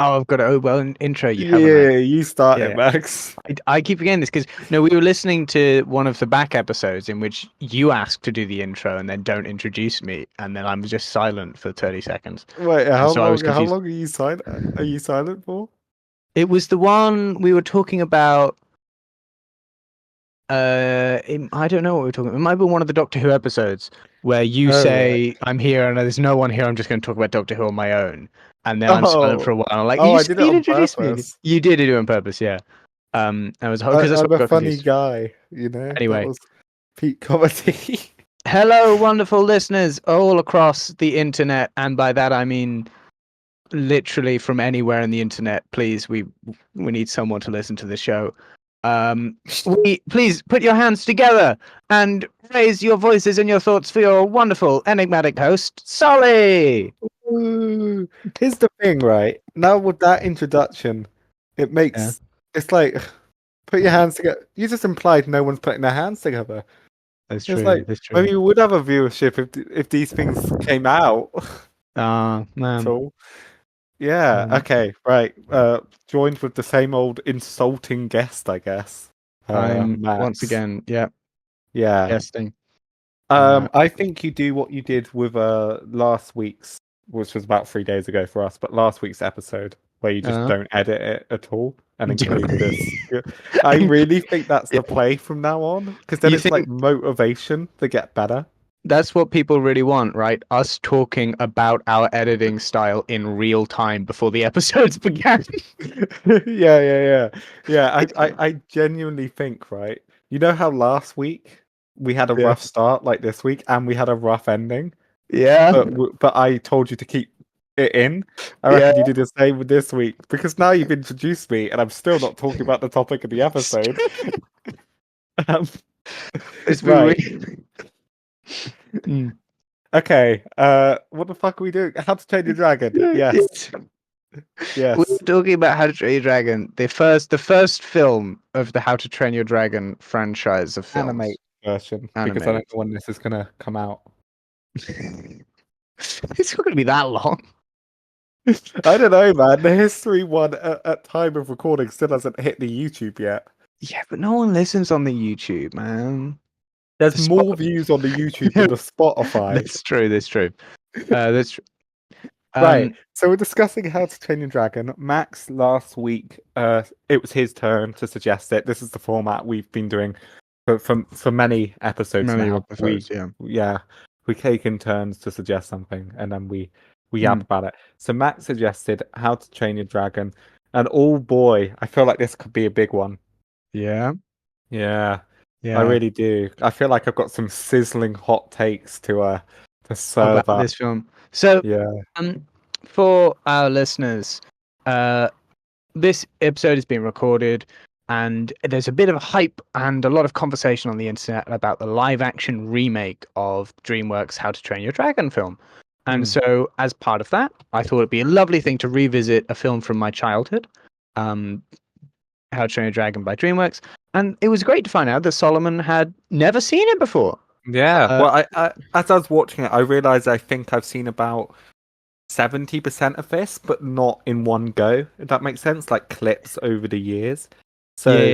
Oh, I've got an oh well intro, haven't I? Yeah, you start it, Yeah. Max. I keep forgetting this because no, we were listening to one of the back episodes in which you asked to do the intro and then don't introduce me, and then I'm just silent for 30 seconds. Wait, And how so I was long? How confused. long are you silent? Are you silent for? It was the one we were talking about. I don't know what we were talking about. It might be one of the Doctor Who episodes where you Oh right. say, I'm here and there's no one here. I'm just going to talk about Doctor Who on my own. And then I'm silent for Oh, a while. I'm like, oh, you I said did it you'd on introduce me. purpose. You did it on purpose, yeah. I was because that's I'm what I a got funny confused. guy, you know. That Anyway, was peak comedy. hello, wonderful listeners all across the internet, and by that I mean literally from anywhere in the internet. Please, we need someone to listen to the show. We please put your hands together and raise your voices and your thoughts for your wonderful enigmatic host, Solly. Ooh. Here's the thing, right? Now with that introduction, it Yeah, makes it's like put your hands together. You just implied no one's putting their hands together. that's It's true. like That's true. maybe we would have a viewership if these things came out Ah, at man. all. Yeah. Um, Okay. Right. Joined with the same old insulting guest, I guess. I'm once Max. again, yeah, Yeah. guesting. Uh, I think you do what you did with last week's, which was about 3 days ago for us, but last week's episode where you just uh, don't edit it at all and include this. Yeah. I really think that's yeah. the play from now on, because then You it's like think motivation to get better. that's what people really want, right? Us talking about our editing style in real time before the episodes began. Yeah. I genuinely think, right? You know how last week we had a Yeah. rough start like this week, and we had a rough ending, Yeah. but I told you to keep it in. I Yeah. reckon you do the same with this week because now you've introduced me, and I'm still not talking about the topic of the episode. Um, It's been right. really. Mm. Okay. What the fuck are we doing? How to Train Your Dragon? Yes. Yes. We're Yes. talking about How to Train Your Dragon, the first film of the How to Train Your Dragon franchise of films. Animate version because I don't Animated. know when this is gonna come out. It's not going to be that long. I don't know, man. The history one at time of recording still hasn't hit the YouTube yet. Yeah, but no one listens on the YouTube, man. There's The more spot. views on the YouTube than the Spotify. That's true. That's true. That's true. Right. Um, So we're discussing How to Train Your Dragon. Max last week, it was his turn to suggest it. This is the format we've been doing for many episodes many now. episodes, yeah. We take in turns to suggest something, and then we yap Mm. about it. So Max suggested How to Train Your Dragon, and oh boy, I feel like this could be a big one. Yeah. Yeah, I Yeah. really do. I feel like I've got some sizzling hot takes to About serve up. this film. So, Yeah. um, for our listeners, uh, this episode is being recorded, and there's a bit of a hype and a lot of conversation on the internet about the live-action remake of DreamWorks' How to Train Your Dragon film. And Hmm. so, as part of that, I thought it'd be a lovely thing to revisit a film from my childhood, um, How to Train Your Dragon by DreamWorks. And it was great to find out that Solomon had never seen it before. Yeah, Uh, well, I as I was watching it, I realized I think I've seen about 70% of this, but not in one go. If that makes sense, like clips over the years. yeah, So yeah,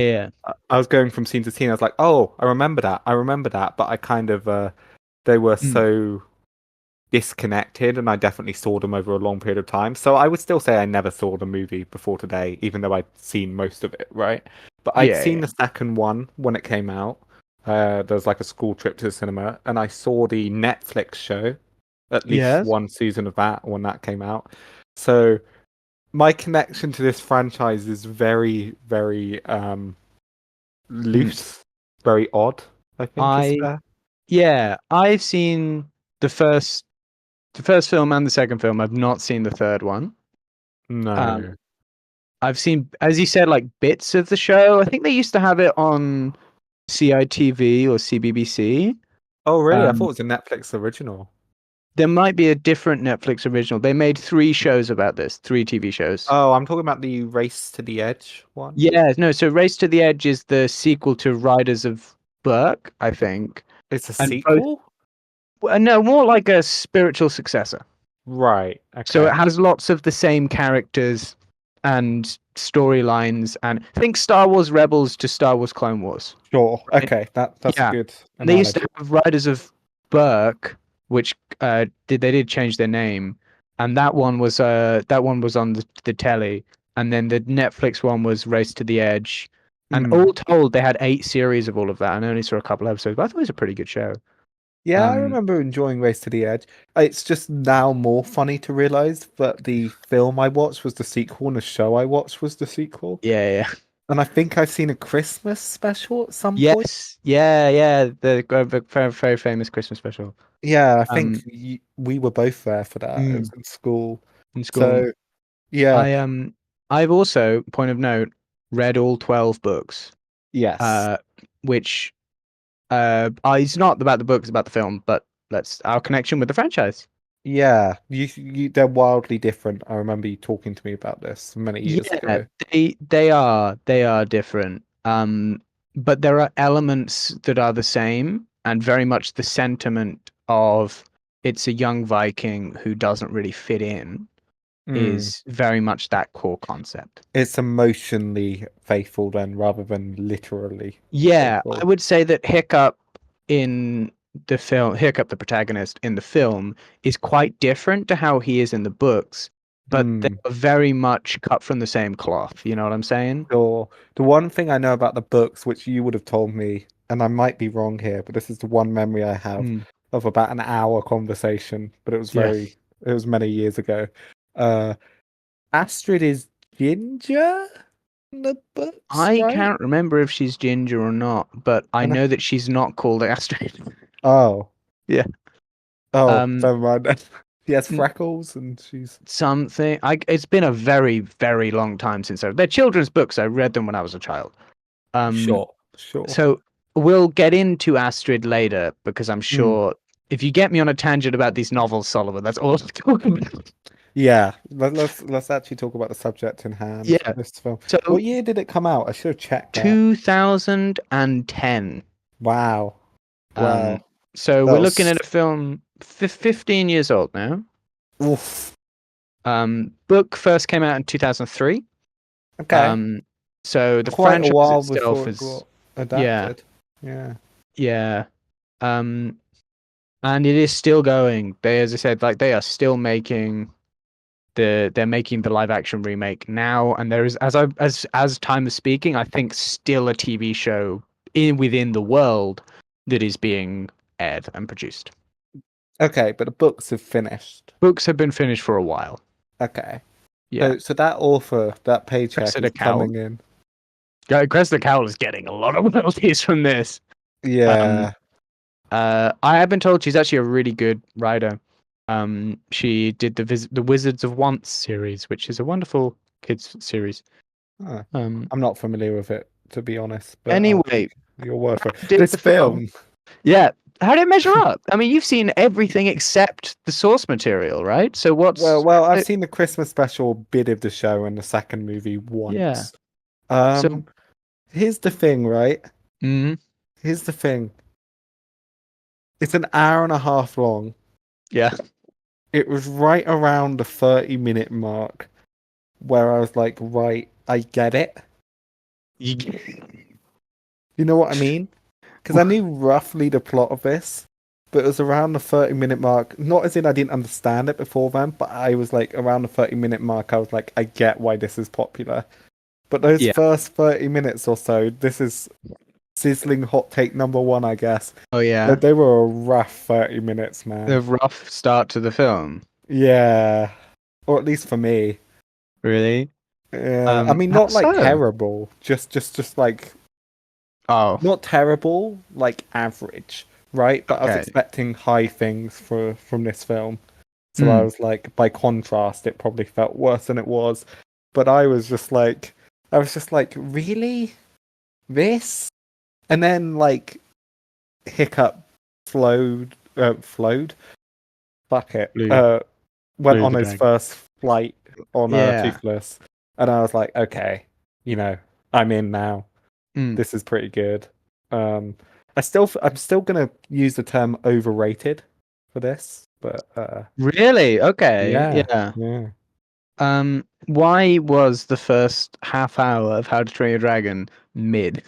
yeah. I was going from scene to scene. I was like, oh, I remember that, but I kind of they were Mm. so disconnected, and I definitely saw them over a long period of time. So I would still say I never saw the movie before today, even though I'd seen most of it, right? But I'd Yeah, seen yeah. the second one when it came out. There was like a school trip to the cinema, and I saw the Netflix show, at least Yes. one season of that when that came out. So my connection to this franchise is very, very Mm. loose, very odd, I think is I fair. Yeah, I've seen the first the first film and the second film. I've not seen the third one. Um, No. I've seen, as you said, like bits of the show. I think they used to have it on CITV or CBBC. Oh, really? I thought Um, it was a Netflix original. there might be a different Netflix original. They made three shows about this, three TV shows. Oh, I'm talking about the Race to the Edge one. Yeah, no. So Race to the Edge is the sequel to Riders of Berk, I think, It's a and both. sequel? Well, no, more like a spiritual successor. Right. So it Okay. has lots of the same characters. and storylines, and think Star Wars Rebels to Star Wars Clone Wars. Sure. Right? Okay, that's a Yeah. good They used to analogy. have Riders of Burke, which they did change their name, and that one was on the telly, and then the Netflix one was Race to the Edge, and Hmm. all told they had 8 series of all of that, and I only saw a couple episodes, but I thought it was a pretty good show. Yeah, I remember enjoying Race to the Edge. It's just now more funny to realize that the film I watched was the sequel and the show I watched was the sequel. Yeah, yeah. And I think I've seen a Christmas special at some point. Yes, yeah, the very, very famous Christmas special. Yeah, I think Um, we were both there for that. It was in school. in school. So, yeah, I've also, point of note, read all 12 books. yes. Which it's not about the book, it's about the film, but that's our connection with the franchise. Yeah, they're wildly different. I remember you talking to me about this many years Yeah, ago. they are different. But there are elements that are the same, and very much the sentiment of it's a young Viking who doesn't really fit in Mm. is very much that core concept. It's emotionally faithful then, rather than literally Yeah, I faithful. would say that in Hiccup, the protagonist in the film, is quite different to how he is in the books, but they Mm. are very much cut from the same cloth. You know what I'm saying? Or the one thing I know about the books, which you would have told me, and I might be wrong here, but this is the one memory I have Mm, of about an hour conversation, but yeah. it was many years ago. Uh, Astrid is ginger in the books, I right? can't remember if she's ginger or not, but I And know that she's not called Astrid. oh, Yeah. oh, Um, never mind. She has n- freckles and she's something. It's been a very, very long time since they're children's books. I read them when I was a child. Um, sure, sure. So we'll get into Astrid later because I'm Mm. sure if you get me on a tangent about these novels, Sullivan, that's all I'm talking about. Yeah, let's actually talk about the subject in hand. Yeah. This film. So What year did it come out? I should have checked that. 2010. Wow, Um, wow. so That we're looking was at a film 15 years old now. oof. Book first came out in 2003. Okay, Um, so the quite a franchise while itself before it is got yeah, adapted. Yeah. yeah. Um, and it is still going. As I said, like they are still making they're making the live action remake now, and there is as time is speaking, I think still a TV show within the world that is being aired and produced. Okay, but the books have finished. Books have been finished for a while. Okay. Yeah, So that author, that paycheck Cressida is Cowell. coming in. Cressida Cowell is getting a lot of royalties from this. Um, Yeah. I have been told she's actually a really good writer. She did the Wizards of Once series, which is a wonderful kids series. Huh. Um, I'm not familiar with it, to be honest, but I'll anyway, take your word for it. did This the film. film. Yeah. How did it measure up? I mean, you've seen everything except the source material, right? So Well, I've seen the Christmas special bit of the show and the second movie yeah. once. So Um, here's the thing, right? mm, Here's the thing. It's an hour and a half long. yeah. It was right around the 30-minute mark where I was like, right, I get it. You, You know what I mean? Because I knew roughly the plot of this, but it was around the 30-minute mark. Not as in I didn't understand it before then, but I was like, around the 30-minute mark, I was like, I get why this is popular. But those yeah. first 30 minutes or so, this is sizzling hot take number one, I guess. Oh yeah. They were a rough 30 minutes, The man. rough start to the film. Yeah. Or at least for me. Really? Yeah. I mean, How not like so? terrible. Just like Oh, not terrible, like average, right? But I was okay. expecting high things from this film. So I Mm, was like, by contrast, it probably felt worse than it was. But I was just like, really? This? And then like Hiccup flowed. Fuck it. Blue, Went Blue on the his dragon. first flight on Yeah. Toothless, and I was like, okay, I'm in now. Mm. This is pretty good. Um, I'm still gonna use the term overrated for this, but Really? Okay. yeah, Yeah. yeah. Why was the first half hour of How to Train Your Dragon mid?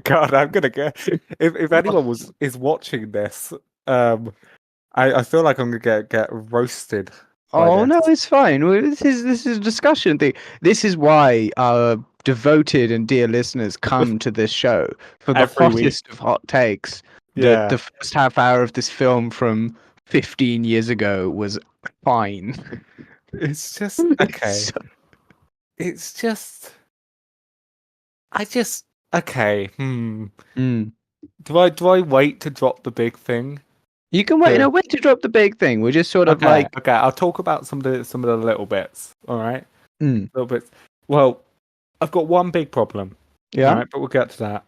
God, I'm gonna get if anyone is watching this, I feel like I'm gonna get roasted by Oh no, this it's fine. This is a discussion thing. This is why our devoted and dear listeners come to this show for the every week. hottest of hot takes. That Yeah, the first half hour of this film from 15 years ago was fine. it's just okay. So- It's just I just okay. Mm. Do I wait to drop the big thing? You can wait. To... No, wait to drop the big thing. We're just sort of Okay, like, okay. I'll talk about some of the little bits. All right, mm, little bits. Well, I've got one big problem. All yeah. right, but we'll get to that.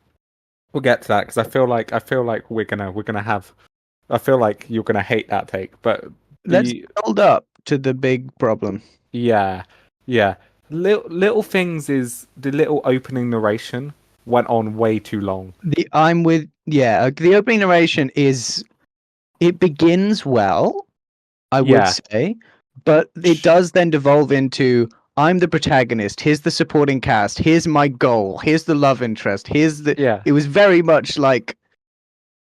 We'll get to that because I feel like we're gonna have. I feel like you're gonna hate that take, but Let's the build up to the big problem. yeah, yeah. Little things is the little opening narration went on way too long. The opening narration is it begins well, I would Yeah, say, but it does then devolve into I'm the protagonist, here's the supporting cast, here's my goal, here's the love interest, yeah. it was very much like,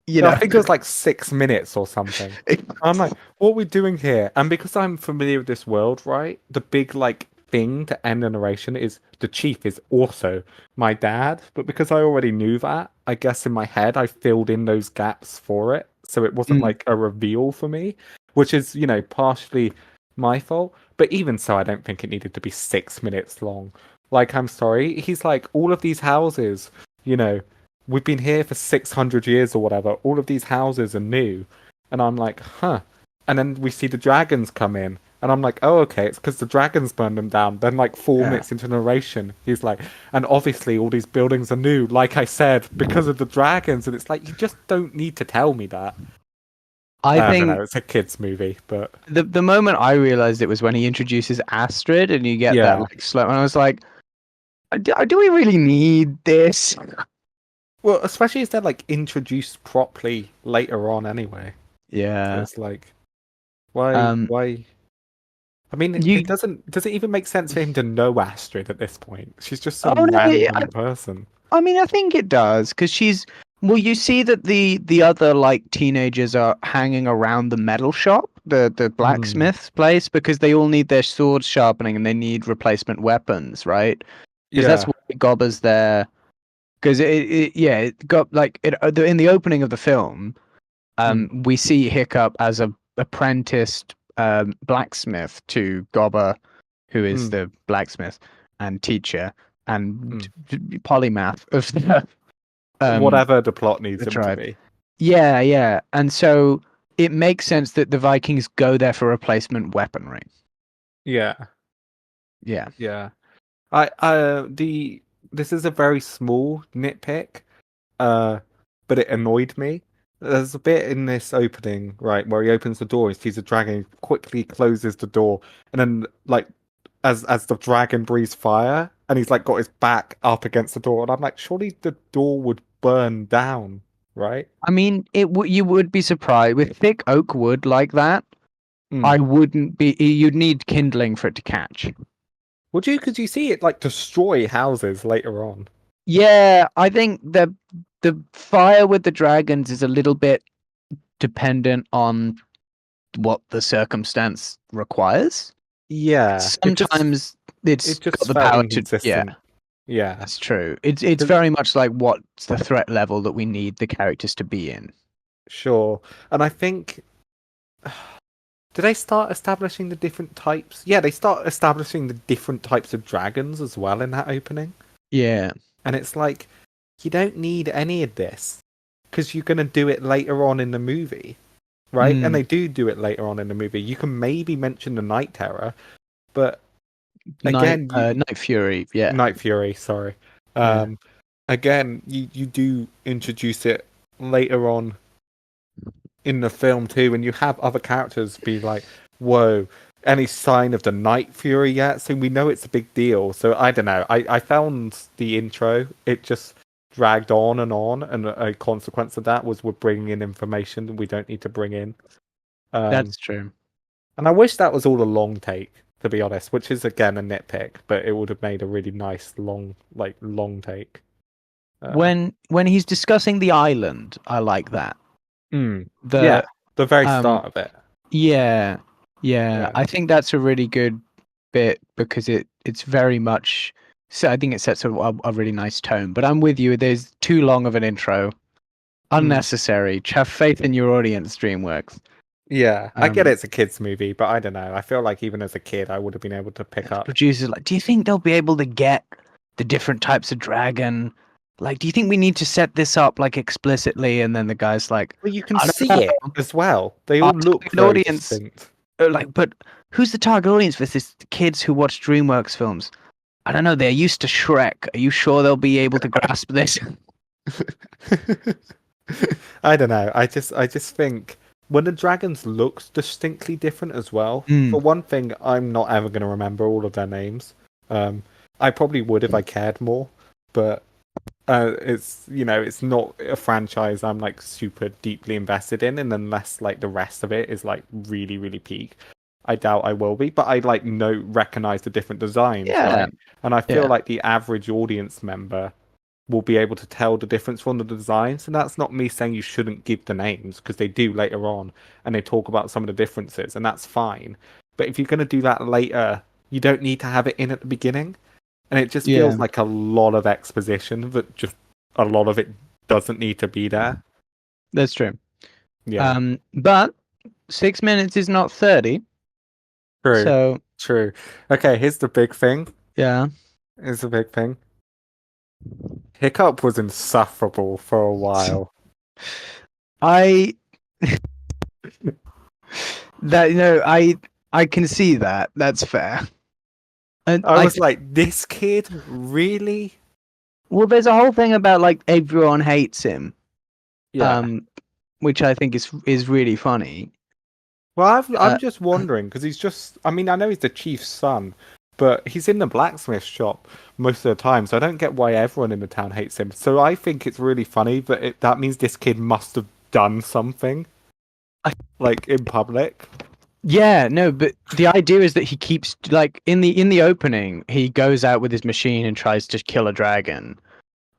you No, I know, think it was like 6 minutes or something. I'm like, what are we doing here? And because I'm familiar with this world, right? The big like thing to end a narration is the chief is also my dad. But because I already knew that, I guess in my head I filled in those gaps for it. So it wasn't Mm, like a reveal for me, which is, partially my fault. But even so, I don't think it needed to be 6 minutes long. Like, I'm sorry. He's like, all of these houses, you know, we've been here for 600 years or whatever. All of these houses are new. And I'm like, huh. And then we see the dragons come in. And I'm like, oh, okay, it's because the dragons burned them down. Then, like, 4 minutes into narration, he's like, and obviously all these buildings are new, like I said, because of the dragons. And it's like, you just don't need to tell me that. I I don't know, think it's a kid's movie, but the moment I realized it was when he introduces Astrid and you get that yeah. like slow, and I was like, do we really need this? Well, especially as they're, like, introduced properly later on anyway. So Yeah. it's like, why, Um. why? I mean, it You. doesn't. Does it even make sense for him to know Astrid at this point? She's just Oh some no. random person. I mean, I think it does because she's. Well, you see that the other like teenagers are hanging around the metal shop, the Hmm. blacksmith's place, because they all need their swords sharpening and they need replacement weapons, right? Because that's Yeah. why Gobber's there. Because it got like in the opening of the film, Hmm. we see Hiccup as a apprenticed blacksmith to Gobber, who is Hmm. the blacksmith and teacher and Hmm. polymath of um Whatever the plot needs the him to tribe. be. Yeah, yeah. And so it makes sense that the Vikings go there for replacement weaponry. Yeah. Yeah. Yeah. The this is a very small nitpick, uh, but it annoyed me. There's a bit in this opening, right, where he opens the door, he sees a dragon, quickly closes the door, and then like as the dragon breathes fire, and he's like got his back up against the door, and I'm like, surely the door would burn down, right? I mean, you would be surprised with thick oak wood like that. Hmm. I wouldn't be. You'd need kindling for it to catch. Would you? Because you see it like destroy houses later on. Yeah, I think the fire with the dragons is a little bit dependent on what the circumstance requires. Yeah, Sometimes it's it just got the felt power to. Yeah, inconsistent. Yeah. that's true. It's 'Cause- very much like what's the threat level that we need the characters to be in. Sure. And I think do they start establishing the different types? Yeah, they start establishing the different types of dragons as well in that opening. Yeah. And it's like you don't need any of this because you're going to do it later on in the movie, right? And Mm. they do it later on in the movie. You can maybe mention the Night Terror, but again, Night Fury. Yeah. Night Fury, sorry. Yeah. Um, again, you do introduce it later on in the film too, and you have other characters be like, "Whoa, any sign of the Night Fury yet?" So we know it's a big deal. So I don't know. I found the intro it just dragged on, and a consequence of that was we're bringing in information that we don't need to bring in. Um, That's true. and I wish that was all a long take. to be honest, which is again a nitpick, but it would have made a really nice long take. When he's discussing the island, I like that. Yeah, The the very um start of it. yeah, yeah. Yeah. I think that's a really good bit because it's very much so I think it sets a really nice tone. But I'm with you, there's too long of an intro. Unnecessary. Have faith in your audience, Dreamworks. Yeah, I get Um it's a kids movie, but I don't know. I feel like even as a kid, I would have been able to pick the up. producers like, do you think they'll be able to get the different types of dragon? Like, do you think we need to set this up like explicitly? And then the guy's like, Well, you can I don't see it know. as well. They Our all look target very audience, distinct. like, but who's the target audience for this? Kids who watch DreamWorks films. I don't know. They're used to Shrek. Are you sure they'll be able to grasp this? I don't know. I just think when the dragons looks distinctly different as well. Mm, For one thing, I'm not ever going to remember all of their names. I probably would if I cared more, but it's not a franchise I'm like super deeply invested in, and unless like the rest of it is like really really peak, I doubt I will be. But I like recognize the different designs, yeah, right? And I feel yeah, like the average audience member will be able to tell the difference from the designs. And that's not me saying you shouldn't give the names, because they do later on and they talk about some of the differences, and that's fine. But if you're going to do that later, you don't need to have it in at the beginning. And it just yeah. feels like a lot of exposition that just a lot of it doesn't need to be there. That's true. Yeah, But 6 minutes is not 30. true, So true. Okay, here's the big thing. yeah, Here's the big thing. Hiccup was insufferable for a while. I that I can see that. That's fair. And I was like, this kid really? well, there's a whole thing about like everyone hates him, Yeah. which I think is really funny. Well, I'm Uh, just wondering because he's just. I mean, I know he's the chief's son, but he's in the blacksmith shop most of the time, so I don't get why everyone in the town hates him. So I think it's really funny, but that means this kid must have done something, like in public. yeah, no, but the idea is that he keeps like in the opening, he goes out with his machine and tries to kill a dragon,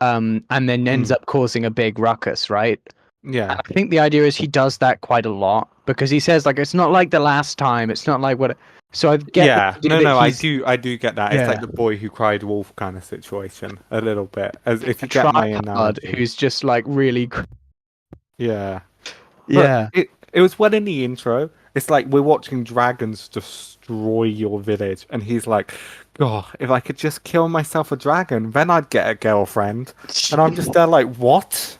and then ends up causing a big ruckus, right? And Yeah. I think the idea is he does that quite a lot because he says like it's not like the last time. It's not like what. So I get the Yeah, idea no, that no, he's I do get that. It's yeah like the boy who cried wolf kind of situation, a little bit, as if a you get my tripod analogy. who's just like really Yeah. But yeah it was well in the intro. It's like we're watching dragons destroy your village, and he's like, "Oh, if I could just kill myself a dragon, then I'd get a girlfriend." And I'm just there like, "What?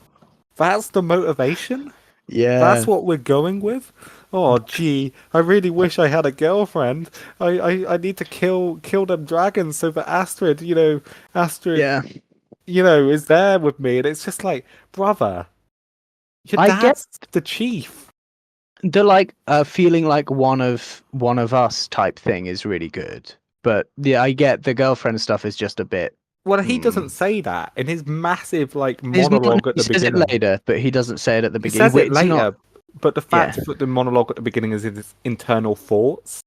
That's the motivation? yeah That's what we're going with? Oh, gee, I really wish I had a girlfriend. I need to kill them dragons so that Astrid, yeah. is there with me." And it's just like, brother, your I get dad's the chief. the like feeling like one of us type thing is really good, but yeah, I get the girlfriend stuff is just a bit. Well, he doesn't Mm. say that in his massive like No, monologue at he the says it beginning. later, but he doesn't say it at the He beginning. says it It's not. later, but the Yeah, fact that the monologue at the beginning is his internal thoughts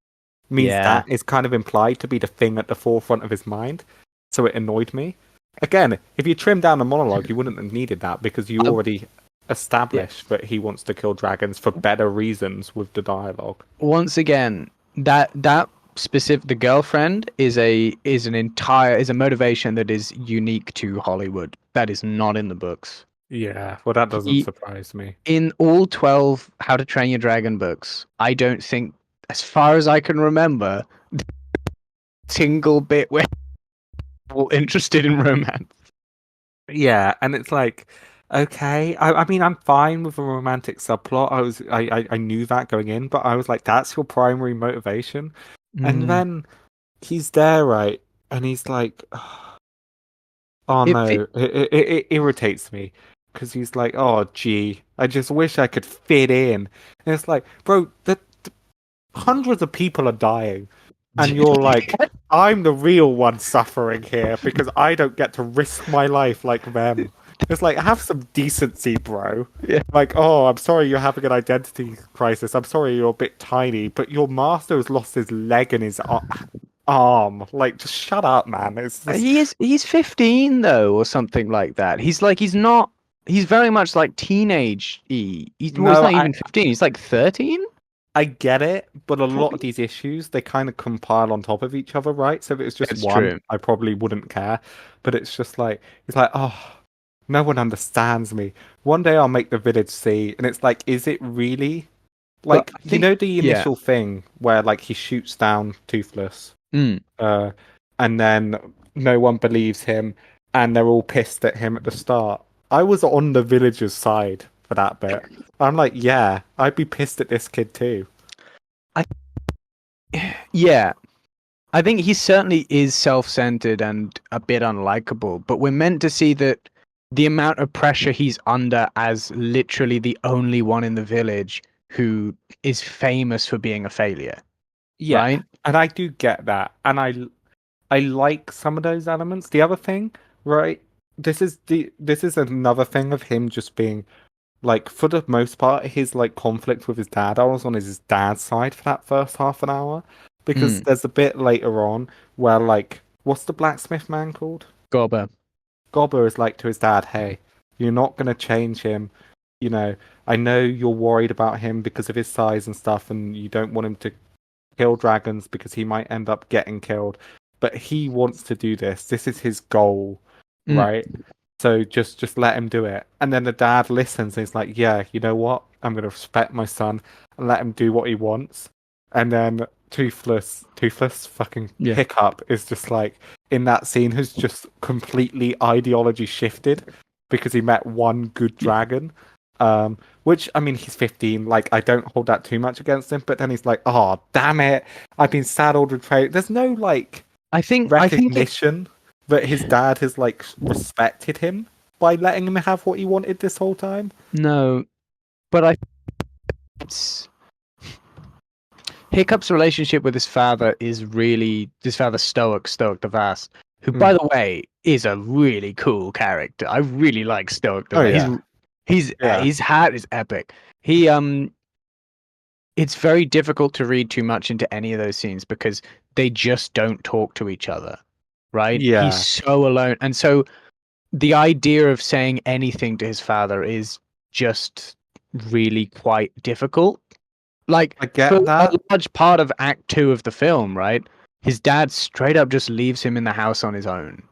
means yeah. that is kind of implied to be the thing at the forefront of his mind. So it annoyed me. Again, if you trimmed down the monologue, you wouldn't have needed that because you I, already yeah. established that he wants to kill dragons for better reasons with the dialogue. Once again, that specific the girlfriend is a motivation that is unique to Hollywood. That is not in the books. Yeah, well, that doesn't He surprise me. in all 12 How to Train Your Dragon books, I don't think, as far as I can remember, single bit where people interested in romance. Yeah, and it's like, okay, I mean, I'm fine with a romantic subplot. I knew that going in, but I was like, that's your primary motivation. And Mm. then he's there, right? And he's like, oh If it, no, it irritates me because he's like, oh gee, I just wish I could fit in. And it's like, bro, the hundreds of people are dying, and you're like, I'm the real one suffering here because I don't get to risk my life like them. It's like, have some decency, bro. Yeah. Like, oh, I'm sorry you're having an identity crisis. I'm sorry you're a bit tiny, but your master has lost his leg and his arm. Like, just shut up, man. It's just He's 15 though, or something like that. He's not. He's very much like teenage. Well, he's no, not even 15. He's like 13. I get it, but a lot of Probably. these issues they kind of compile on top of each other, right? So if it was just It's one, true. I probably wouldn't care. But it's like, oh, no one understands me. One day I'll make the village see, and it's like, is it really? But Like, I you think, know the yeah. initial thing where like he shoots down Toothless, Mm. uh, and then no one believes him, and they're all pissed at him at the start. I was on the villagers' side for that bit. I'm like, yeah, I'd be pissed at this kid too. I yeah. I think he certainly is self-centered and a bit unlikable, but we're meant to see that the amount of pressure he's under as literally the only one in the village who is famous for being a failure, Yeah, right? and I do get that, and I like some of those elements. The other thing, right? This is another thing of him just being like, for the most part, his like conflict with his dad. I was on his dad's side for that first half an hour because Mm. there's a bit later on where like, what's the blacksmith man called? Gobber. Gobber is like to his dad, "Hey, you're not gonna change him. You know, I know you're worried about him because of his size and stuff, and you don't want him to kill dragons because he might end up getting killed. But he wants to do this. This is his goal, Mm. right? So just let him do it." And then the dad listens and he's like, "Yeah, you know what? I'm gonna respect my son and let him do what he wants." And then Toothless, fucking Yeah. Hiccup is just like in that scene has just completely ideology shifted because he met one good Yeah. dragon. Which I mean, he's 15. Like, I don't hold that too much against him. But then he's like, "Oh, damn it! I've been saddled with trade." There's no like I think it recognition that his dad has like respected him by letting him have what he wanted this whole time. no, but it's Hiccup's relationship with his father is really his father Stoic the Vast, who, by Mm. the way, is a really cool character. I really like Stoic the Oh Vast. yeah, yeah, His hat is epic. He it's very difficult to read too much into any of those scenes because they just don't talk to each other, right? He's yeah. so alone, and so the idea of saying anything to his father is just really quite difficult. Like, I for get a that. large part of Act Two of the film, right? His dad straight up just leaves him in the house on his own.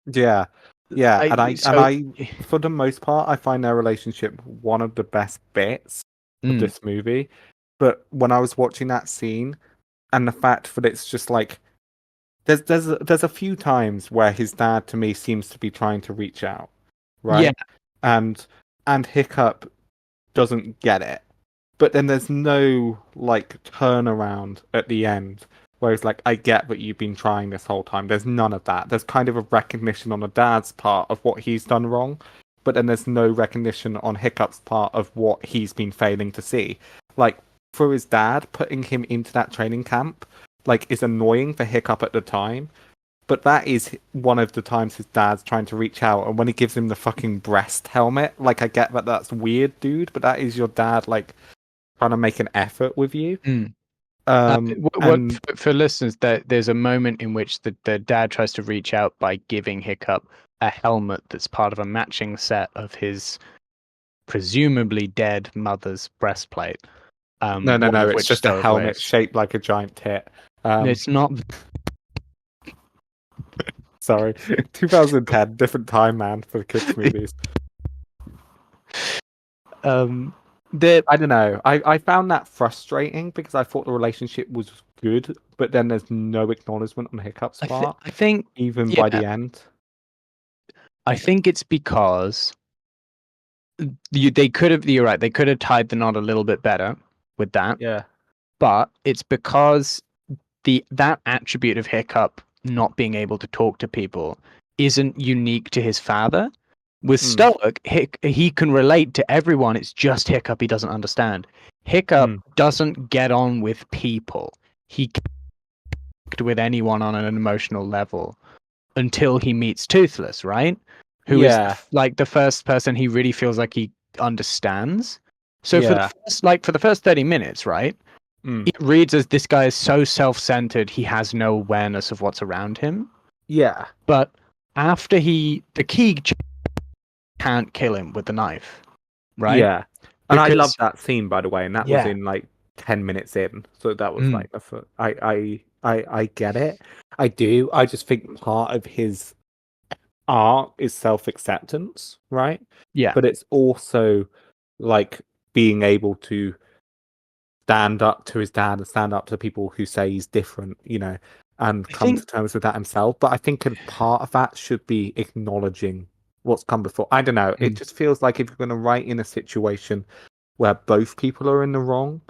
Yeah, yeah. And So, I, for the most part, I find their relationship one of the best bits of mm, this movie. But when I was watching that scene, and the fact that it's just like there's a few times where his dad to me seems to be trying to reach out, yeah, right? And Hiccup doesn't get it. But then there's no like turnaround at the end where it's like, I get that you've been trying this whole time. There's none of that. There's kind of a recognition on the dad's part of what he's done wrong, but then there's no recognition on Hiccup's part of what he's been failing to see. Like, for his dad, putting him into that training camp like is annoying for Hiccup at the time. But that is one of the times his dad's trying to reach out, and when he gives him the fucking breast helmet, like, I get that that's weird, dude, but that is your dad like trying to make an effort with you. mm. What And for listeners? There's a moment in which the dad tries to reach out by giving Hiccup a helmet that's part of a matching set of his presumably dead mother's breastplate. no, no, One no, of it's which just a Stoic helmet wears. shaped like a giant tit. It's not. Sorry, 2010, different time, man, for kids' movies. Um, the I don't know. I found that frustrating because I thought the relationship was good, but then there's no acknowledgement on Hiccup's part, I think even by yeah, the end. I think it's because they could have. You're right. They could have tied the knot a little bit better with that, Yeah. but it's because that attribute of Hiccup not being able to talk to people isn't unique to his father. With Mm, Stoic, he can relate to everyone. It's just Hiccup he doesn't understand. Hiccup mm. doesn't get on with people. He can't connect with anyone on an emotional level until he meets Toothless, right? who is Yeah. like the first person he really feels like he understands. So Yeah. for the first 30 minutes, right? Mm. It reads as this guy is so self-centered, he has no awareness of what's around him. Yeah. But after the key can't kill him with the knife, right? Yeah. And I love Because that scene, by the way, and that was yeah, in like 10 minutes in. So that was mm, like I get it. I do. I just think part of his art is self-acceptance, right? yeah, But it's also like being able to stand up to his dad and stand up to people who say he's different, and I come think to terms with that himself. But I think a part of that should be acknowledging what's come before. I don't know. It mm, just feels like if you're going to write in a situation where both people are in the wrong,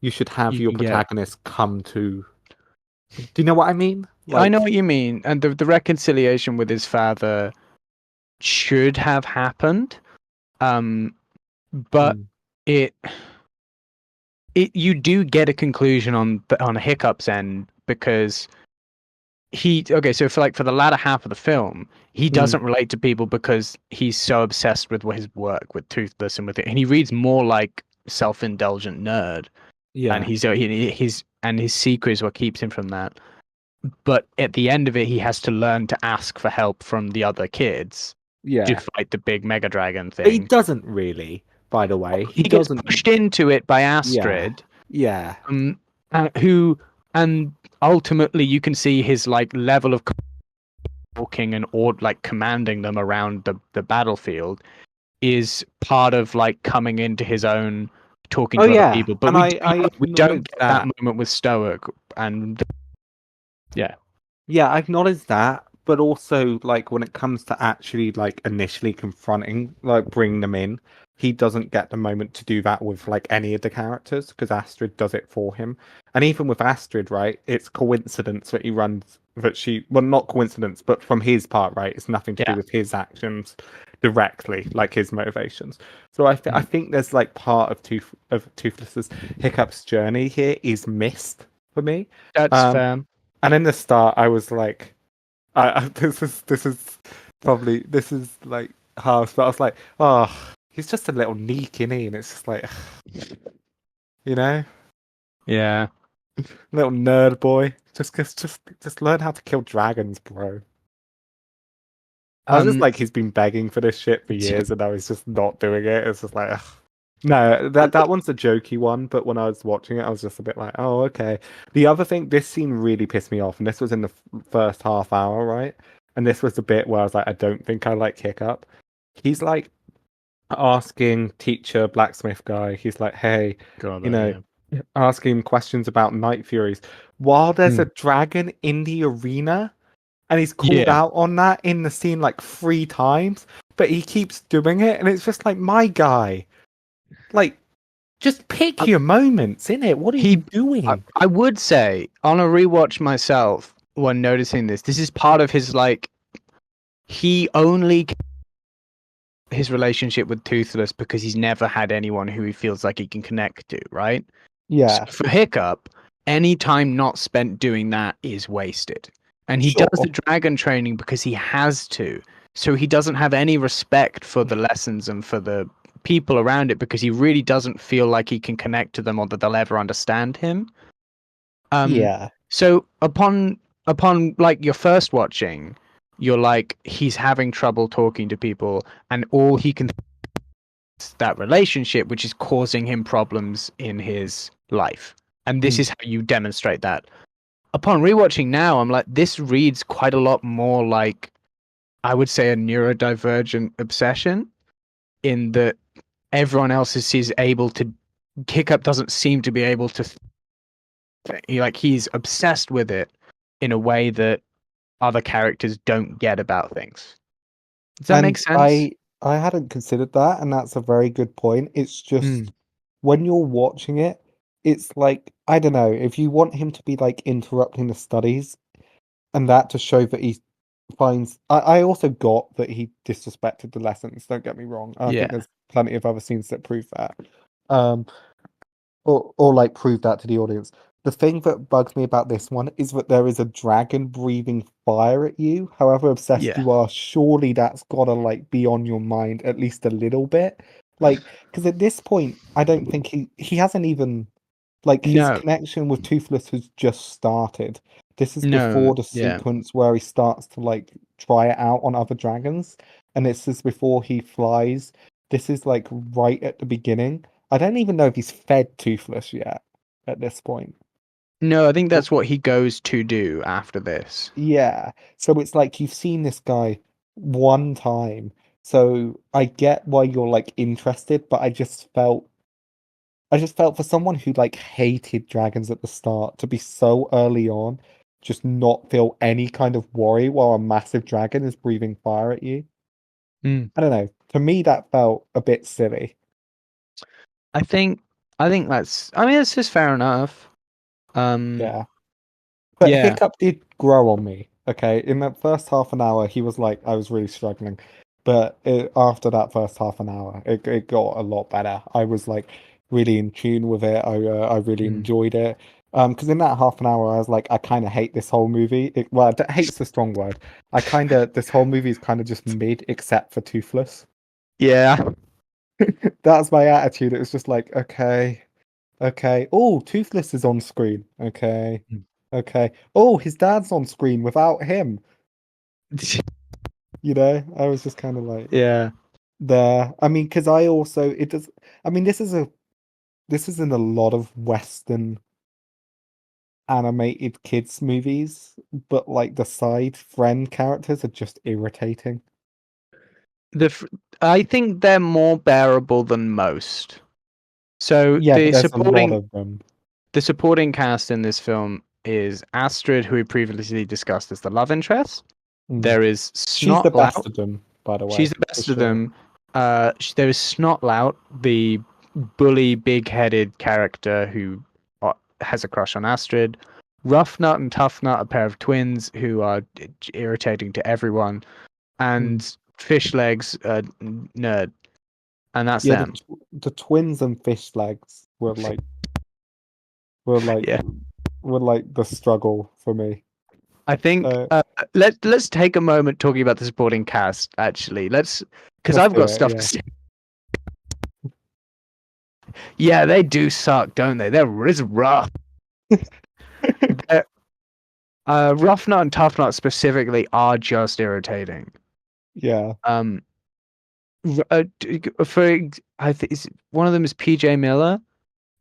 you should have your yeah, protagonist come to. Do you know what I mean? I know Like, what you mean. And the reconciliation with his father should have happened. Um, but mm, it you do get a conclusion on Hiccup's end because so for the latter half of the film he mm, doesn't relate to people because he's so obsessed with his work with Toothless and with it, and he reads more like self-indulgent nerd, and yeah, his secret is what keeps him from that. But at the end of it, he has to learn to ask for help from the other kids to yeah. fight the big Mega Dragon But he thing. doesn't really, by the way. He He gets doesn't. pushed into it by Yeah, Astrid, yeah, um, who and ultimately you can see his like level of talking and or like commanding them around the battlefield is part of like coming into his own, talking oh to other yeah, people. But and I we don't acknowledge get that that. moment with Stoic, and yeah, Yeah, I acknowledge that, but also like when it comes to actually like initially confronting, like bringing them in, he doesn't get the moment to do that with like any of the characters because Astrid does it for him. And even with Astrid, right, it's coincidence that he runs that she well not coincidence, but from his part, right, it's nothing to do yeah, with his actions directly, like his motivations. So I mm, think there's like part of Toothless's Hiccup's journey here is missed for me. that's Um fair. and in the start, I was like, this is like harsh, but I was like, oh, he's just a little neek, isn't he? And it's just like, you know, Yeah. little nerd boy. Just learn how to kill dragons, bro. I was just Um. like, he's been begging for this shit for years, and now he's just not doing it. It's just like, ugh. No, that one's a jokey one, but when I was watching it, I was just a bit like, oh, okay. The other thing, this scene really pissed me off, and this was in the first half hour, right? And this was the bit where I was like, I don't think I like Hiccup. He's like asking teacher blacksmith guy, he's like, hey, God, you know, yeah. asking questions about Night Furies while there's a Mm. dragon in the arena, and he's called Yeah. out on that in the scene like 3 times, but he keeps doing it, and it's just like, my guy. Like, just pick Uh, your moments, innit? What are you He, doing? I would say on a rewatch myself when noticing this is part of his like he only his relationship with Toothless because he's never had anyone who he feels like he can connect to, right? So Yeah, for Hiccup, any time not spent doing that is wasted. And he does the sure. dragon training because he has to. So he doesn't have any respect for the lessons and for the people around it because he really doesn't feel like he can connect to them or that they'll ever understand him. Um, Yeah. so upon like your first watching, you're like he's having trouble talking to people, and all he can that relationship, which is causing him problems in his life. And this Mm. is how you demonstrate that. Upon rewatching now, I'm like, this reads quite a lot more like I would say a neurodivergent obsession in that everyone else is able to. Hiccup doesn't seem to be able to. He's obsessed with it in a way that other characters don't get about things. Does that make And sense? I hadn't considered that, and that's a very good point. It's Mm, just when you're watching it, it's like, I don't know, if you want him to be like interrupting the studies and that to show that he finds I also got that he disrespected the lessons, don't get me wrong. I think yeah. there's plenty of other scenes that prove that. Um or like prove that to the audience. the thing that bugs me about this one is that there is a dragon breathing fire at you. However obsessed Yeah. you are, surely that's gotta like be on your mind at least a little bit. Like, because at this point, I don't think he hasn't even like his No, connection with Toothless has just started. This is no, before the yeah. sequence where he starts to like try it out on other dragons, and it's just before he flies. This is like right at the beginning. I don't even know if he's fed Toothless yet at this point. No, I think Oh, that's what he goes to do after this. yeah. So it's like you've seen this guy one time. So I get why you're like interested, but I just felt for someone who like hated dragons at the start to be so early on, just not feel any kind of worry while a massive dragon is breathing fire at you. Mm. I don't know. To me, that felt a bit silly. I think that's, I mean, it's just fair enough. Um, Yeah. But yeah. Hiccup did grow on me. Okay, in that first half an hour, he was like, I was really struggling. But after that first half an hour, it got a lot better. I was like really in tune with it. I really Mm. enjoyed it. Because in that half an hour, I was like, I kind of hate this whole movie. Well, hate's a strong word. This whole movie is kind of just mid, except for Toothless. Yeah. That's my attitude. It was just like, okay. Okay. Oh, Toothless is on screen. Okay. Mm. Okay. Oh, his dad's on screen without him. I was just kind of like Yeah. there. I mean, because I also it does. I mean, this is in a lot of Western animated kids movies, but like the side friend characters are just irritating. The f- I think they're more bearable than most. So Yeah, but there's a lot of them. the supporting cast in this film is Astrid, who we previously discussed as the love interest. Mm. There is She's the best Snotlout. of them, by the She's way, the for best of sure. them. There is Snotlout, the bully, big-headed character who has a crush on Astrid. Rough Nut and Tough Nut, a pair of twins who are irritating to everyone, Mm. and Fish Legs, a nerd, and that's Yeah, them. the twins and fish legs were like Yeah, were like the struggle for me. I think So let's take a moment talking about the supporting cast. Actually, because let's I've do got it. stuff to Yeah. say. Yeah, they do suck, don't they? It's rough. They're, Rough Nut and Tough Nut specifically are just irritating. Yeah. Um, I think one of them is PJ Miller.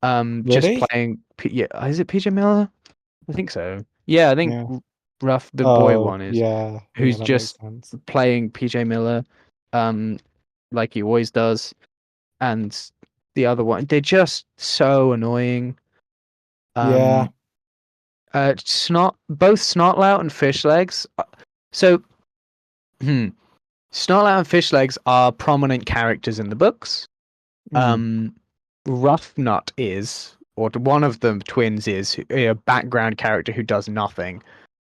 Just Really? playing. Yeah, is it PJ Miller? I think so. Yeah, I think Yeah. Rough, the boy Oh, one, is yeah. Yeah, who's that makes just sense. playing PJ Miller, um, like he always does, and the other one, they're just so annoying. Yeah. Um, both Snotlout and Fish Legs. So, hmm, Snotlout and Fish Legs are prominent characters in the books. Mm, Rough Nut is, or one of the twins is, a background character who does nothing.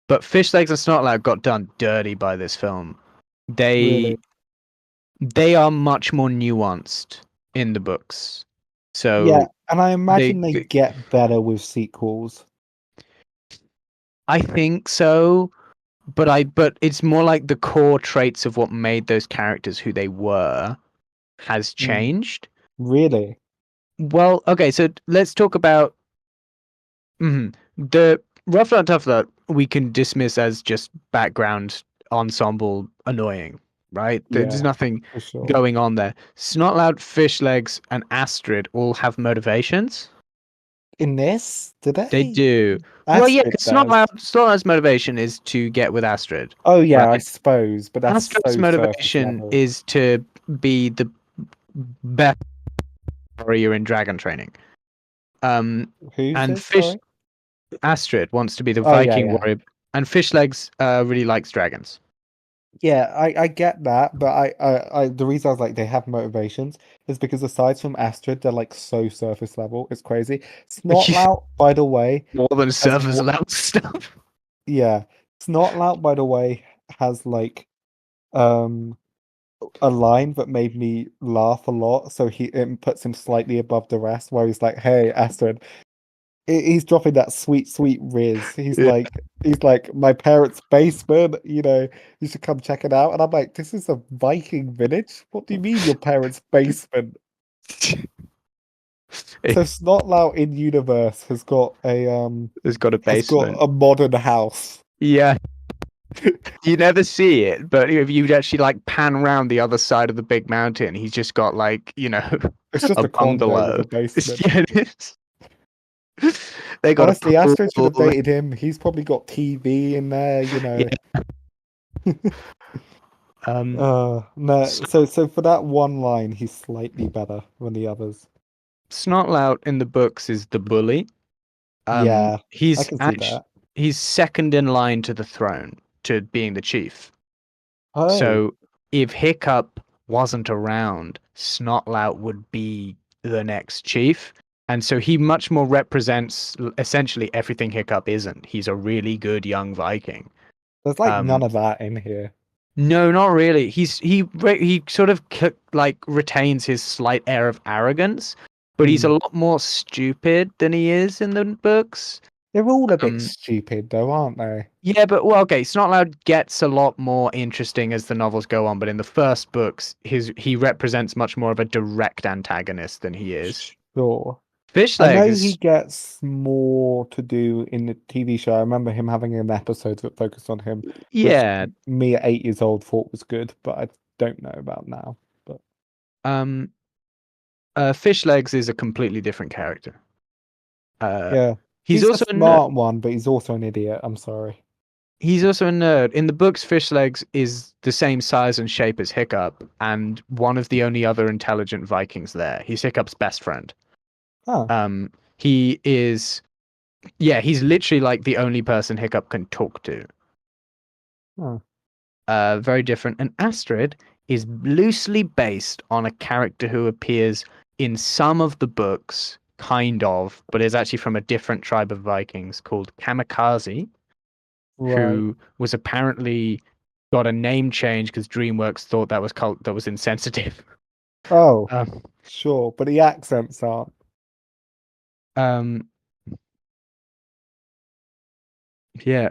But Fish Legs and Snotlout got done dirty by this film. really. They they are much more nuanced in the books. Yeah, So and I they, imagine they get better with sequels. I think so, but it's more like the core traits of what made those characters who they were has Mm, changed. really? Well, okay, so let's talk about the Rough Nut Tough Nut. We can dismiss as just background ensemble annoying, right? There's Yeah, nothing for sure. going on there. Snotlout, Fish Legs, and Astrid all have motivations. In this, do They they? do. Well, yeah, Astrid because does. Snotlout's motivation is to get with Astrid, Oh, yeah, I right? suppose, but that's Astrid's so surface motivation level. is to be the best warrior in dragon training. Who's And this? Sorry. Astrid wants to be the Oh, yeah, Viking yeah. warrior, and Fishlegs really likes dragons. Yeah, I get that, but the reason I was like they have motivations is because aside from Astrid, they're like so surface level. It's crazy. Snotlout, by the way, More than has surface level stuff. yeah. Snotlout, by the way, has like um a line that made me laugh a lot. So it puts him slightly above the rest, where he's like, "Hey, Astrid, He's dropping that sweet, sweet riz. Yeah. He's like, my parents' basement, you should come check it out. And I'm like, this is a Viking village? What do you mean your parents' basement? So Snotlout in universe has got It's got a basement. a modern house. Yeah, you never see it, but if you actually like pan round the other side of the big mountain, he's just got like, It's just a a condo with bungalow. a basement. Yeah, it is. They got a Honestly, Astrid should have pool. dated him. He's probably got TV in there. Yeah. Um, No, so for that one line, he's slightly better than the others. Snotlout in the books is the bully. Yeah, I He's can see actually that. he's second in line to the throne, to being the chief. Oh, So if Hiccup wasn't around, Snotlout would be the next chief. And so he much more represents essentially everything Hiccup isn't. He's a really good young Viking. there's like none Um, of that in here. no, not really. He sort of like retains his slight air of arrogance, but he's a Hmm. lot more stupid than he is in the books. They're all a bit Um, stupid, though, aren't they? Yeah, but well, okay, Snotlout gets a lot more interesting as the novels go on, but in the first books, he represents much more of a direct antagonist than he is. Sure. I know he Fishlegs, gets more to do in the TV show. I remember him having an episode that focused on him, which yeah, me at 8 years old thought was good, but I don't know about now. But um, Fishlegs is a completely different character. Uh, yeah, he's he's the also a nerd. smart one, but he's also an idiot. I'm sorry. He's also a nerd. In the books, Fishlegs is the same size and shape as Hiccup, and one of the only other intelligent Vikings there. He's Hiccup's best friend. Oh, He is, yeah, he's literally like the only person Hiccup can talk to. oh. Very different. And Astrid is loosely based on a character who appears in some of the books, kind of, but is actually from a different tribe of Vikings called Kamikaze, Right. who was apparently got a name change because Dreamworks thought that was insensitive. Oh, Um, sure, but the accents aren't. um, yeah.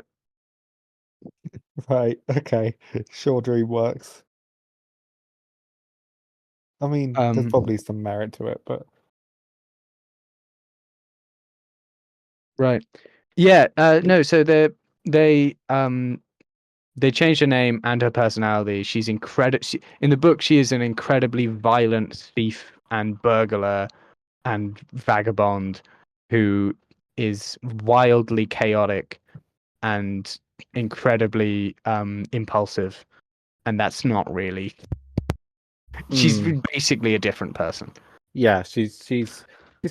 Right. Okay. Sure, Dreamworks. I mean, there's Um, probably some merit to it, but right. Yeah. No. So they changed her name and her personality. She's incredible. In the book, she is an incredibly violent thief and burglar and vagabond who is wildly chaotic and incredibly impulsive. And that's not really. She's Hmm. basically a different person. Yeah, she's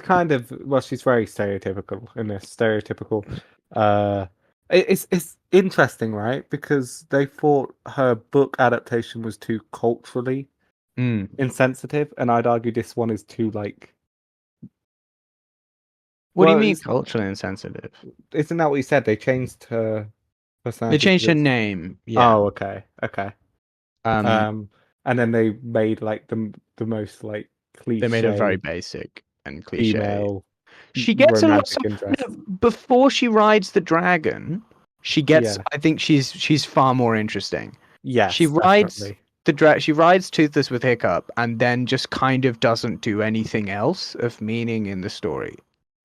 kind of, well, she's very stereotypical in this stereotypical. Uh, it's interesting, right? Because they thought her book adaptation was too culturally Mm. insensitive, and I'd argue this one is too like. What do you Well, mean culturally insensitive? isn't that what you said? They changed her They personality changed her because it's. name. Yeah. Oh, okay, okay. Um, Um, and then they made like the most like they made her very cliche basic and cliche. female She gets a lot. romantic interest. No, before she rides the dragon, she gets. Yeah. I think she's far more interesting. She Yes, rides definitely. She rides Toothless with Hiccup, and then just kind of doesn't do anything else of meaning in the story.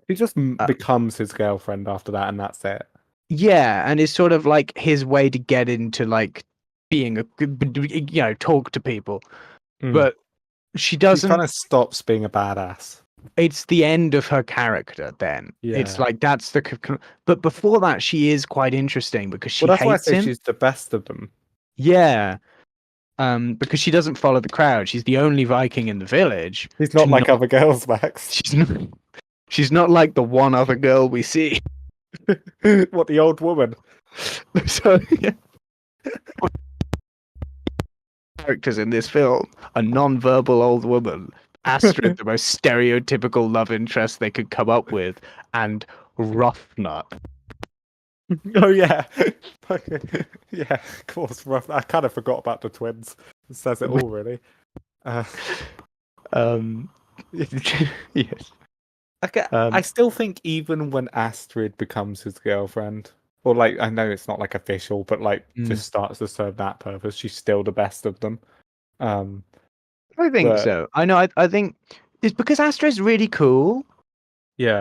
He just Uh, becomes his girlfriend after that, and that's it. yeah, and it's sort of like his way to get into like being talk to people, Mm. but she She kind doesn't. of stops being a badass. It's the end of her character then. It's Yeah. like that's but before that she is quite interesting because Well, she that's why I hates say him. she's the best of them. Yeah. Because she doesn't follow the crowd. She's the only Viking in the village He's to not like not other girls, Max. she's not like the one other girl we see. What, the old woman? So yeah. Characters in this film, a non-verbal old woman, Astrid, the most stereotypical love interest they could come up with, and Roughnut. Oh yeah, yeah. Of course, rough. I kind of forgot about the twins. It says it all, really. Uh, Yes. I Um, still think even when Astrid becomes his girlfriend, or like I know it's not like official, but like mm, just starts to serve that purpose, she's still the best of them. Um, I think but so. I know. I think it's because Astra's really cool. yeah,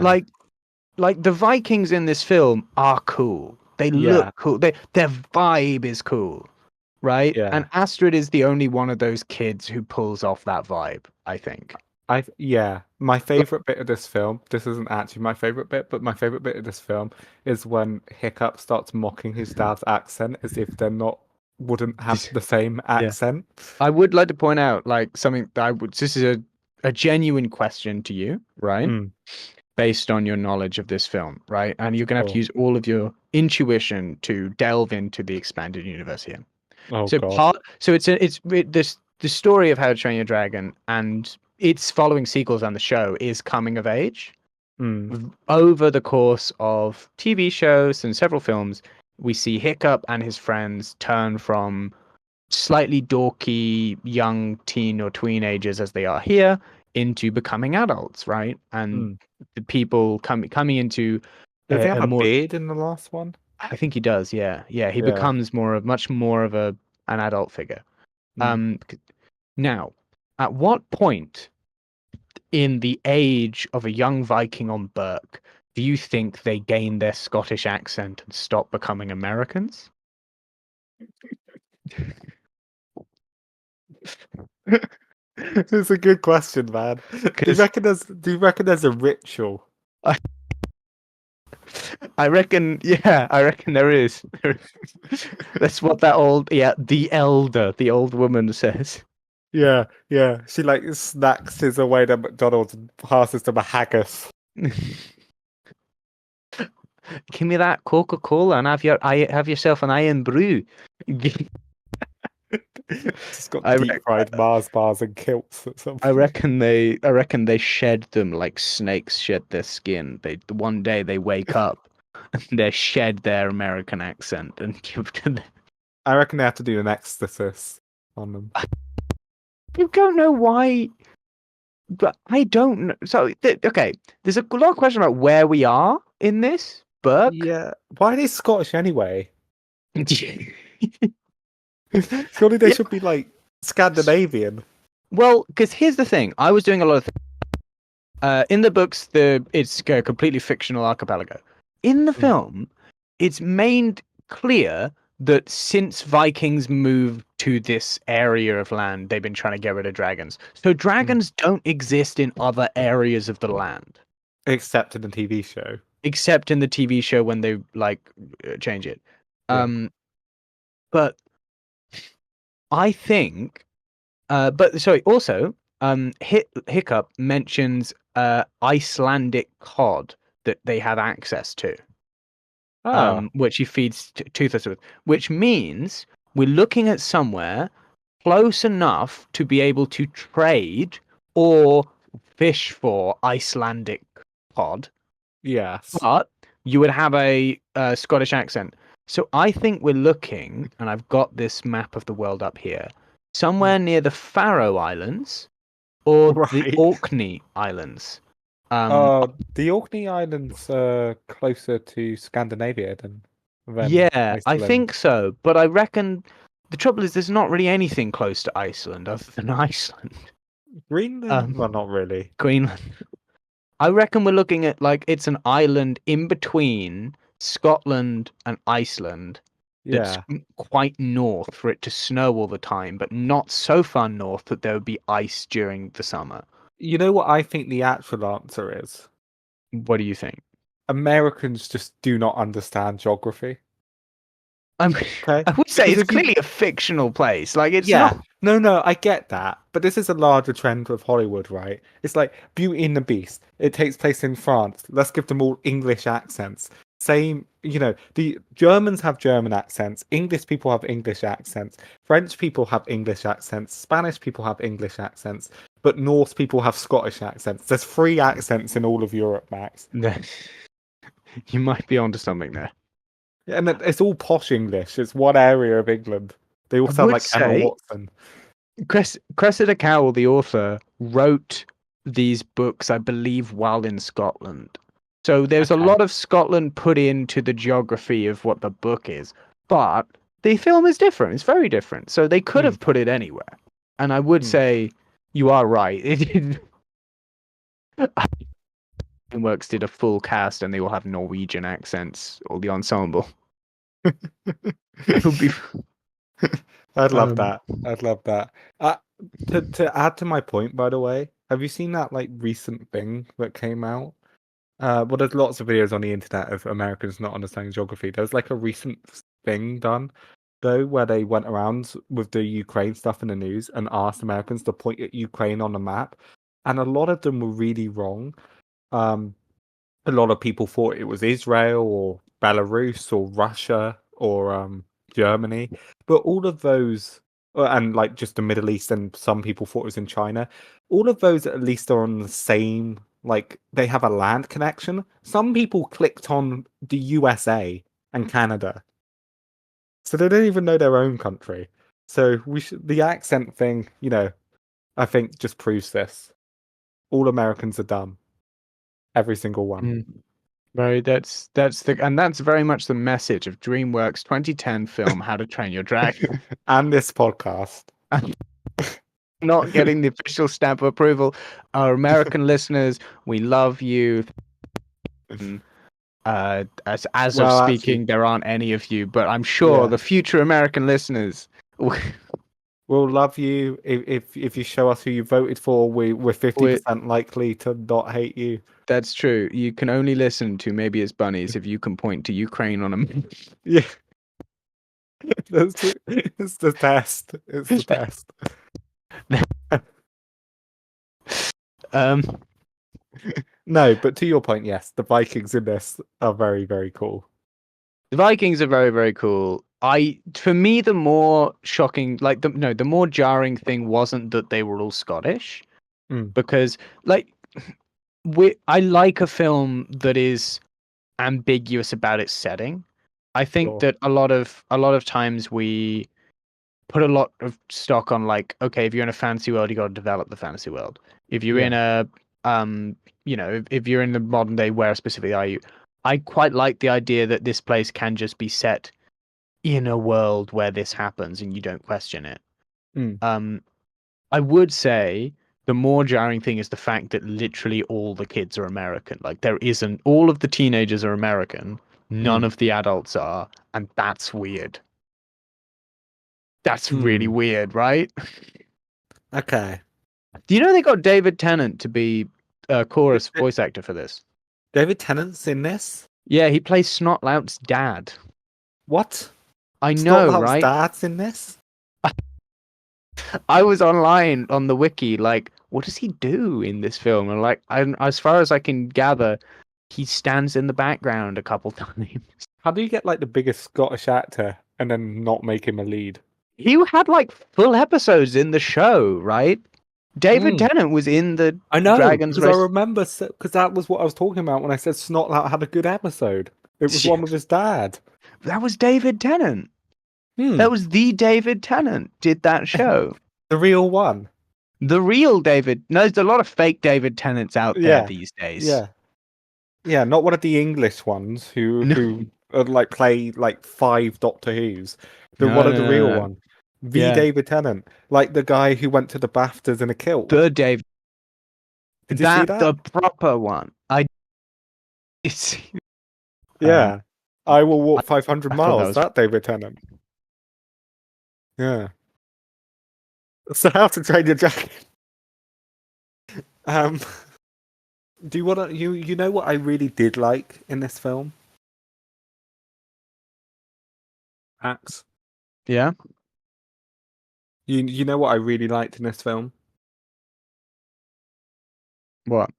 Like the Vikings in this film are cool. They look yeah, cool. Their vibe is cool, right? yeah. And Astrid is the only one of those kids who pulls off that vibe, I think. My favorite bit of this film, this isn't actually my favorite bit, but my favorite bit of this film is when Hiccup starts mocking his dad's accent as if they're not wouldn't have This- the same Yeah. accent. I would like to point out like something that I would this is a genuine question to you, right? Mm, Based on your knowledge of this film, right? And you're gonna have to oh, use all of your intuition to delve into the expanded universe here. oh So God. this the story of How to Train Your Dragon and its following sequels and the show is coming of age. Mm, Over the course of TV shows and several films, we see Hiccup and his friends turn from slightly dorky young teen or teenagers as they are here into becoming adults, right? And mm. the people coming into Does he have a a more beard in the last one? I think he does, yeah. Yeah, he Yeah. becomes much more of a an adult figure. Mm. Now, at what point in the age of a young Viking on Burke do you think they gain their Scottish accent and stop becoming Americans? It's a good question, man. Because Do you reckon there's a ritual? I, I reckon, yeah, I reckon there is. That's what that the old woman says. Yeah, yeah. She like snacks his away to McDonald's and passes to a haggis. Give me that Coca-Cola and have yourself an iron brew. She's got I deep re- fried Mars bars and kilts at some I point. reckon they shed them like snakes shed their skin. One day they wake up and they shed their American accent and give to them. I reckon they have to do an exorcist on them. You don't know why, but I don't know. So okay, there's a lot of question about where we are in this book. Yeah. Why are they Scottish anyway? Yeah. Surely they should be like Scandinavian. Well, because here's the thing. I was doing a lot of in the books. It's a completely fictional archipelago. In the Mm, film, it's made clear that since Vikings moved to this area of land, they've been trying to get rid of dragons. So mm. dragons don't exist in other areas of the land, Except in the TV show. except in the TV show when they change it. Yeah. Um, but I think but sorry, also, Hiccup mentions Icelandic cod that they have access to, Ah, which he feeds Toothless with, which means we're looking at somewhere close enough to be able to trade or fish for Icelandic cod, yes. but you would have a Scottish accent. So I think we're looking, and I've got this map of the world up here, Mm. somewhere near the Faroe Islands or the Right. Orkney Islands. Um, The Orkney Islands are closer to Scandinavia than yeah, I Iceland. think so. But I reckon the trouble is there's not really anything close to Iceland other than Iceland. Greenland? Well, Um, not really. Greenland. I reckon we're looking at like it's an island in between Scotland and Iceland that's Yeah. quite north for it to snow all the time, but not so far north that there would be ice during the summer. You know what I think the actual answer is? What do you think? Americans just do not understand geography. I'm, Okay? I would say Because it's if you clearly a fictional place. Like it's Yeah, not. no, I get that, but this is a larger trend with Hollywood, right? It's like Beauty and the Beast. It takes place in France. Let's give them all English accents. Same, the Germans have German accents, English people have English accents, French people have English accents, Spanish people have English accents, but Norse people have Scottish accents. There's three accents in all of Europe, Max. You might be onto something there. Yeah, and it's all posh English. It's one area of England. They all I sound would like Emma say Watson. Cressida Cowell, the author, wrote these books, I believe, while in Scotland. So there's a Okay. lot of Scotland put into the geography of what the book is, but the film is different. It's very different. So they could Hmm. have put it anywhere. And I would Hmm. say you are right. Dreamworks did a full cast and they all have Norwegian accents, all the ensemble. It would be. I'd love Um, that. I'd love that. Uh, to add to my point, by the way, have you seen that like recent thing that came out? Well, there's lots of videos on the internet of Americans not understanding geography. There's like a recent thing done though, where they went around with the Ukraine stuff in the news and asked Americans to point at Ukraine on the map, and a lot of them were really wrong. Um, a lot of people thought it was Israel or Belarus or Russia or Germany, but all of those, and like just the Middle East, and some people thought it was in China. All of those at least are on the same, like they have a land connection. Some people clicked on the USA and Canada, so they don't even know their own country. So the accent thing, I think just proves this. All Americans are dumb, every single one. mm, very. That's very much the message of DreamWorks 2010 film How to Train Your Dragon. And this podcast. Not getting the official stamp of approval. Our American listeners, we love you. As of Well, actually, speaking, there aren't any of you, but I'm sure yeah, the future American listeners. we'll love you if you show us who you voted for. We're we 50% likely to not hate you. That's true. You can only listen to Maybe It's Bunnies if you can point to Ukraine on Yeah, it's the test. It's the test. a. um. No, but to your point, yes, the Vikings in this are very, very cool. The Vikings are very, very cool. For me, the more shocking, like the more jarring thing wasn't that they were all Scottish, Mm, because like I like a film that is ambiguous about its setting. I think sure. that a lot of times we put a lot of stock on like, okay, if you're in a fantasy world, you got to develop the fantasy world. If you're in Yeah. a if you're in the modern day, where specifically are you? I quite like the idea that this place can just be set in a world where this happens and you don't question it. Mm, Um, I would say the more jarring thing is the fact that literally all the kids are American. Like there isn't all of the teenagers are American, none mm, of the adults are, and that's weird. That's really mm. weird, right? Okay. Do you know they got David Tennant to be a D- chorus d- voice actor for this? David Tennant's in this? Yeah, he plays Snotlout's dad. What? I know, Snotlout's right? dad's in this? I was online on the wiki, like, what does he do in this film? And like, as far as I can gather, he stands in the background a couple times. How do you get like the biggest Scottish actor and then not make him a lead? He had like full episodes in the show, right? David Mm. Tennant was in the I know, Dragon's because I Race. remember, because that was what I was talking about when I said Snotlout had a good episode. It was one with his dad. That was David Tennant. Hmm. That was the David Tennant did that show. The real one. The real David. No, there's a lot of fake David Tennants out there Yeah. these days. Yeah. Yeah, not one of the English ones who No, like play like 5 Doctor Who's. The no, one of no, the no, real no. one. The Yeah, David Tennant. Like the guy who went to the BAFTAs in a kilt. the David. Did you see The that? proper one. It's, um, Yeah. I will I, walk 500 I thought that miles. was. That David Tennant. Yeah. So how to train your dragon. Um Do you want to? You know what I really did like in this film? Axe. Yeah. You know what I really liked in this film? What?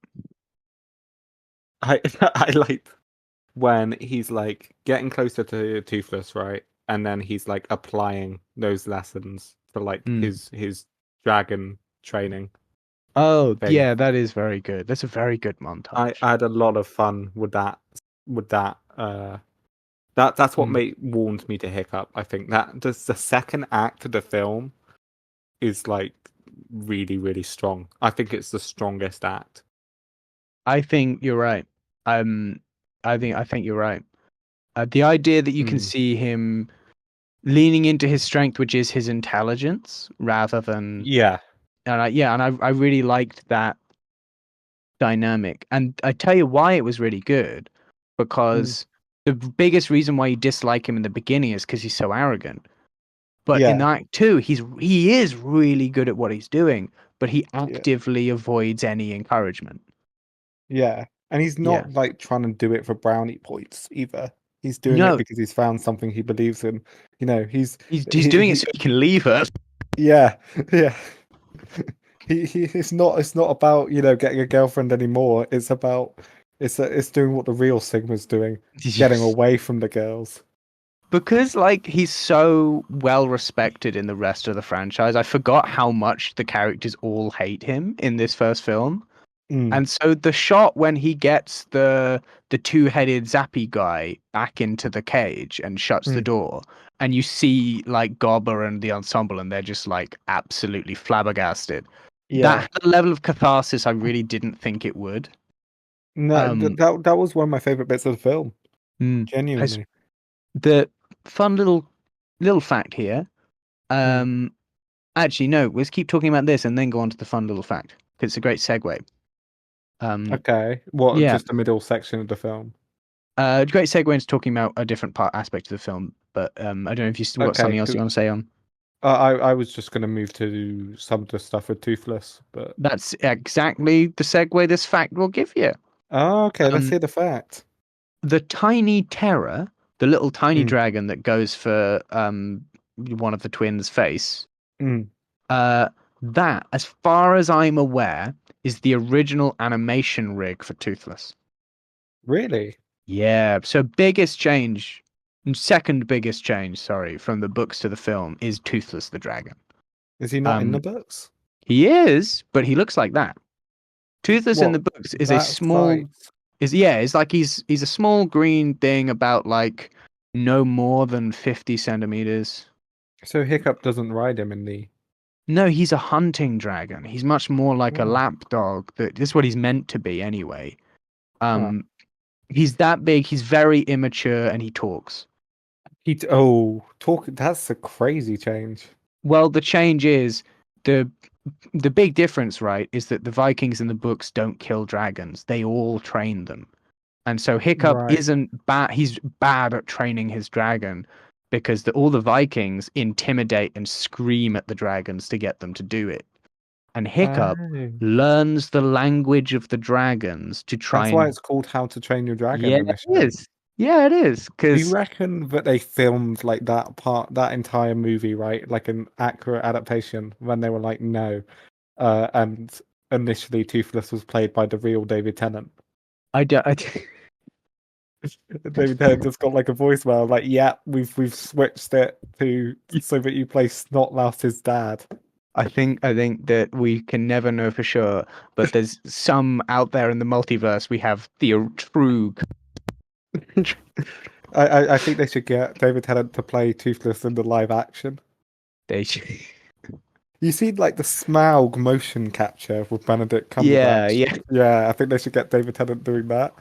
I I liked when he's like getting closer to Toothless, right? And then he's like applying those lessons for like Mm. his dragon training Oh, thing. yeah, that is very good. That's a very good I montage. had a lot of fun with that. With that. That's what Mm. made warned me to Hiccup. I think that the second act of the film is like really, really strong. I think it's the strongest act. I think you're right. Um, I think you're right. The idea that you can Mm. see him leaning into his strength, which is his intelligence, rather than Yeah. and I really liked that dynamic. And I tell you why it was really good, Mm. because the biggest reason why you dislike him in the beginning is because he's so arrogant. But in Yeah. Act Two, he is really good at what he's doing, but he Yeah. actively avoids any encouragement. Yeah. And he's Yeah. not like trying to do it for brownie points either. He's doing it No, because he's found something he believes in. You know, he's he, doing it he so he can leave her. yeah, yeah. It's not about, getting a girlfriend anymore. It's about it's doing what the real Sigma's doing, getting Yes. away from the girls. Because like he's so well respected in the rest of the franchise, I forgot how much the characters all hate him in this first film. Mm, And so the shot when he gets the two-headed zappy guy back into the cage and shuts the mm, door, and you see like Gobber and the ensemble, and they're just like absolutely flabbergasted. That yeah. had a level of catharsis I really didn't think it would. No, Um, that was one of my favorite bits of the film. mm, as Genuinely. the fun little fact here. Mm. Um, Actually, no, let's keep talking about this and then go on to the fun little fact. 'Cause it's a great segue. Um, Okay. What, yeah, just the middle section of the film? great segue into talking about a different part aspect of the film. But I don't know if you still got Okay, something else 'cause you want to say on. I was just gonna move to some of the stuff with Toothless, but That's exactly the segue this fact will give you. oh, okay, let's Um, hear the fact. the tiny terror, the little tiny Mm, dragon that goes for one of the twins' face. mm. Uh, that, as far as I'm aware, is the original animation rig for Toothless. Really? Yeah, so biggest change, second biggest change, sorry, from the books to the film is Toothless the dragon. Is he not in the Um, books? he is, but he looks like that. Toothless in What? the books is a That small, size? it's like he's a small green thing about like no more than 50 centimeters. So Hiccup doesn't ride him in the. No, he's a hunting dragon. He's much more like a Oh, lapdog. This is what he's meant to be anyway. huh. Um, he's that big. He's very immature, and he talks. Talk. That's a crazy change. Well, the change is the the big difference, right, is that the Vikings in the books don't kill dragons. They all train them. And so Hiccup Right. isn't bad. He's bad at training his dragon because all the Vikings intimidate and scream at the dragons to get them to do it. And Hiccup Oh. learns the language of the dragons to try That's why and. it's called How to Train Your Dragon Yeah, it initially. is. Yeah, it is. Do you Because reckon that they filmed like that entire movie, right? Like an accurate adaptation when they were like, no. And initially Toothless was played by the real David Tennant. I don't. David Tennant just got like a voicemail like, yeah, we've switched it to so that you play Snotlouse's dad. I think that we can never know for sure, but there's some out there in the multiverse. We have the true. I think they should get David Tennant to play Toothless in the live action. They, You see like the Smaug motion capture with Benedict yeah, Cumberbatch. yeah. Yeah, I think they should get David Tennant doing that.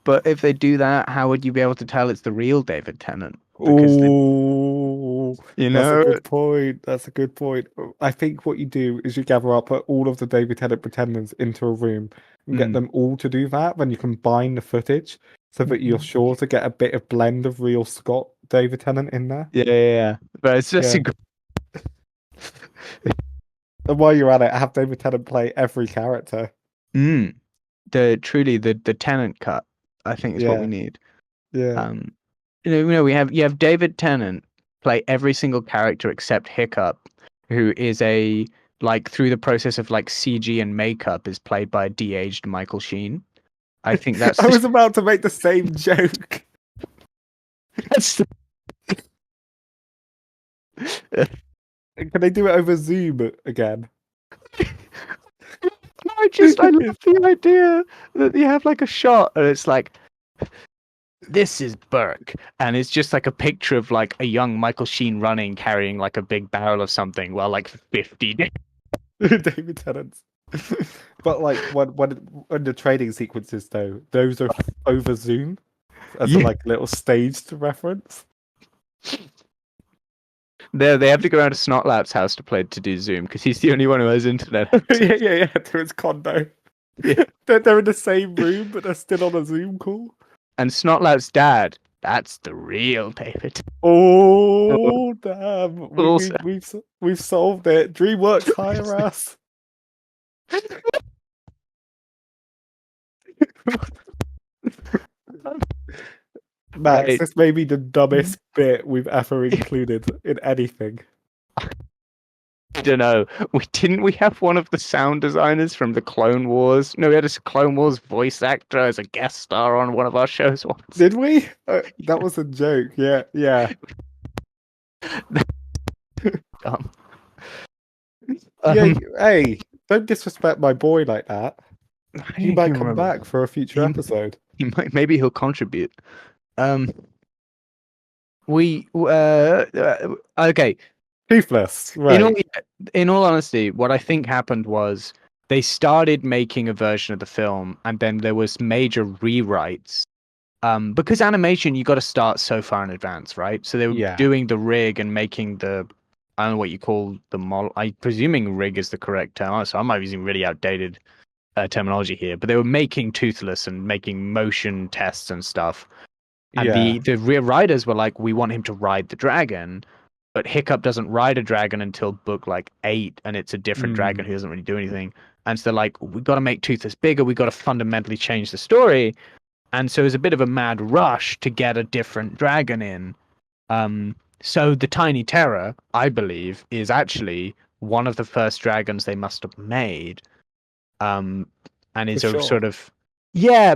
But if they do that, how would you be able to tell it's the real David Tennant? Because Oh, you that's a know, good point. That's a good point. I think what you do is you gather up all of the David Tennant pretenders into a room and get mm. them all to do that. Then you combine the footage so that you're sure to get a bit of blend of real Scott David Tennant in there. Yeah. But it's just Yeah. And while you're at it, have David Tennant play every character. mm, the Tennant cut. I think is what we Yeah, need. yeah. Um, we have you have David Tennant play every single character except Hiccup, who is a like through the process of like CG and makeup is played by a de-aged Michael Sheen. I think that's I was about to make the same joke. that's the, Can they do it over Zoom again? I love the idea that you have like a shot and it's like this is Burke, and it's just like a picture of like a young Michael Sheen running, carrying like a big barrel of something, while like 50. David Tennant's. But like when the training sequences though, those are over Zoom as a Yeah. like little staged reference. They have to go around to Snotlap's house to do Zoom because he's the only one who has internet. Yeah, to his condo. Yeah. They're in the same room, but they're still on a Zoom call. And Snotlap's dad, that's the real David. Oh damn! Also, We've solved it. Dreamworks hire us. Max, Right. this may be the dumbest bit we've ever included in anything. I don't know. We have one of the sound designers from the Clone Wars. No, we had a Clone Wars voice actor as a guest star on one of our shows once. Did we? That was a joke. Yeah, yeah. Dumb. Yeah, hey, don't disrespect my boy like that. I He don't might even come remember. back for a future He- episode. Maybe he'll contribute. Okay. Toothless, In all, right? in all honesty, what I think happened was they started making a version of the film, and then there was major rewrites. Because animation, you got to start so far in advance, right? So they were Yeah, doing the rig and making the, I don't know what you call the model. I'm presuming rig is the correct term. So I might be using really outdated terminology here, but they were making Toothless and making motion tests and stuff. And yeah. the rear riders were like, we want him to ride the dragon, but Hiccup doesn't ride a dragon until book like 8, and it's a different dragon Mm. who doesn't really do anything. And so they're like, we got to make Toothless bigger. We got to fundamentally change the story. And so it was a bit of a mad rush to get a different dragon in. So the Tiny Terror, I believe, is actually one of the first dragons they must have made. And For is a sure. sort of, yeah,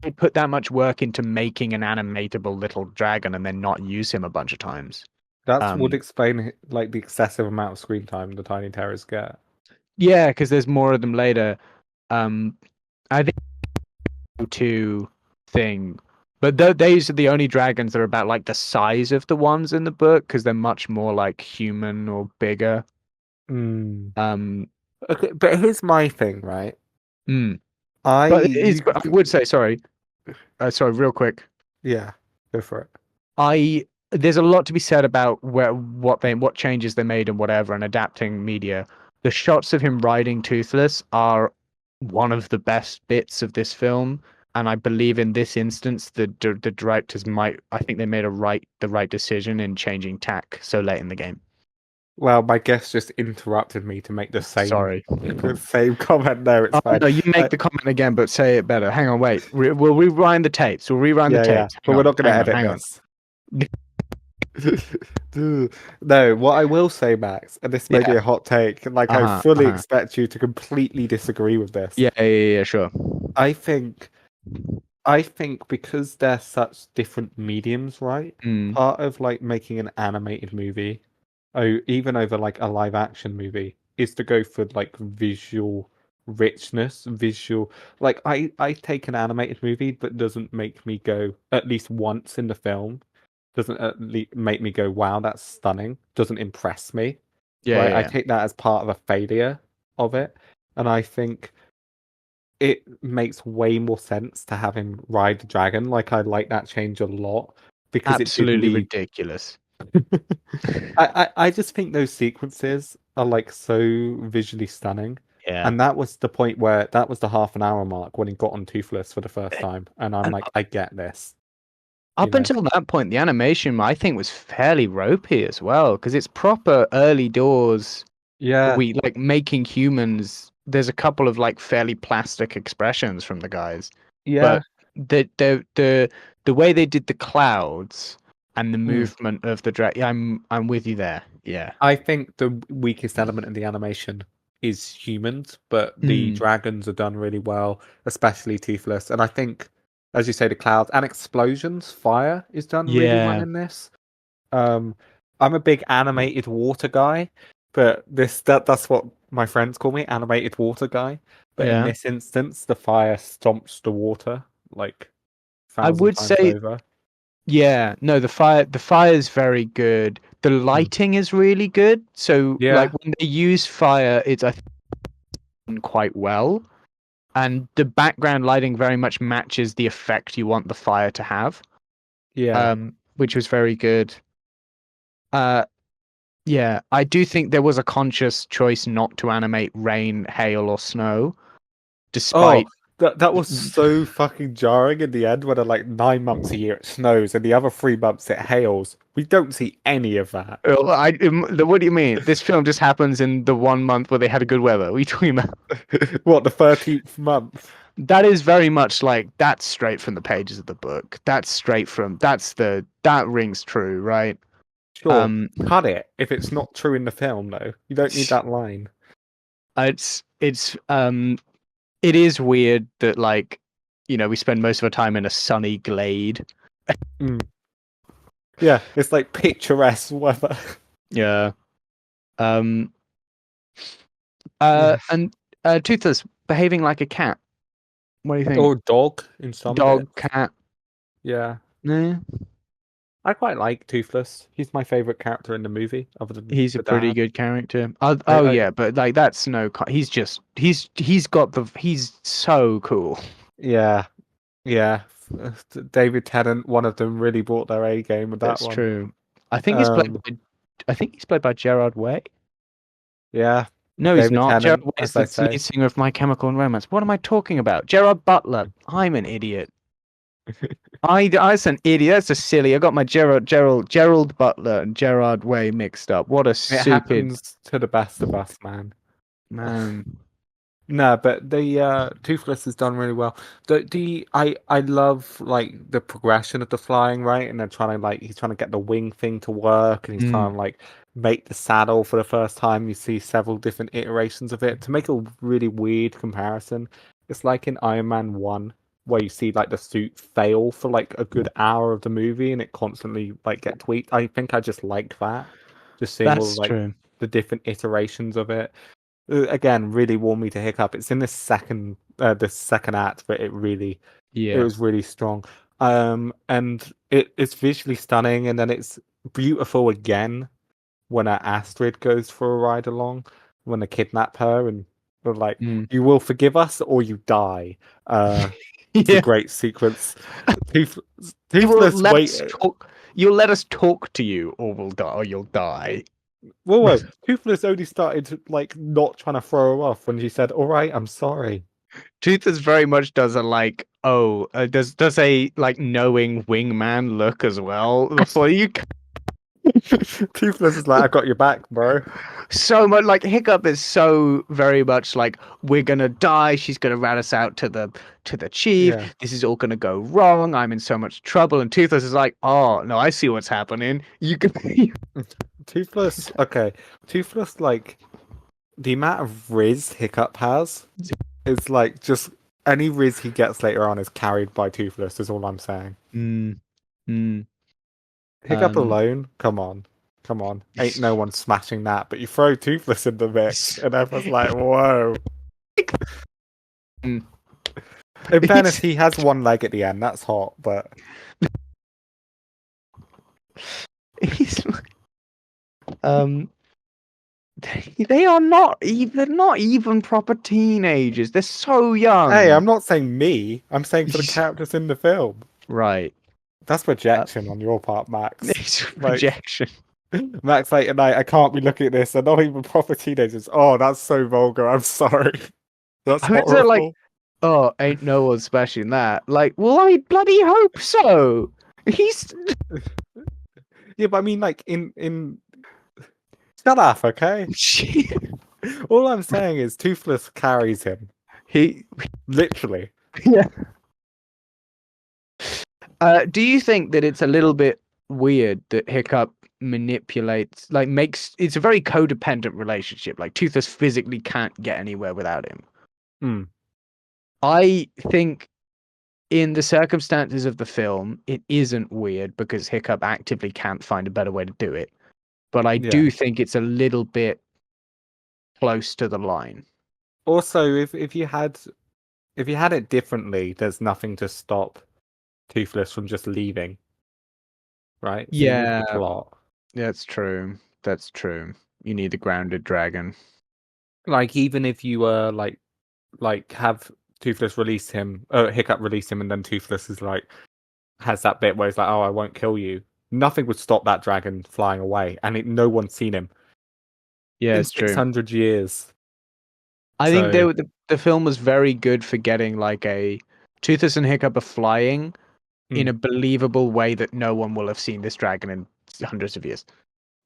they put that much work into making an animatable little dragon and then not use him a bunch of times. That would explain like the excessive amount of screen time the tiny terrors get. Yeah, because there's more of them later. I think two thing, but those are the only dragons that are about like the size of the ones in the book because they're much more like human or bigger. Mm. Um, Okay, but here's my thing, right? mm. I But it's, you I would say sorry, real quick. yeah, go for it. There's a lot to be said about what changes they made and whatever and adapting media. The shots of him riding Toothless are one of the best bits of this film, and I believe in this instance the directors might I think they made the right decision in changing tack so late in the game. Well, my guest just interrupted me to make Sorry. the same comment there. It's Oh fine. no, you make the comment again, but say it better. Hang on, wait. We'll rewind the tapes. We'll rewind the Yeah. tapes. But we're not going to edit Hang on. this. No, what I will say, Max, and this may be Yeah. a hot take, like I Uh-huh. fully Uh-huh. expect you to completely disagree with this. Yeah, sure. I think I think because they're such different mediums, right? Mm. Part of like making an animated movie, even over like a live action movie, is to go for like visual richness, visual. Like I take an animated movie that doesn't make me go at least once in the film, doesn't at least make me go, wow, that's stunning, doesn't impress me, right? I Yeah. take that as part of a failure of it, and I think it makes way more sense to have him ride the dragon. Like I like that change a lot because it did Absolutely lead. ridiculous. I just think those sequences are like so visually stunning. Yeah. And that was the point where that was the half an hour mark when he got on Toothless for the first time. And I'm And like, I get this. up until that point, the animation I think was fairly ropey as well, because it's proper early doors. Yeah. We like making humans. There's a couple of like fairly plastic expressions from the guys, Yeah. but the way they did the clouds and the Mm. movement of the drag, I'm with you there. Yeah. I think the weakest element in the animation is humans, but the Mm. dragons are done really well, especially Toothless. And I think, as you say, the clouds and explosions, fire is done really well Yeah. in this. I'm a big animated water guy, but that's what my friends call me, animated water guy. But in Yeah. this instance, the fire stomps the water like I thousand would times say over. Yeah, no, the fire is very good. The Mm. lighting is really good. So like Yeah, when they use fire, it's I think done quite well. And the background lighting very much matches the effect you want the fire to have. yeah. Which was very good. Uh yeah, I do think there was a conscious choice not to animate rain, hail, or snow, Oh, despite that was so fucking jarring in the end when like 9 months a year it snows and the other 3 months it hails. We don't see any of that. what do you mean? This film just happens in the 1 month where they had a good weather. What are you talking about? What, the 13th month? That is very much like that's straight from the pages of the book. That rings true, right? Sure, Um, cut it if it's not true in the film though. You don't need that line. it is weird that like we spend most of our time in a sunny glade. Mm. Yeah, it's like picturesque weather. Yeah. Um. Yeah. And Toothless behaving like a cat. What do you think? Or dog in some Dog, bits. cat. Yeah. Nah, I quite like Toothless. He's my favorite character in the movie, other than he's a the pretty dad. good character. Oh, I, oh I yeah, but like that's no. He's so cool. yeah, yeah. David Tennant, one of them, really brought their A game with that That's one. true. I think he's played Um, by. I think he's played by Gerard Way. yeah, No, he's David not. Gerard Tennant, Way is as I the lead say. singer of My Chemical Romance. What am I talking about? Gerard Butler. I'm an idiot. I was an idiot. That's a silly. I got my Gerald Butler and Gerard Way mixed up. What a It stupid happens to the best of us, man. man. No, but the Toothless has done really well. I love like the progression of the flying, right? And they're trying to like he's trying to get the wing thing to work, and he's Mm, trying to like make the saddle for the first time. You see several different iterations of it. To make a really weird comparison, it's like in Iron Man 1, where you see like the suit fail for like a good hour of the movie, and it constantly like get tweaked. I think I just like that, just seeing all that's like true. the different iterations of it again really warmed me to Hiccup. It's in the second act, but it Yeah. was really strong. And it's visually stunning, and then it's beautiful again when Astrid goes for a ride along when they kidnap her and they're like, Mm. "You will forgive us or you die." It's a Yeah. great sequence. Tooth- You will Toothless, let wait, us talk. You'll let us talk to you, or we'll die. Or you'll die. whoa. Toothless only started like not trying to throw her off when she said, "All right, I'm sorry." Toothers very much does a like does a like knowing wingman look as well before you Toothless is like, I got your back, bro. so much like Hiccup is so very much like we're gonna die. She's gonna rat us out to the chief. Yeah. This is all gonna go wrong. I'm in so much trouble. And Toothless is like, oh no, I see what's happening. You can. Toothless, okay. Toothless, like, the amount of Riz Hiccup has is like just any Riz he gets later on is carried by Toothless, is all I'm saying. Mm, mm, Hiccup um, alone, come on. Come on. Ain't no one smashing that, but you throw Toothless in the mix, and everyone's like, whoa. mm. In fairness, He's he has one leg at the end, that's hot, but he's um they are not even they're not even proper teenagers. They're so hey, young. I'm not saying me, I'm saying for the characters in the film. Right. That's Uh, rejection on your part, Max. it's Like, rejection. Max late at night, I can't be looking at this. They're not even proper teenagers. Oh, that's so vulgar. I'm sorry. That's I was like, horrible. oh, ain't no one smashing that. Like, well, I bloody hope so. He's Yeah, but I mean, like in shut up, okay? All I'm saying is Toothless carries him he literally. yeah. Do you think that it's a little bit weird that Hiccup manipulates, like, makes it's a very codependent relationship? Like, Toothless physically can't get anywhere without him. Hmm. I think in the circumstances of the film, it isn't weird because Hiccup actively can't find a better way to do it. But I Yeah. do think it's a little bit close to the line. Also, if you had it differently, there's nothing to stop Toothless from just leaving. right? So you need the Yeah, plot. that's true. That's true. You need the grounded dragon. Like even if you were like have Toothless release him, Hiccup release him, and then Toothless is like has that bit where he's like, "Oh, I won't kill you." Nothing would stop that dragon flying away, and no one's seen him Yeah, in it's true. 600 years. I think So the film was very good for getting like a Toothless and Hiccup are flying in mm, a believable way that no one will have seen this dragon in hundreds of years.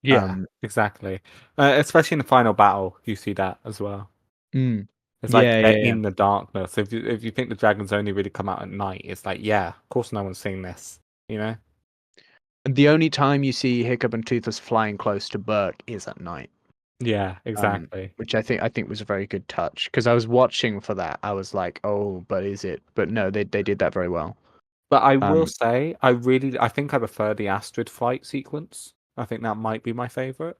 yeah, exactly. Especially in the final battle, you see that as well. Mm. It's like Yeah, they're yeah, yeah. in the darkness. If you think the dragons only really come out at night, it's like, yeah, of course no one's seen this. You know? And the only time you see Hiccup and Toothless flying close to Burke is at night. Yeah, exactly. Which I think was a very good touch because I was watching for that. I was like, oh, but is it? But no, they did that very well. But I will Um, say, I think I prefer the Astrid fight sequence. I think that might be my favorite.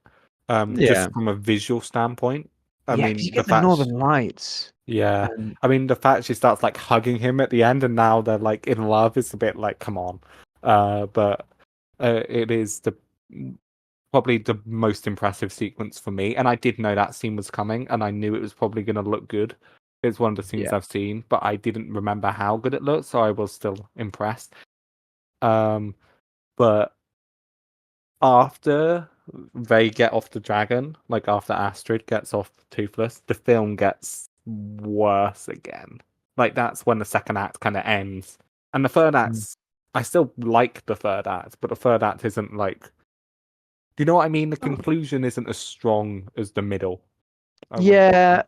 yeah, Just from a visual standpoint. I yeah, 'cause you mean, the get the fact, Northern Lights. yeah, And I mean, the fact she starts like hugging him at the end, and now they're like in love is a bit like, come on. But it is probably the most impressive sequence for me, and I did know that scene was coming, and I knew it was probably going to look good. It's one of the scenes yeah, I've seen, but I didn't remember how good it looked, so I was still impressed. Um, but after they get off the dragon, like after Astrid gets off Toothless, the film gets worse again. Like that's when the second act kind of ends, and the third Mm. act's. I still like the third act, but the third act isn't like. Do you know what I mean? The conclusion isn't as strong as the middle. I wouldn't. yeah,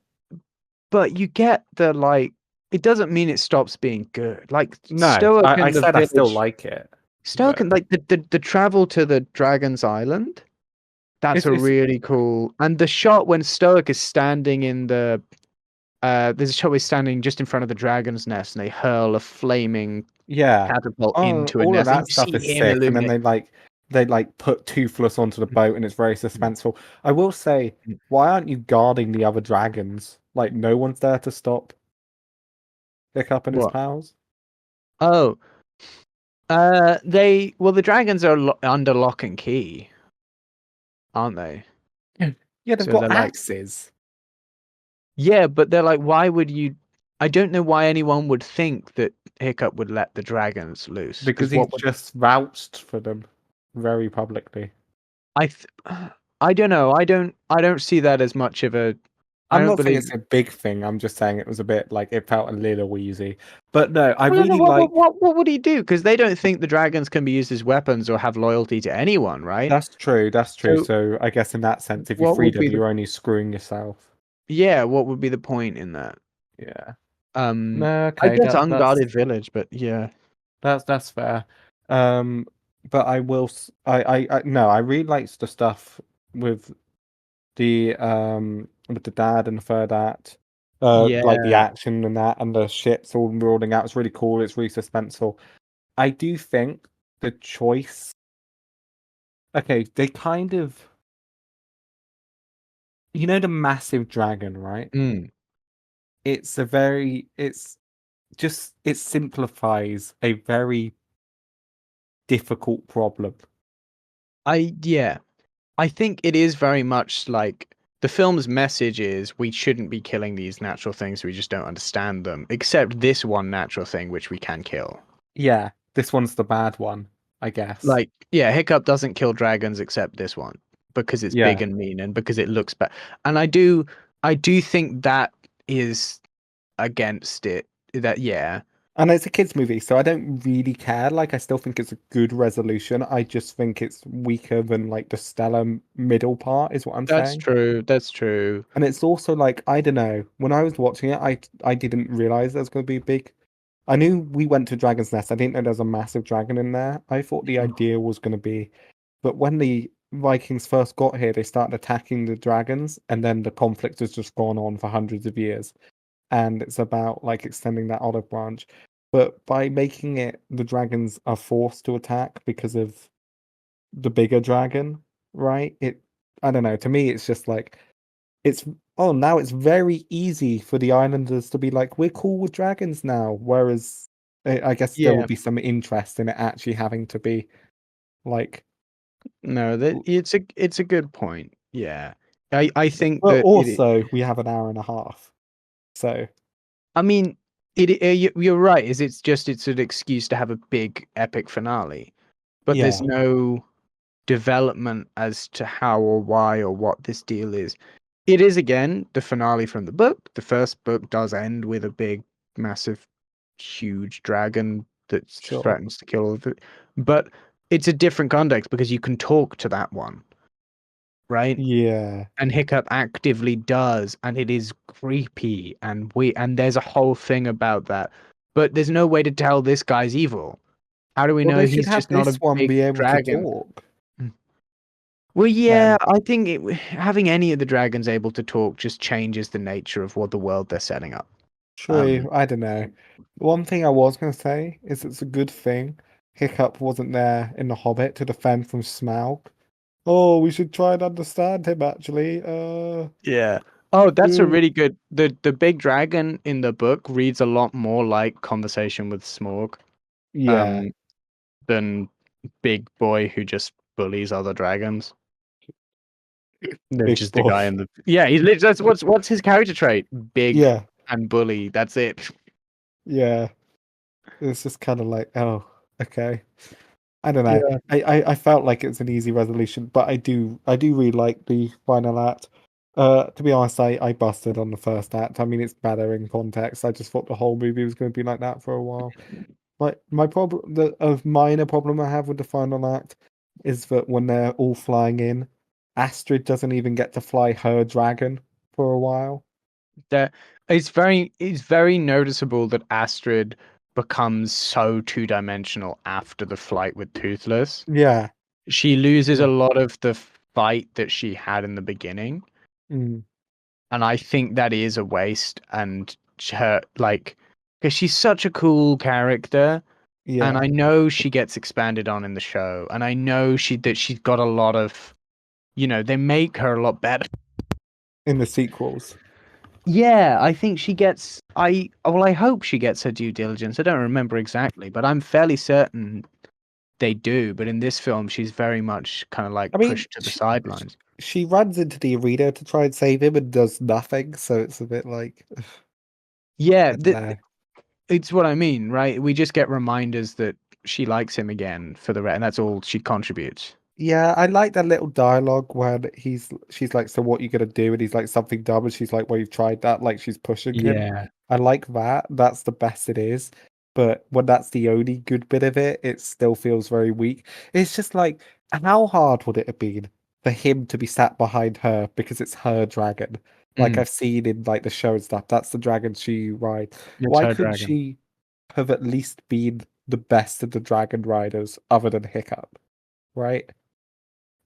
but you get the like. It doesn't mean it stops being good. Like No, Stoic I in the said I still village, like it, Stoic but and like the travel to the Dragon's Island. That's a it's really cool. And the shot when Stoic is standing in the there's a shot where he's standing just in front of the dragon's nest and they hurl a flaming yeah. catapult Oh, into a all of nest and that you stuff see is him sick, and then illuminate. they put Toothless onto the boat, and it's very suspenseful. I will say, why aren't you guarding the other dragons? Like, no one's there to stop Hiccup and his What? pals. Oh, the dragons are under lock and key, aren't they? Yeah, they've So they're got like, axes yeah, but they're like, why would you? I don't know why anyone would think that Hiccup would let the dragons loose. because Because he's what would just vouched for them very publicly. I? I don't know. I don't see that as much of a. I I'm don't not saying believe. it's a big thing. I'm just saying it was a bit like it felt a little wheezy. But no, I I don't know really what like. what what what would he do? Because they don't think the dragons can be used as weapons or have loyalty to anyone, right? That's true. That's true. So So I guess in that sense, if you what free would them, be the you're only screwing yourself. yeah? What would be the point in that? Yeah. Um, No, I okay, guess that's unguarded village, but yeah, that's fair. Um, but I will. I no, I really liked the stuff with with the dad and the third act. Like the yeah. action and that, and the ships all rolling out. It's really cool. It's really suspenseful. I do think the choice. Okay, they kind of. You know the massive dragon, right? Mm. It's a very. It's just. It simplifies a very difficult problem. Yeah. I think it is very much like the film's message is we shouldn't be killing these natural things. We just don't understand them, except this one natural thing which we can kill. Yeah, this one's the bad one, I guess. Like, yeah, Hiccup doesn't kill dragons except this one because it's big Yeah, and mean and because it looks bad. And I do think that is against it. That yeah, and it's a kids' movie, so I don't really care. Like, I still think it's a good resolution. I just think it's weaker than like the stellar middle part, is what I'm that's saying. true. That's true. And it's also like I don't know. When I was watching it, I didn't realize there was going to be big. I knew we went to Dragon's Nest. I didn't know there was a massive dragon in there. I thought the idea was going to be, but when the Vikings first got here, they started attacking the dragons, and then the conflict has just gone on for hundreds of years. And it's about like extending that olive branch. But by making it the dragons are forced to attack because of the bigger dragon, right? I don't know, to me it's just like it's now it's very easy for the islanders to be like, we're cool with dragons now. Whereas I guess there Yeah. would be some interest in it actually having to be Like, No, that it's a good point. Yeah. I think but that also we have an hour and a half. So I mean, you're right. It's an excuse to have a big epic finale, but there's yeah, no development as to how or why or what this deal is. It is again the finale from the book. The first book does end with a big, massive, huge dragon that sure. threatens to kill all of it. But it's a different context because you can talk to that one, right? Yeah. And Hiccup actively does, and it is creepy, and there's a whole thing about that. But there's no way to tell this guy's evil. How do we Well, know they should he's have just not this a one big be able to dragon? talk Well, yeah, then. I think having any of the dragons able to talk just changes the nature of what the world they're setting up. True, Um, I don't know. One thing I was going to say is it's a good thing Hiccup wasn't there in The Hobbit to defend from Smaug. Oh, we should try and understand him actually. yeah. Oh, that's a Ooh. really good. The big dragon in the book reads a lot more like Conversation with Smaug, Yeah, um, than Big Boy who just bullies other dragons. They're big just the boy. guy in the yeah. He's literally that's what's his character trait? Big Yeah, and bully. That's it. yeah. It's just kind of like, oh, okay. I don't know. Yeah. I felt like it's an easy resolution, but I do really like the final act. To be honest, I busted on the first act. I mean, it's better in context. I just thought the whole movie was going to be like that for a while. My problem, the minor problem I have with the final act is that when they're all flying in, Astrid doesn't even get to fly her dragon for a while. That it's very noticeable that Astrid becomes so two-dimensional after the flight with Toothless. Yeah. She loses a Yeah. lot of the fight that she had in the beginning, Mm, and I think that is a waste. And her like, because she's such a cool character, and yeah. I know she gets expanded on in the show, and I know she's got a lot of, they make her a lot better. In the sequels. Yeah, I think she gets. I hope she gets her due diligence. I don't remember exactly, but I'm fairly certain they do. But in this film, she's very much kind of I like mean, pushed to the sidelines. she runs into the arena to try and save him and does nothing, so it's a bit like, Yeah, I don't know. it's what I mean, right? We just get reminders that she likes him again for the rest, and that's all she contributes. Yeah, I like that little dialogue when she's like, so what you gonna do? And he's like, something dumb, and she's like, well, you've tried that, like she's pushing him. Yeah, I like that. That's the best it is. But when that's the only good bit of it, it still feels very weak. It's just like, how hard would it have been for him to be sat behind her because it's her dragon? Like mm, I've seen in like the show and stuff, that's the dragon she rides. it's Why her couldn't dragon. she have at least been the best of the dragon riders other than Hiccup, right?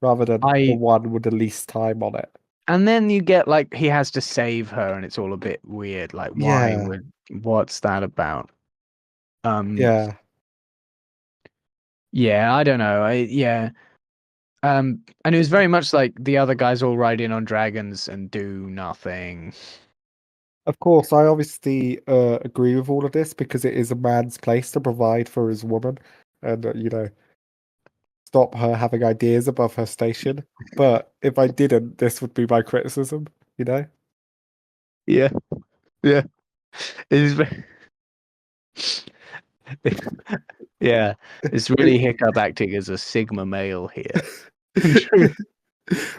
Rather than the I one with the least time on it. And then you get like he has to save her, and it's all a bit weird. Like, why Yeah, would what's that about? Um, yeah. yeah, I don't know. Yeah. And it was very much like the other guys all ride in on dragons and do nothing. Of course, I obviously agree with all of this because it is a man's place to provide for his woman and, stop her having ideas above her station. But if I didn't, this would be my criticism, you know? Yeah, yeah. It's ve- yeah, it's really It- Hiccup acting as a Sigma male here. True.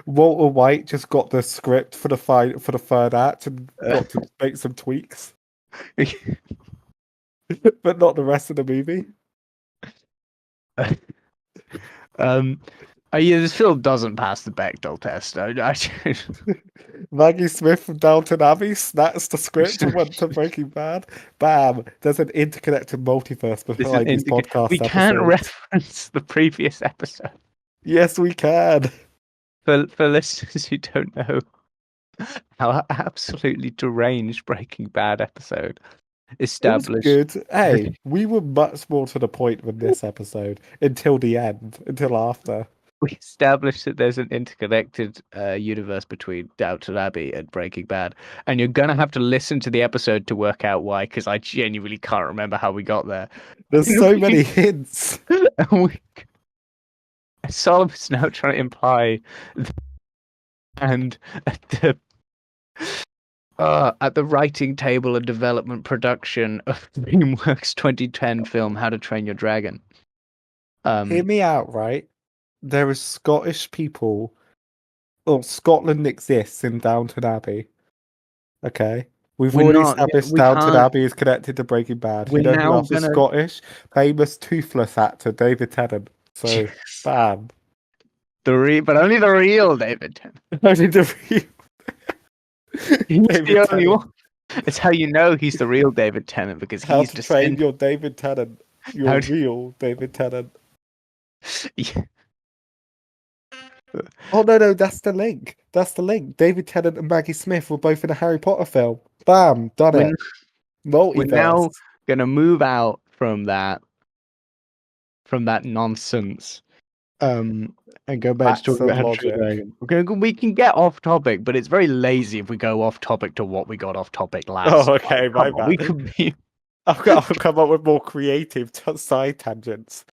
Walter White just got the script for the third act and got to make some tweaks, but not the rest of the movie. um, yeah, this film doesn't pass the Bechdel test. Maggie Smith from Downton Abbey snatched the script and went to Breaking Bad. Bam! There's an interconnected multiverse This is behind these we podcast can't episodes. reference the previous episode Yes, we can. for listeners who don't know how absolutely deranged Breaking Bad episode It was established. good. Hey, we were much more to the point with this episode until the end, until after. We established that there's an interconnected universe between Downton Abbey and Breaking Bad, and you're gonna have to listen to the episode to work out why, because I genuinely can't remember how we got there. There's so many hints. And we Solomon's now trying to imply, and at the writing table and development production of DreamWorks 2010 film How to Train Your Dragon. Hear me out, right? There are Scottish people, or Scotland exists in Downton Abbey. Okay. We've We're already not. established We Downton can't. Abbey is connected to Breaking Bad. We're You know who now else is gonna. Scottish? Famous Toothless actor David Tennant. So, bam. But only the real David Tennant. Only the real He's David the only Tennant. one. It's how you know he's the real David Tennant, because How he's to train descended. your David Tennant. Your real David Tennant. Yeah. Oh no, that's the link. That's the link. David Tennant and Maggie Smith were both in a Harry Potter film. Bam, done We're, it. we're now Multiverse. gonna move out from that nonsense, and go back to Facts talking about and How to Train Your logic. Dragon. We can get off topic, but it's very lazy if we go off topic to what we got off topic last. Oh, okay, Come my on, we bad. could be. I'll come up with more creative side tangents.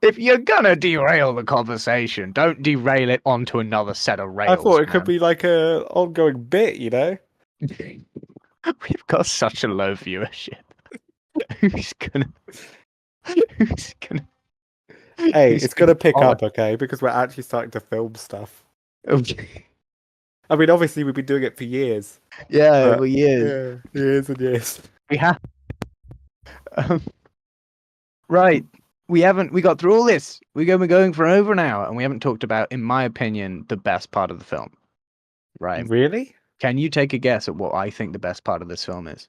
If you're gonna derail the conversation, don't derail it onto another set of rails. I thought it man. could be like a ongoing bit, you know? We've got such a low viewership. Who's gonna? Who's gonna? Hey, who's it's gonna pick follow? up, okay? Because we're actually starting to film stuff. Okay. I mean, obviously we've been doing it for years. Yeah, But, for years. yeah, years and years. We have. Um, right. We haven't. We got through all this. We're going for over an hour, and we haven't talked about, in my opinion, the best part of the film. Right. Really? Can you take a guess at what I think the best part of this film is?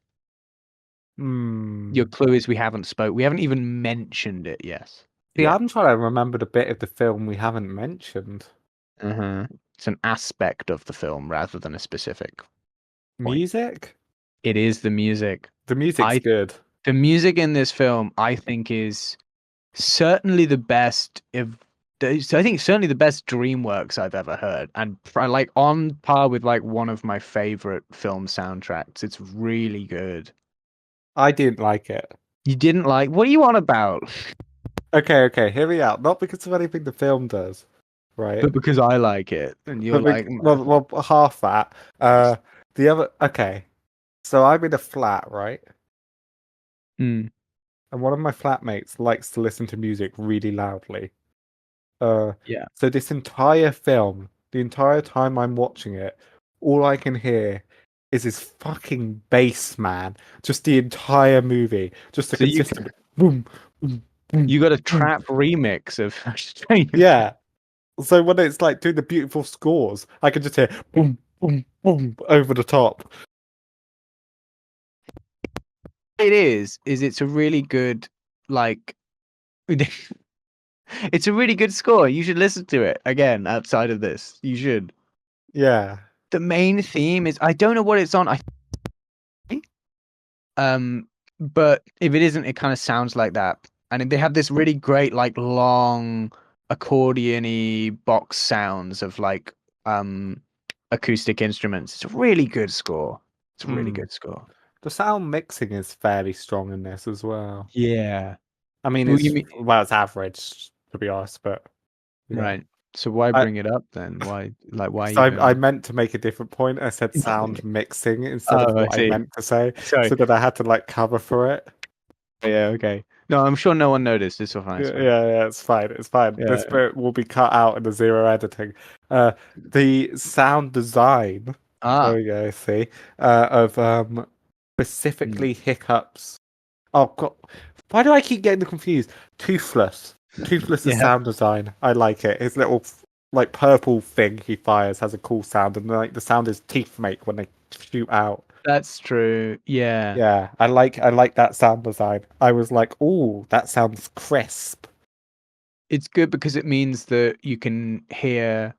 Your clue is we haven't even mentioned it. Yes. See, Yeah. I'm trying to remember the bit of the film we haven't mentioned. It's an aspect of the film rather than a specific point. Music? It is the music. The music's good. The music in this film, I think, is certainly the best. I think certainly the best Dreamworks I've ever heard, and like on par with like one of my favorite film soundtracks. It's really good. I didn't like it. You didn't like? What are you on about? Okay, hear me out. Not because of anything the film does, right? But because I like it, and you're like, well, half that. The other, okay. So I'm in a flat, right? Mm. And one of my flatmates likes to listen to music really loudly. Yeah. So this entire film, the entire time I'm watching it, all I can hear is this fucking bass, man. Just the entire movie, just a So consistent boom, boom, boom. You got a trap remix of Yeah. So when it's like doing the beautiful scores, I can just hear boom, boom, boom over the top. It's a really good, like, it's a really good score. You should listen to it again outside of this. You should. Yeah. The main theme is, I don't know what it's on. But if it isn't, it kind of sounds like that. And they have this really great, like, long accordion-y box sounds of like acoustic instruments. It's a really good score. It's a really good score. The sound mixing is fairly strong in this as well. Yeah. I mean, it's average, to be honest, but yeah. Right. So why bring it up then? Why I meant to make a different point. I said sound mixing instead of what I meant to say. Sorry. So that I had to like cover for it. Yeah, okay. No, I'm sure no one noticed. It's fine. Yeah, it's fine. It's fine. Yeah. This bit will be cut out in the zero editing. The sound design. There we go. See, of specifically Hiccups. Oh god, why do I keep getting confused? Toothless. Toothless' sound design. I like it. His little like purple thing he fires has a cool sound, and like the sound his teeth make when they shoot out. That's true. Yeah. Yeah, I like that sound design. I was like, "Ooh, that sounds crisp." It's good because it means that you can hear.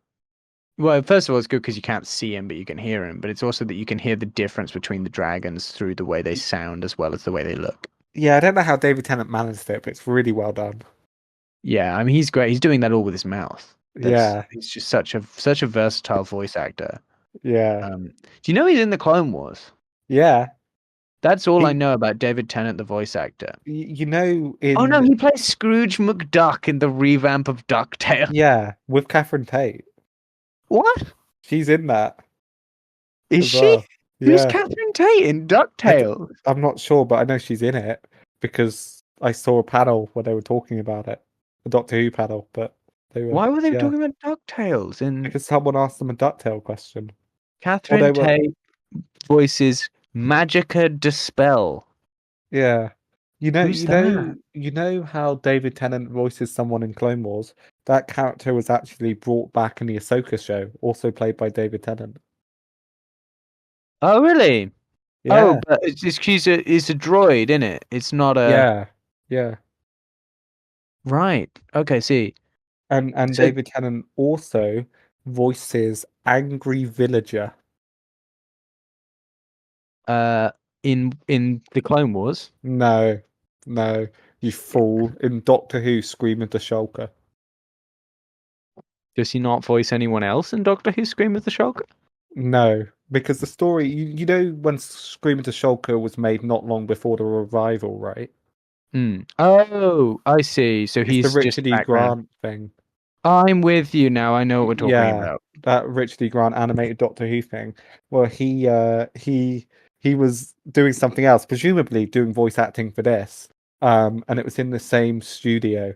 Well, first of all, it's good because you can't see him, but you can hear him. But it's also that you can hear the difference between the dragons through the way they sound as well as the way they look. Yeah, I don't know how David Tennant managed it, but it's really well done. Yeah, I mean, he's great. He's doing that all with his mouth. He's just such a versatile voice actor. Yeah. Do you know he's in the Clone Wars? Yeah. That's all I He, know about David Tennant, the voice actor. you know, Oh no, in he plays Scrooge McDuck in the revamp of Ducktales. yeah, with Catherine Tate, What? she's in that Is as she? well. Who's Yeah, Catherine Tate in I d- Ducktales? I'm not sure, but I know she's in it because I saw a panel where they were talking about it, a Doctor Who panel. But they were, Why were they yeah, talking about Ducktales? And because someone asked them a Ducktail question, or they Catherine were, Tate voices Magica Dispel. yeah. Who's that? You know how David Tennant voices someone in Clone Wars? That character was actually brought back in the Ahsoka show, also played by David Tennant. Oh really? Oh, Yeah, but it's a droid, isn't it? It's not a yeah, yeah. right. Okay, see. And So David Tennant also voices Angry Villager. uh in the Clone Wars, No, no, you fool. In Doctor Who, Scream of the Shulker. does he not voice anyone else in Doctor Who Scream of the Shock? No, because the story, you know, when Scream of the Shulker was made not long before the revival, right? Hmm. Oh, I see. So It's the he's just Richard E. background. Grant thing. I'm with you now. I know what we're talking Yeah, about. that Richard E. Grant animated Doctor Who thing. Well, he was doing something else, presumably doing voice acting for this. And it was in the same studio,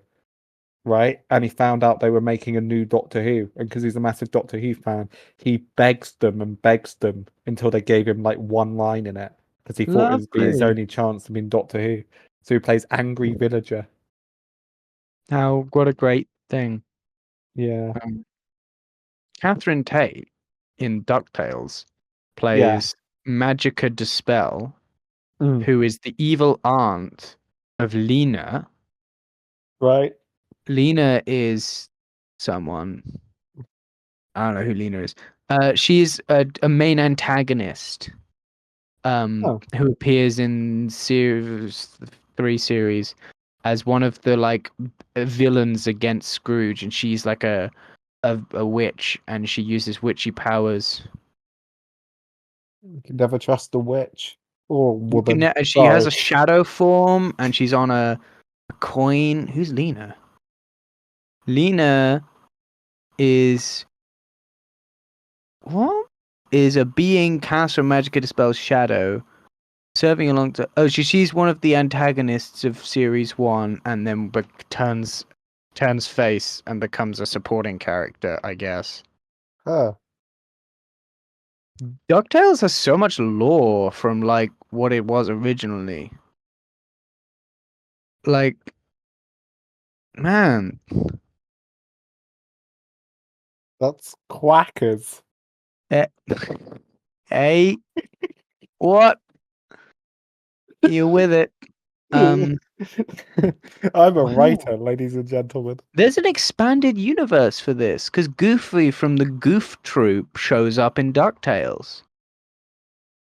right? And he found out they were making a new Doctor Who, and because he's a massive Doctor Who fan, he begs them until they gave him like one line in it, because he thought it would be his Lovely. only chance to be in Doctor Who. So he plays Angry Villager. How what a great thing. Yeah, Um, Catherine Tate in DuckTales yeah, plays Magica Dispel, mm, who is the evil aunt of Lena. right. Lena is someone. I don't know who Lena is. She's a main antagonist. Oh, Who appears in series 3 series as one of the like villains against Scrooge, and she's like a witch, and she uses witchy powers. you can never trust a witch or a You can. woman. She has Sorry. a shadow form, and she's on a coin. Who's Lena? Lena is what? Is a being cast from Magica Dispel's shadow, serving along to. Oh, she's one of the antagonists of series 1, and then turns face and becomes a supporting character, I guess. Huh. DuckTales has so much lore from like what it was originally. Like, man, That's quackers. eh, hey, what? You with it? I'm Um, a wow. writer, ladies and gentlemen. There's an expanded universe for this because Goofy from the Goof Troop shows up in DuckTales.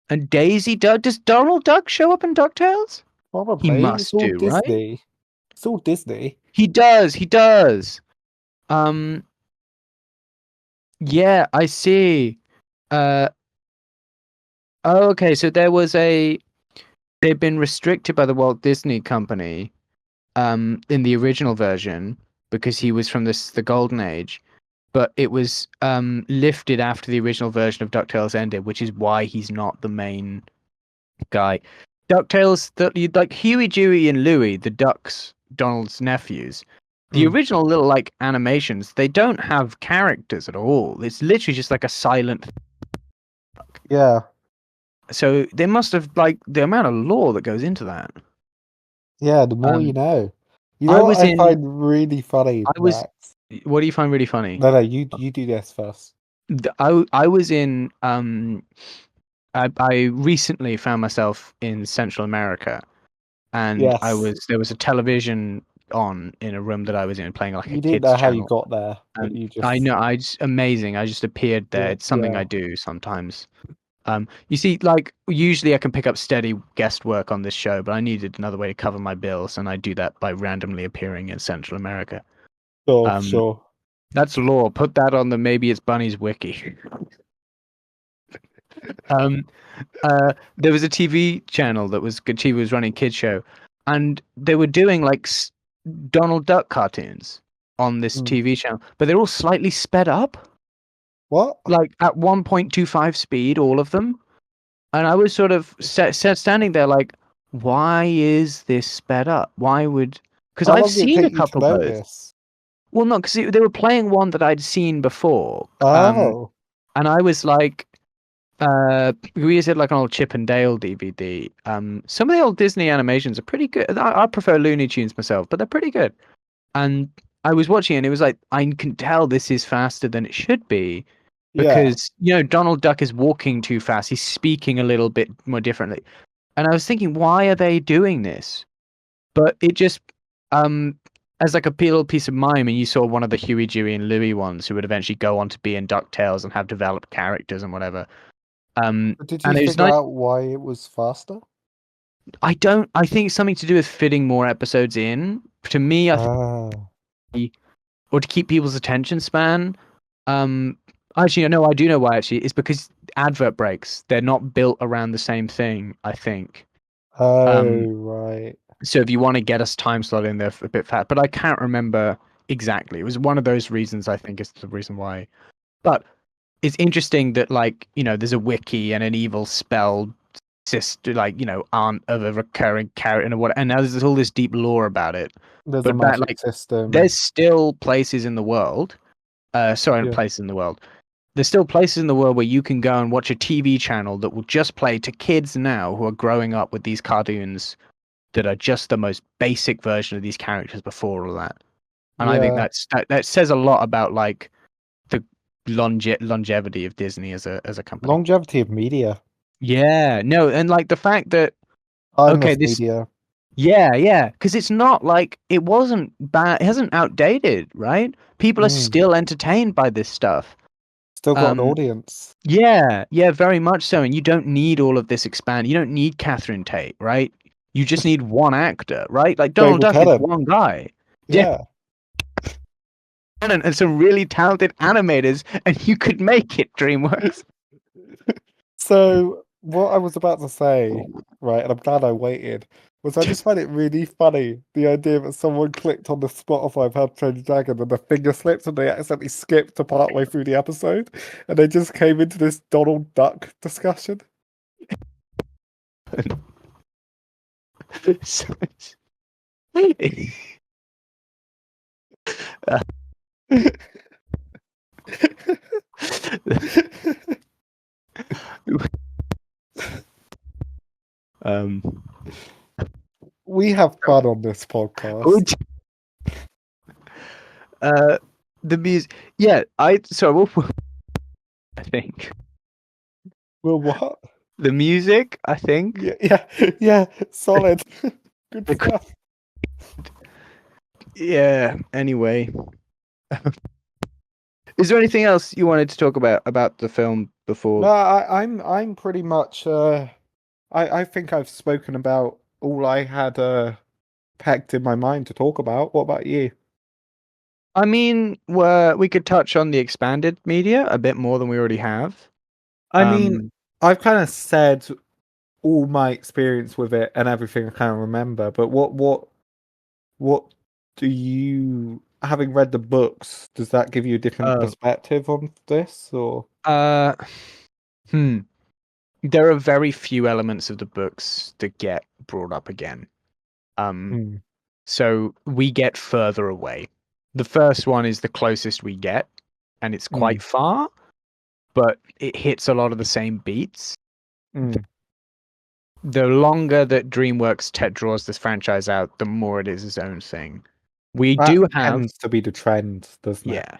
And Daisy Duck. Does Donald Duck show up in DuckTales? He Probably. It's must all do, right? Disney. It's all Disney. He does. He does. Um. Yeah, I see. Uh. Oh, okay. So there was a. They've been restricted by the Walt Disney Company. In the original version because he was from the Golden Age, but it was lifted after the original version of DuckTales ended, which is why he's not the main guy. DuckTales, like Huey, Dewey, and Louie, the Ducks, Donald's nephews. The Mm. original little like animations, they don't have characters at all. It's literally just like a silent. Yeah. So they must have like the amount of lore that goes into that. Yeah, the more you Um, know. You I know what was I in. find really funny, I was. Max? What do you find really funny? No, you do this first. I was in. I recently found myself in Central America, and Yes. there was a television on in a room that I was in playing like a You didn't kids know how you channel. got there, but And you I just know I just amazing. I just appeared there. yeah, It's something yeah. I do sometimes. You see, like usually I can pick up steady guest work on this show, but I needed another way to cover my bills, and I do that by randomly appearing in Central America. Sure, Um, sure. that's law. Put that on the maybe it's Bunny's wiki. Um, there was a TV channel that was she was running kids show, and they were doing like Donald Duck cartoons on this Hmm. TV channel, but they're all slightly sped up, What? like at 1.25 speed, all of them. And I was sort of standing there like, why is this sped up? Why would? Because How I've long did it seen a take you to couple of those. notice? Well, no, because they were playing one that I'd seen before. Oh, And I was like, we used it like an old Chip and Dale DVD. Some of the old Disney animations are pretty good. I prefer Looney Tunes myself, but they're pretty good. And I was watching it, and it was like, I can tell this is faster than it should be yeah. because, Donald Duck is walking too fast. He's speaking a little bit more differently. And I was thinking, why are they doing this? But it just, um, as like a little piece of mime, and you saw one of the Huey, Dewey, and Louie ones who would eventually go on to be in Ducktales and have developed characters and whatever. But did you And it was figure nice. out why it was faster? I don't. I think it's something to do with fitting more episodes in. To me, I Ah, think, or to keep people's attention span. Um, Actually, no, I do know why. Actually, it's because advert breaks. They're not built around the same thing. I think. oh, Um, right. so if you want to get us time slot in there a bit fat, but I can't remember exactly. It was one of those reasons. I think is the reason why. But it's interesting that there's a wiki and an evil spell sister, aunt of a recurring character and what, and now there's all this deep lore about it. There's a But that magic system. there's still places in the world. Sorry, Yeah. places in the world. There's still places in the world where you can go and watch a TV channel that will just play to kids now who are growing up with these cartoons that are just the most basic version of these characters before all that. And I think Yeah. that says a lot about like the longevity of Disney as a company. Longevity of media. Yeah, no, and like the fact that okay, Timeless this media. yeah, because it's not like it wasn't bad, it hasn't outdated, right? People are Mm. still entertained by this stuff. Still got an Um, audience. yeah, very much so. And you don't need all of this expand. You don't need Catherine Tate, right? You just need one actor, right? Like Donald David Duck is Tennant. one guy. Yeah, Yeah. and some really talented animators, and you could make it, DreamWorks. So what I was about to say, right, and I'm glad I waited, was I just find it really funny the idea that someone clicked on the Spotify of How to Train Your Dragon and the finger slipped and they accidentally skipped to partway through the episode and they just came into this Donald Duck discussion. So- um, We have fun on this podcast. would- the music, yeah, I think Well, what? the music, I think. Yeah, solid. Good stuff. Yeah. Anyway, is there anything else you wanted to talk about the film before? No, I'm pretty much I think I've spoken about all I had packed in my mind to talk about. What about you? I mean, we could touch on the expanded media a bit more than we already have. I mean, Um, I've kind of said all my experience with it and everything I kind of remember, but what do you, having read the books, does that give you a different uh, perspective on this or? uh, hmm. There are very few elements of the books that get brought up again. Hmm. So we get further away. The first one is the closest we get, and it's Hmm. quite far, but it hits a lot of the same beats. Hmm. The longer that DreamWorks draws this franchise out, the more it is its own thing. We That do have, tends to be the trend, doesn't it? yeah,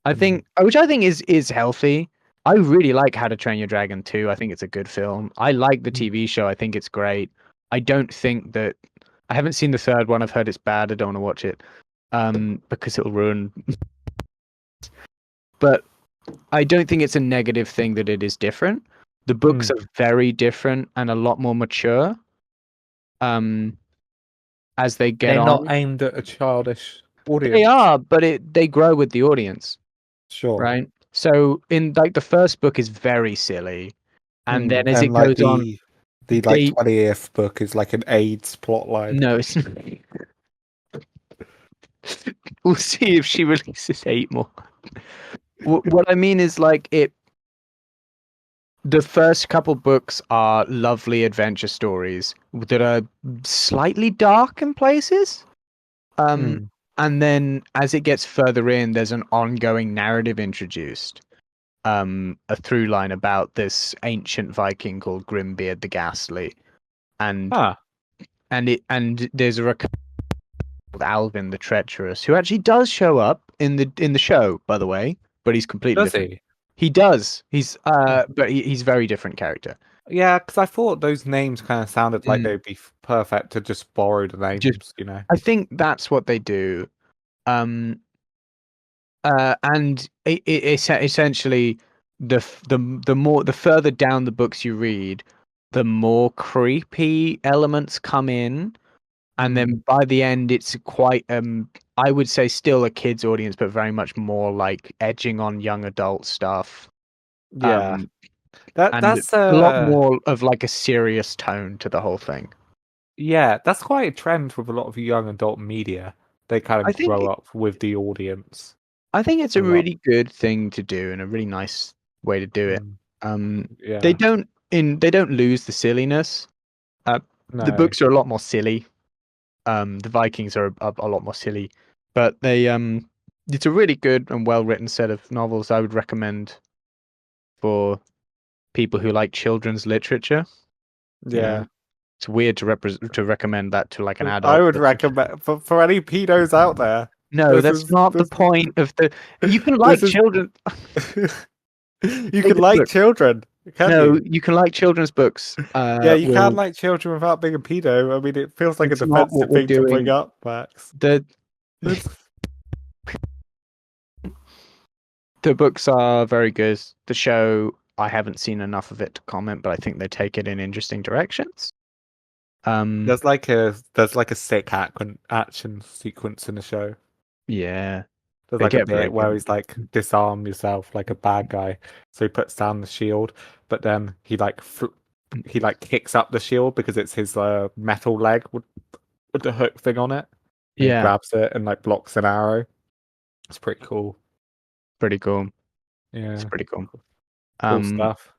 I think, which I think is healthy. I really like How to Train Your Dragon 2. I think it's a good film. I like the TV show. I think it's great. I don't think that I haven't seen the third one. I've heard it's bad. I don't want to watch it because it'll ruin. But I don't think it's a negative thing that it is different. The books are very different and a lot more mature. As they get They're on, not aimed at a childish audience. they are, but they grow with the audience, Sure. right? So in like the first book is very silly. and then as And it like goes on, the like they 20th book is like an AIDS plotline. no, it's we'll see if she releases 8 more. What I mean is like it. The first couple books are lovely adventure stories that are slightly dark in places. Um, Mm. and then as it gets further in, there's an ongoing narrative introduced. A through line about this ancient Viking called Grimbeard the Ghastly, and Huh. and there's a called Alvin the Treacherous, who actually does show up in the show, by the way, but he's completely Does different. he? He does. He's Huh. but he's a very different character. Yeah, because I thought those names kind of sounded like Mm. they'd be perfect to just borrow the Just, names, you know? I think that's what they do. Um, and it's essentially the further down the books you read, the more creepy elements come in, and Mm. then by the end, it's quite I would say still a kids audience, but very much more like edging on young adult stuff. Yeah. Um, That and that's a lot more of like a serious tone to the whole thing. yeah, that's quite a trend with a lot of young adult media. They kind I of think grow up with the audience I think it's a a lot. really good thing to do and a really nice way to do it. Mm. They Yeah. don't lose the silliness. Uh, the No. books are a lot more silly. The Vikings are a lot more silly, but they it's a really good and well written set of novels. I would recommend for people who like children's literature. You know, Yeah. it's weird to recommend that to like an I adult would literature. recommend for any pedos out there. No, This that's is not the this point of the. You can this like is children. you can Look, like children, can no, you? you can like children's books. Yeah, you can Will like children without being a pedo. I mean, it feels like a It's not what defensive we're thing to bring doing. up, Max. The It's the books are very good. The show, I haven't seen enough of it to comment, but I think they take it in interesting directions. Um, there's like a sick action sequence in the show. yeah, There's they like a get very bit where good. he's like disarm yourself like a bad guy, so he puts down the shield, but then he like kicks up the shield because it's his metal leg with the hook thing on it, and he Yeah, grabs it and like blocks an arrow. It's pretty cool. pretty cool. It's Yeah, pretty cool. cool Um, stuff.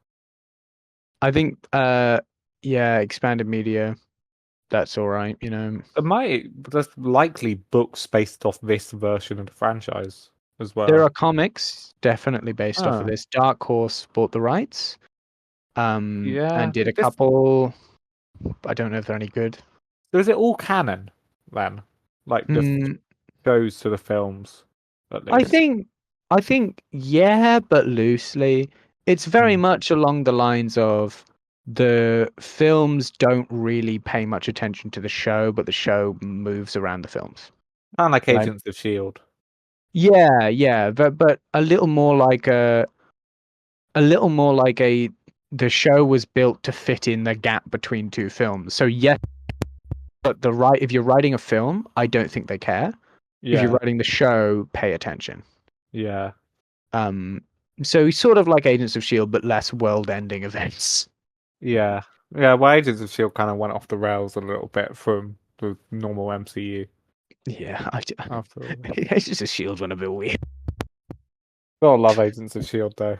I think yeah, expanded media. That's all right. There's likely books based off this version of the franchise as There well. are comics definitely based off of Oh, this. Dark Horse bought the rights. yeah. And did a This couple. I don't know if they're any good. So is it all canon then? Like the Hmm. shows to the films, at I least. think I think yeah, but loosely. It's very Mm. much along the lines of the films don't really pay much attention to the show, but the show moves around the films. Kind of like Like Agents of Shield. yeah, but a little more like a little more like a the show was built to fit in the gap between two films. So yes, but if you're writing a film, I don't think they care. If you're Yeah, writing the show, pay attention. yeah, Um, so sort of like Agents of Shield, but less world-ending events. yeah, yeah. Well, Agents of Shield kind of went off the rails a little bit from the normal MCU Yeah, after all. Agents of Shield went a bit weird. Gotta love Agents of Shield though.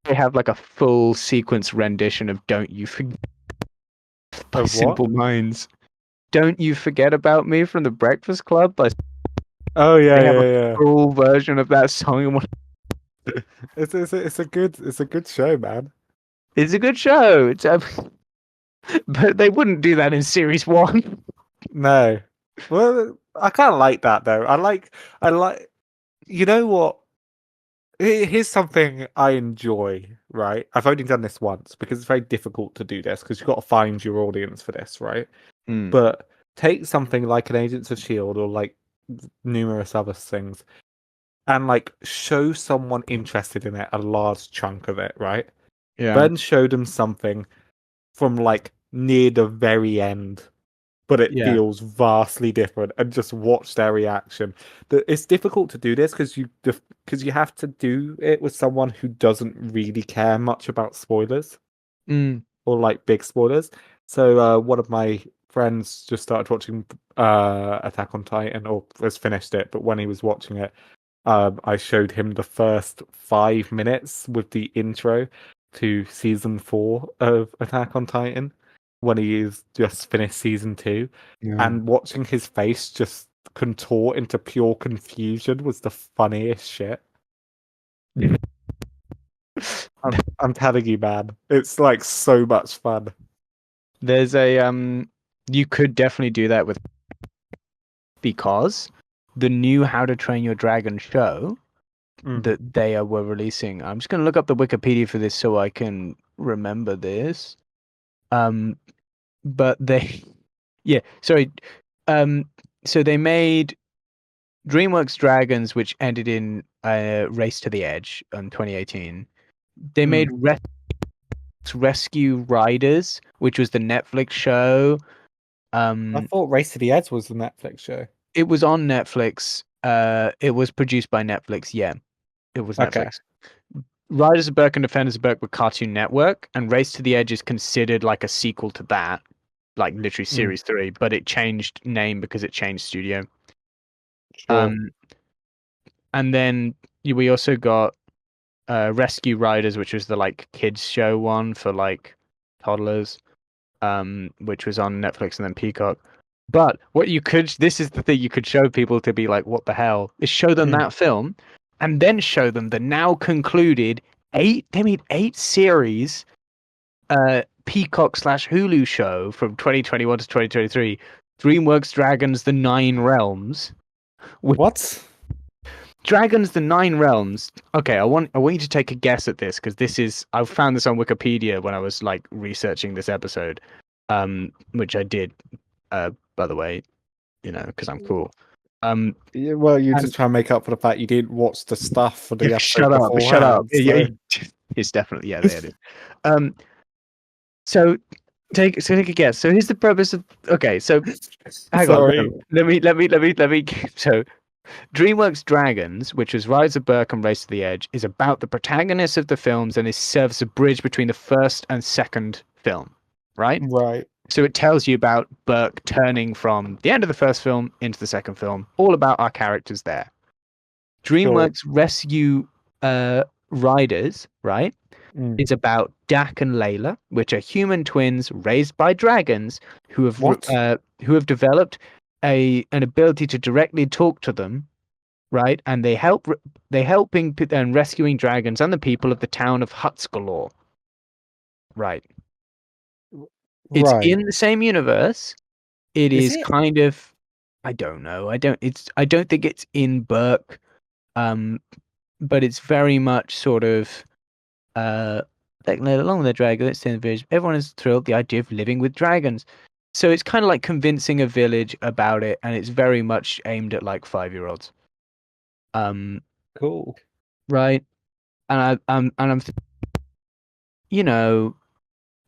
They have like a full sequence rendition of "Don't You Forget" by Of what? Simple Minds. "Don't You Forget About Me" from The Breakfast Club. But Oh yeah, they have a yeah, full version of that song. yeah. It's a good show, man. It's a good show. But they wouldn't do that in series one. No, well, I kind of like that though. I like. You know what? Here's something I enjoy, right? I've only done this once because it's very difficult to do this because you've got to find your audience for this, right? Mm, But take something like an Agents of Shield or like numerous other things and like show someone interested in it a large chunk of it, right? yeah. Then show them something from like near the very end but it Yeah. feels vastly different. And just watch their reaction. It's difficult to do this because you have to do it with someone who doesn't really care much about spoilers Mm. or like big spoilers. So one of my friends just started watching Attack on Titan or has finished it, but when he was watching it, I showed him the first 5 minutes with the intro to season 4 of Attack on Titan when he's just finished season 2, Yeah. and watching his face just contort into pure confusion was the funniest shit. I'm telling you, man, it's like so much fun. There's a you could definitely do that with, because the new How to Train Your Dragon show that they were releasing. I'm just going to look up the Wikipedia for this so I can remember this. But they, yeah, sorry. So they made DreamWorks Dragons, which ended in Race to the Edge in 2018. They made Rescue Riders, which was the Netflix show. I thought Race to the Edge was the Netflix show. It was on Netflix. It was produced by Netflix. Yeah, it was Okay. Netflix. Riders of Berk and Defenders of Berk were Cartoon Network, and Race to the Edge is considered like a sequel to that, like literally Series 3, but it changed name because it changed studio. Sure. And then we also got Rescue Riders, which was the like kids show one for like toddlers, which was on Netflix and then Peacock. But what you could, this is the thing you could show people to be like, what the hell, is show them that film and then show them the now concluded they made 8 series Peacock / Hulu show from 2021 to 2023, DreamWorks Dragons the Nine Realms. What? Dragons the Nine Realms. Okay, I want you to take a guess at this, because I found this on Wikipedia when I was like researching this episode, which I did, by the way, because I'm cool. Yeah, well, you just try and make up for the fact you didn't watch the stuff for the episode beforehand. Shut up. So. It's definitely, yeah, there it is. So take a guess. So here's the purpose of. Okay, so hang on. Let me. So DreamWorks Dragons, which was Rise of Berk and Race to the Edge, is about the protagonists of the films and it serves as a bridge between the first and second film, right? Right. So it tells you about Berk turning from the end of the first film into the second film, all about our characters there. DreamWorks Rescue Riders, right, is about Dak and Layla, which are human twins raised by dragons who have developed an ability to directly talk to them, right? And they helping and rescuing dragons and the people of the town of Hutsgalore, right? It's in the same universe. It is kind of, I don't know. I don't think it's in Berk, but it's very much sort of like along with the dragon. Let's say in the village, everyone is thrilled the idea of living with dragons. So it's kind of like convincing a village about it, and it's very much aimed at like 5-year-olds. Cool. Right, and I'm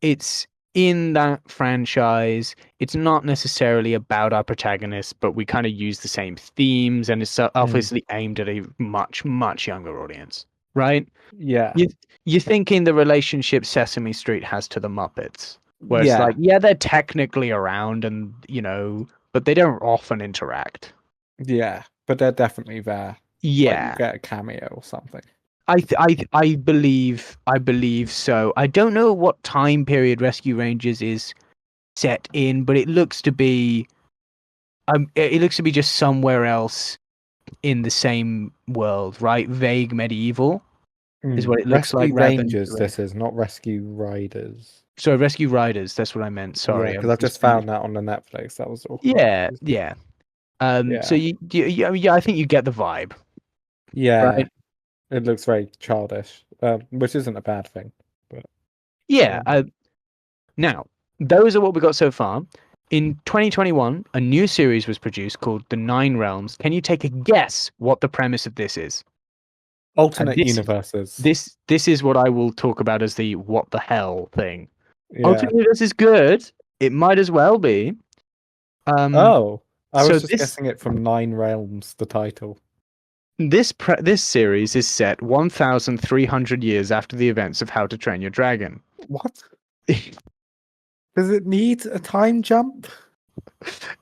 it's in that franchise. It's not necessarily about our protagonists, but we kind of use the same themes, and it's obviously aimed at a much, much younger audience, right? Yeah. You're thinking the relationship Sesame Street has to the Muppets, where it's like, yeah, they're technically around, and but they don't often interact. Yeah, but they're definitely there. Yeah, like you get a cameo or something. I believe so. I don't know what time period Rescue Rangers is set in, but it looks to be just somewhere else in the same world, right? Vague medieval is what it looks like. Rescue Rangers, this is not Rescue Riders. Sorry, Rescue Riders. That's what I meant. Sorry, because I just found that on the Netflix. That was all. Yeah. So I think you get the vibe. Yeah, right? It looks very childish, which isn't a bad thing. But yeah. Now, those are what we got so far. In 2021, a new series was produced called The Nine Realms. Can you take a guess what the premise of this is? Alternate universes. This is what I will talk about as the what the hell thing. Yeah. Alternate universe is good. It might as well be. Um, Oh, I so was just this guessing it from Nine Realms, the title. this series is set 1,300 years after the events of How to Train Your Dragon. What? Does it need a time jump?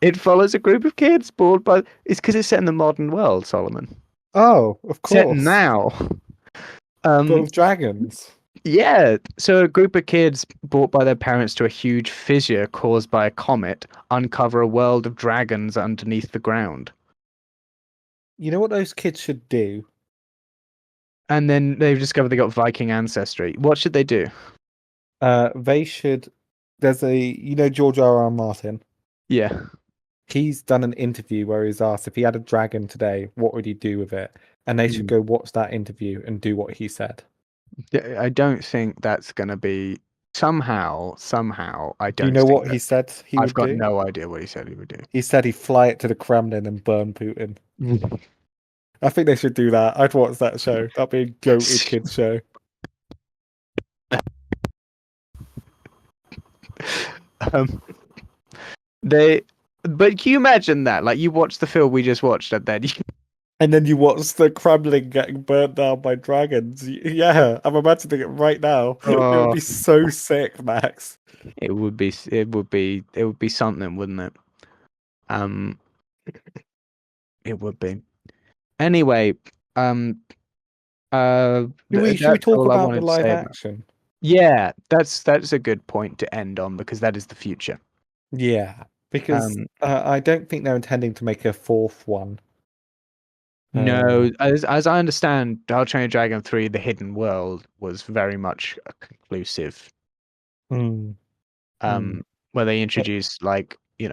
It follows a group of kids bored by. It's because it's set in the modern world, Solomon. Oh, of Set course. now. But Um, with dragons. yeah. So a group of kids brought by their parents to a huge fissure caused by a comet uncover a world of dragons underneath the ground. You know what those kids should do? And then they've discovered they got Viking ancestry. What should they do? They should. There's George R. R. Martin. Yeah. He's done an interview where he's asked if he had a dragon today, what would he do with it? And they should Mm. go watch that interview and do what he said. I don't think that's going to be somehow, I Do you don't know think what that. he said he I've would got do? no idea what he said he would do. He said he'd fly it to the Kremlin and burn Putin. I think they should do that. I'd watch that show. That'd be a goated kids show. um, they, but can you imagine that? Like you watch the film we just watched, and then And then you watch the Kremlin getting burnt down by dragons. Yeah, I'm imagining it right now. It would oh, be so sick, Max. it would be something, wouldn't it? Um, it would be. Anyway, um, Should we that's talk all I about the wanted to live say about. action? Yeah, that's a good point to end on because that is the future. Yeah, because Um, I don't think they're intending to make a fourth one. no, as I understand, How to Train Your Dragon 3: The Hidden World was very much a conclusive. Hmm, hmm. Where they But introduced like I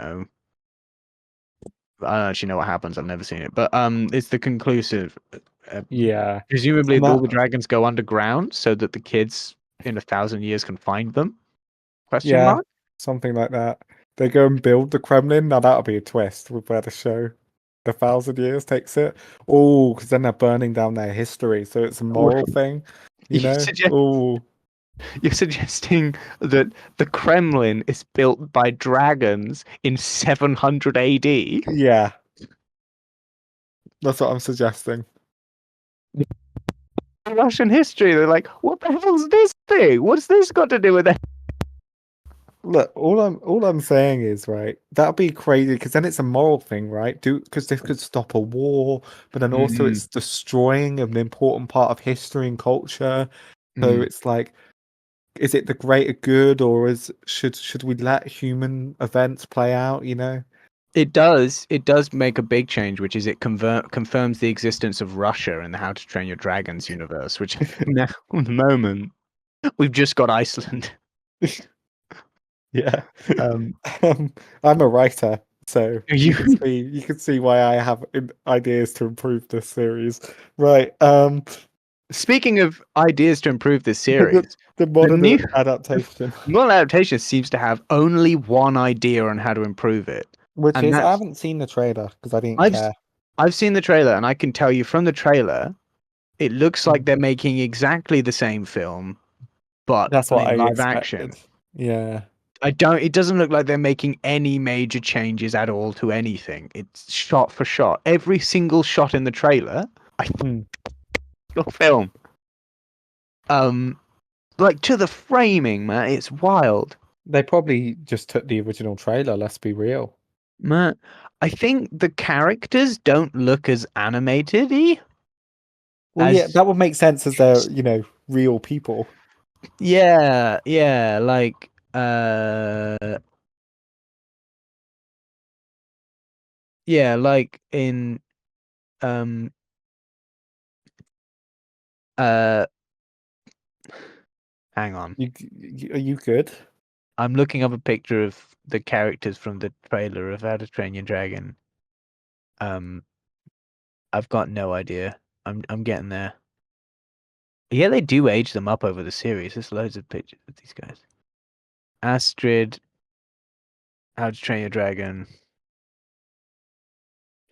don't actually know what happens. I've never seen it, but it's the conclusive. Uh, yeah, Presumably, and all that the dragons go underground so that the kids in 1,000 years can find them. Question yeah, mark. something like that. They go and build the Kremlin. Now that'll be a twist with where the show, the 1,000 years takes it. Oh, because then they're burning down their history, so it's a moral thing, you You know. suggest Oh, you're suggesting that the Kremlin is built by dragons in 700 AD. yeah, that's what I'm suggesting. Russian history. They're like, what the hell's this thing? What's this got to do with it? Look, all I'm saying is, right, that'd be crazy because then it's a moral thing, right? Because this could stop a war, but then also Mm, it's destroying an important part of history and culture. So mm. it's like, is it the greater good, or should we let human events play out? You know? It does. It does make a big change, which is it confirms the existence of Russia in the How to Train Your Dragons universe. Which now, at the moment, we've just got Iceland. Yeah. Um, I'm a writer, so you you can see why I have ideas to improve this series. Right. Speaking of ideas to improve this The, series, the the modern new adaptation, modern adaptation seems to have only one idea on how to improve it, which and is I that's haven't seen the trailer because I didn't I've care. I've seen the trailer, and I can tell you from the trailer, it looks like Mm. they're making exactly the same film, but That's what in I live expected. action. Yeah. I don't. It doesn't look like they're making any major changes at all to anything. It's shot for shot. Every single shot in the trailer, I Hmm. think film. Like to the framing, man. It's wild, They probably just took the original trailer, let's be real. man. I think the characters don't look as animated-y Well, yeah, as that would make sense as they're, real people. yeah, like yeah, like in um uh hang on. Are you good? I'm looking up a picture of the characters from the trailer of How to Train Your Dragon. Um, I've got no idea. I'm getting there. Yeah, they do age them up over the series. There's loads of pictures of these guys. Astrid, How to Train Your Dragon.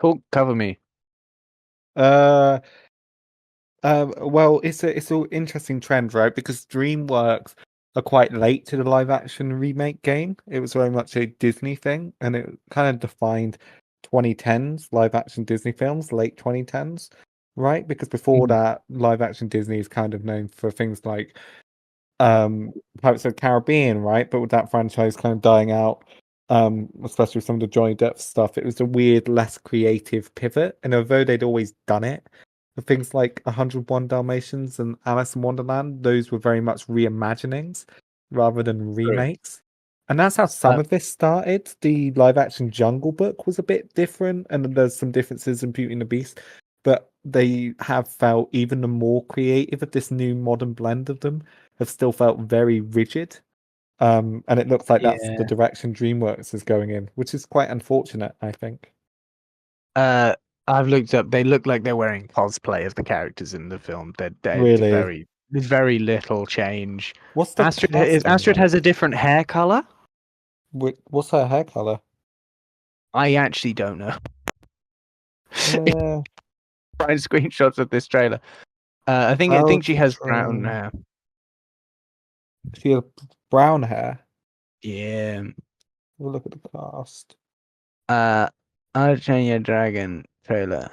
Hulk, cover me. Uh, well, it's an interesting trend, right? Because DreamWorks are quite late to the live action remake game. It was very much a Disney thing, and it kind of defined 2010s live action Disney films, late 2010s, right? Because before Mm. that, live action Disney is kind of known for things like Pirates of the Caribbean, right? But with that franchise kind of dying out, especially with some of the Johnny Depp stuff, it was a weird, less creative pivot. And although they'd always done it for things like 101 Dalmatians and Alice in Wonderland, those were very much reimaginings rather than True. remakes. And that's how some of this started. The live action Jungle Book was a bit different, and there's some differences in Beauty and the Beast, but they have felt even the more creative of this new modern blend of them have still felt very rigid. And it looks like that's the Yeah. direction Dreamworks is going in, which is quite unfortunate, I think. Uh, I've looked up. They look like they're wearing cosplay of the characters in the film. They're Really? there's very little change. What's the casting Astrid like? has a different hair color. What's her hair color? I actually don't know. Yeah. Find screenshots of this trailer. I How think she to has brown train. hair. She has brown hair. Yeah. We'll look at the cast. I'll Train Your Dragon trailer.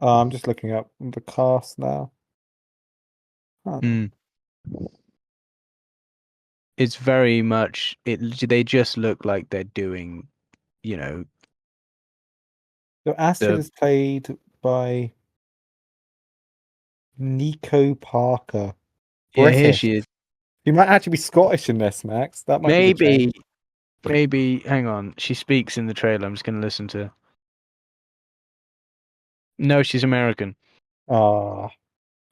I'm just looking up the cast now. Oh. Mm. It's very much they just look like they're doing, you know, So Astrid the is played by Nico Parker. yeah, here British. she is. You might actually be Scottish in this, Max. That might be the change. Maybe hang on. She speaks in the trailer. I'm just gonna listen to. No, she's American. Ah.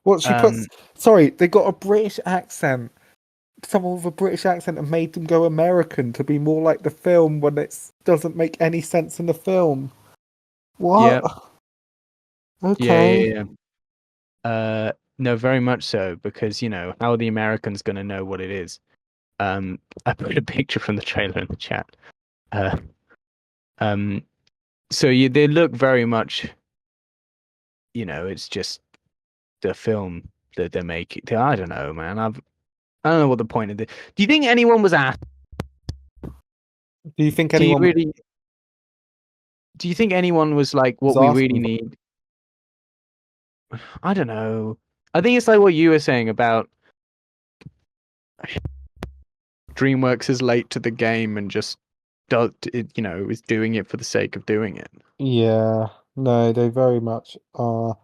Well, she puts. Um, Sorry, they got a British accent. Someone with a British accent and made them go American to be more like the film when it doesn't make any sense in the film. yeah, What? yeah, Okay. yeah, yeah. No, very much so because how are the Americans gonna know what it is? I put a picture from the trailer in the chat. Uh, um, so they look very much, it's just the film that they're making. I don't know, man. I don't know what the point of this. Do you think anyone was asked? Do you think Do you anyone really? Do you think anyone was like, was what we really asking? need? I don't know. I think it's like what you were saying about DreamWorks is late to the game and just does it, is doing it for the sake of doing it. Yeah. No, they very much are.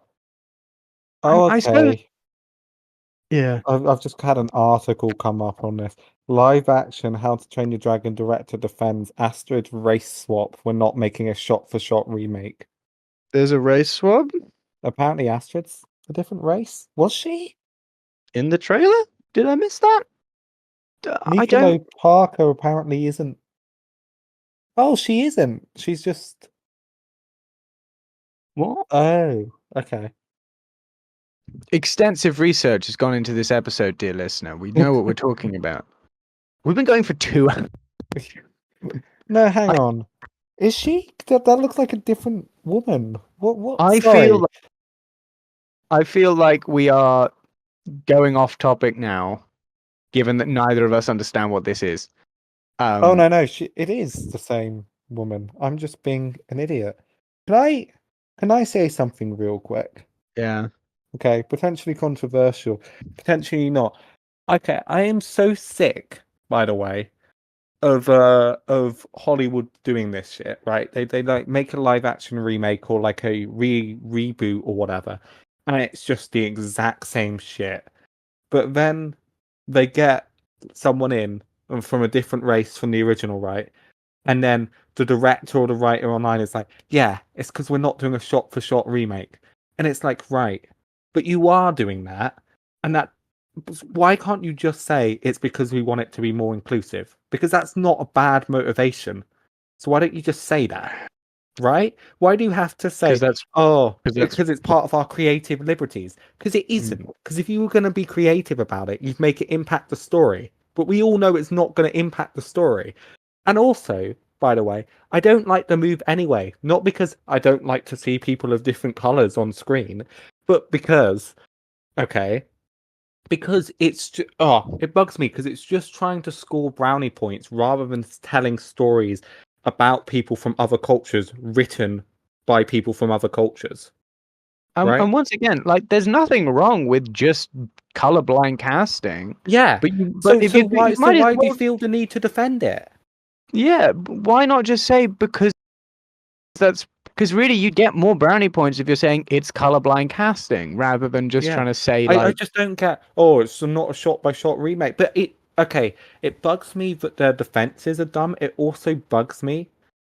I, Oh, I suppose. okay. Yeah. I've just had an article come up on this. Live action How to Train Your Dragon director defends Astrid race swap when not making a shot-for-shot remake. There's a race swap Apparently Astrid's a different race. Was she? in the trailer. Did I miss that? I don't. Niccolo Parker apparently isn't. Oh, she isn't. She's just. What? Oh, okay. Extensive research has gone into this episode, dear listener. We know what we're talking about. We've been going for 2 hours. No, hang on. Is she? That looks like a different woman. What? I Sorry. I feel like we are going off topic now, given that neither of us understand what this is. Oh Um, no, it is the same woman. I'm just being an idiot. Can I say something real quick? yeah. Okay, potentially controversial, potentially not. Okay, I am so sick, by the way, of Hollywood doing this shit, right? They like make a live action remake or like a reboot or whatever, and it's just the exact same shit. But then they get someone in from a different race from the original, right? And then the director or the writer online is like, yeah, it's because we're not doing a shot for shot remake. And it's like, right, but you are doing that. And why can't you just say it's because we want it to be more inclusive? Because that's not a bad motivation. So why don't you just say that? Right? Why do you have to Because say, oh, that's because it's part of our creative liberties? Because it mm, isn't. Because if you were going to be creative about it, you'd make it impact the story. But we all know it's not going to impact the story. And also, by the way, I don't like the move anyway. Not because I don't like to see people of different colors on screen, but because, okay, Because it bugs me because it's just trying to score brownie points rather than telling stories about people from other cultures written by people from other cultures, right? And once again, like, there's nothing wrong with just colorblind casting, Yeah. but if you So might as why do you well, feel the need to defend it? yeah, why not just say because really you get more brownie points if you're saying it's colorblind casting rather than just Yeah. trying to say I like just don't get, oh, it's not a shot by shot remake. But it bugs me that their defenses are dumb. It also bugs me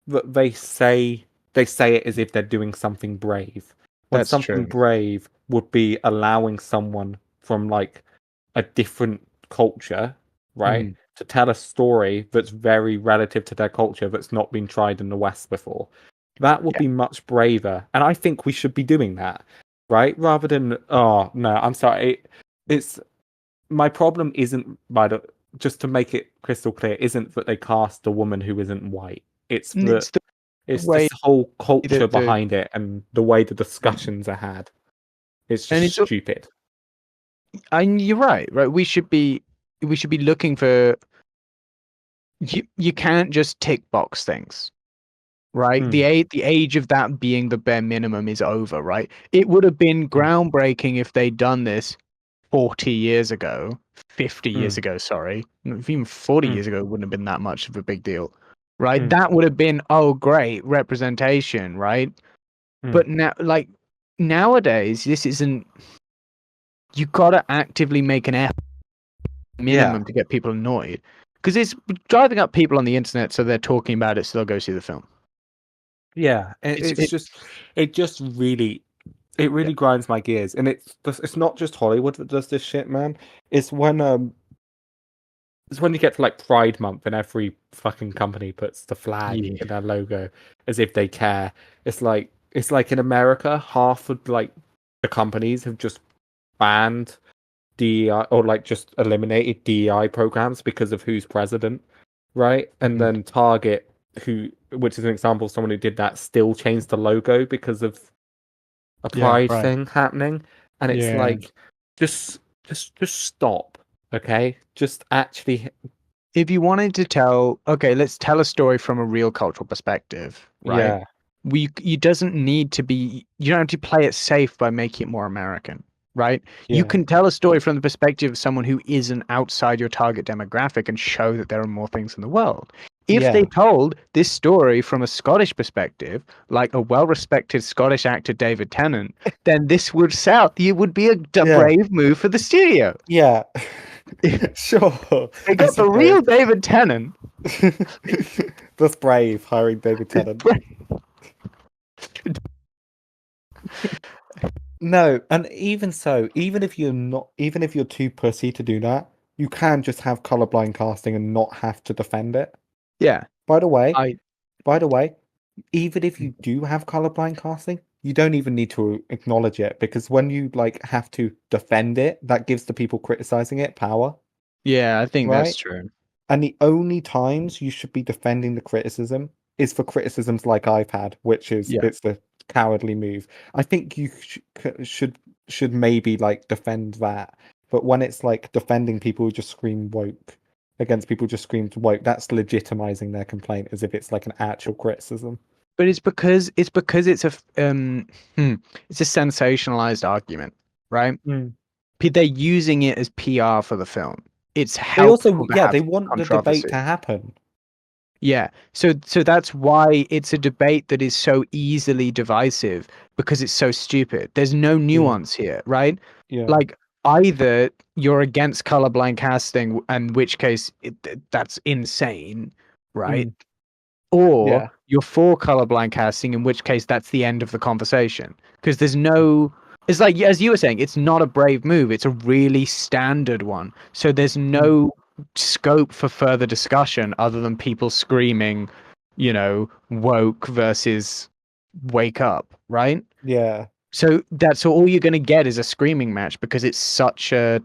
that they say it as if they're doing something brave. When that's something true. brave would be allowing someone from like a different culture, right, Mm, to tell a story that's very relative to their culture that's not been tried in the West before. That would yeah, be much braver. And I think we should be doing that, right? Rather than, oh no, I'm sorry. It's my problem isn't just to make it crystal clear, isn't that they cast a woman who isn't white. It's that it's the it's way this whole culture that the behind it and the way the mm. discussions are had. It's just And it's stupid. and you're right, we should be looking for you can't just tick box things. Right, Mm, the age of that being the bare minimum is over, right? It would have been mm, groundbreaking if they'd done this 40 years ago, 50 years mm, ago, sorry. Even 40 mm, years ago wouldn't have been that much of a big deal, right? mm, That would have been, oh, great, representation, right? mm. But now, like, nowadays, this isn't, you gotta actively make an effort Yeah. minimum to get people annoyed. Because it's driving up people on the internet so they're talking about it so they'll go see the film. Yeah, It's, it, it just really it yeah, really grinds my gears, and it's not just Hollywood that does this shit, man. It's when um it's when you get to like Pride Month and every fucking company puts the flag yeah, in their logo as if they care. It's like in America, half of like the companies have just banned DEI or like just eliminated DEI programs because of who's president, right? And mm, then Target, which is an example of someone who did that, still changed the logo because of a yeah, pride right. thing happening. And it's Yeah. like, just stop, okay? Just actually, If you wanted to tell, okay, let's tell a story from a real cultural perspective, right? yeah, You doesn't need to be, you don't have to play it safe by making it more American, right? You yeah, can tell a story from the perspective of someone who isn't outside your target demographic and show that there are more things in the world. If they yeah, told this story from a Scottish perspective, like a well-respected Scottish actor David Tennant, then this would sell. It would be a yeah, brave move for the studio. yeah. Sure, They I got the suppose. real David Tennant. That's brave, hiring David Tennant. No, and even so, even if you're too pussy to do that, you can just have colorblind casting and not have to defend it. Yeah, By the way, I by the way, even if you do have colorblind casting, you don't even need to acknowledge it because when you like have to defend it, that gives the people criticizing it power, yeah, I think that's right? true. And the only times you should be defending the criticism is for criticisms like I've had, which is Yeah, it's the cowardly move. I think you should maybe like defend that, but when it's like defending people who just scream woke against people who just screamed woke, that's legitimizing their complaint as if it's like an actual criticism. but it's because it's a sensationalized argument, right? Mm. They're using it as PR for the film. It's They also, helpful to yeah, have they want the debate to controversy. happen. Yeah. So that's why it's a debate that is so easily divisive because it's so stupid. There's no Yeah, nuance here, right? yeah, Like either you're against colorblind casting, in which case that's insane, right? mm, Or yeah, you're for colorblind casting, in which case that's the end of the conversation. Because there's no, it's like, as you were saying, it's not a brave move, it's a really standard one. So there's mm, no scope for further discussion other than people screaming, woke versus wake up, right? yeah, So that's all you're going to get is a screaming match because it's such a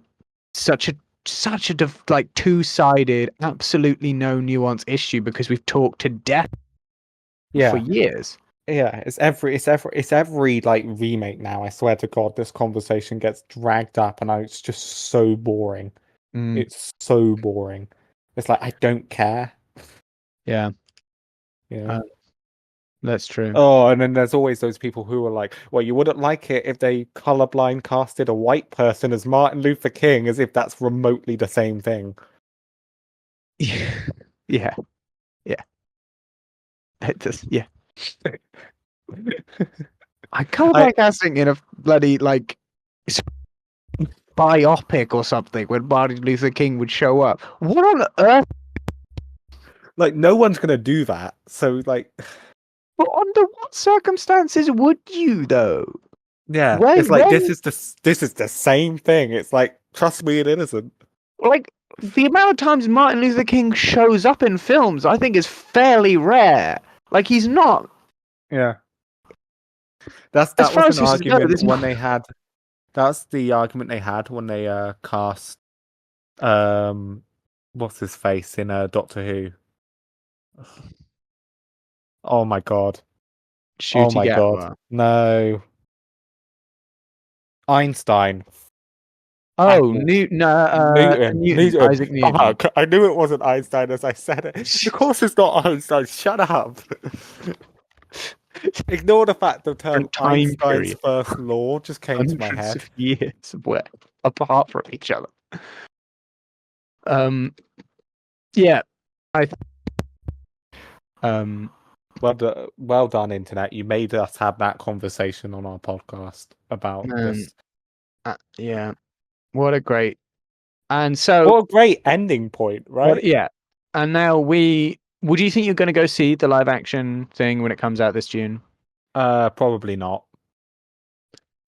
like two-sided, absolutely no nuance issue because we've talked to death for yeah. years. Yeah, it's every like remake now. I swear to God, this conversation gets dragged up, and it's just so boring. Mm, It's so boring. It's like I don't care. yeah, Yeah. uh, that's true. Oh, and then there's always those people who are like, well, you wouldn't like it if they colorblind casted a white person as Martin Luther King, as if that's remotely the same thing. Yeah, yeah, yeah. It does, yeah. I kind of I like casting in a bloody like biopic or something when Martin Luther King would show up. What on earth? like no one's gonna do that. So like, But under what circumstances would you though? yeah, it's like When this is the same thing. It's like trust me, it isn't. like the amount of times Martin Luther King shows up in films, I think is fairly rare. Like he's not, Yeah, as that far was as an this is go, argument there's when not. they had. That's the argument they had when they cast um what's his face in Doctor Who. Oh my god. Oh Shooty my god. Gatwa. No. Einstein. Oh, Apple. Newton, Newton, Newton. Isaac Newton. Fuck. I knew it wasn't Einstein as I said it. Of course it's not Einstein. Shut up. Ignore the fact the term Different time Einstein's period, first law just came to my hundreds head. of years away, apart from each other. Um, yeah, I. Um, Well done, internet. You made us have that conversation on our podcast about man, this. yeah, what a great. And so, What a great ending point, what? right? Yeah, and now we. Would you think you're going to go see the live action thing when it comes out this June? Probably not.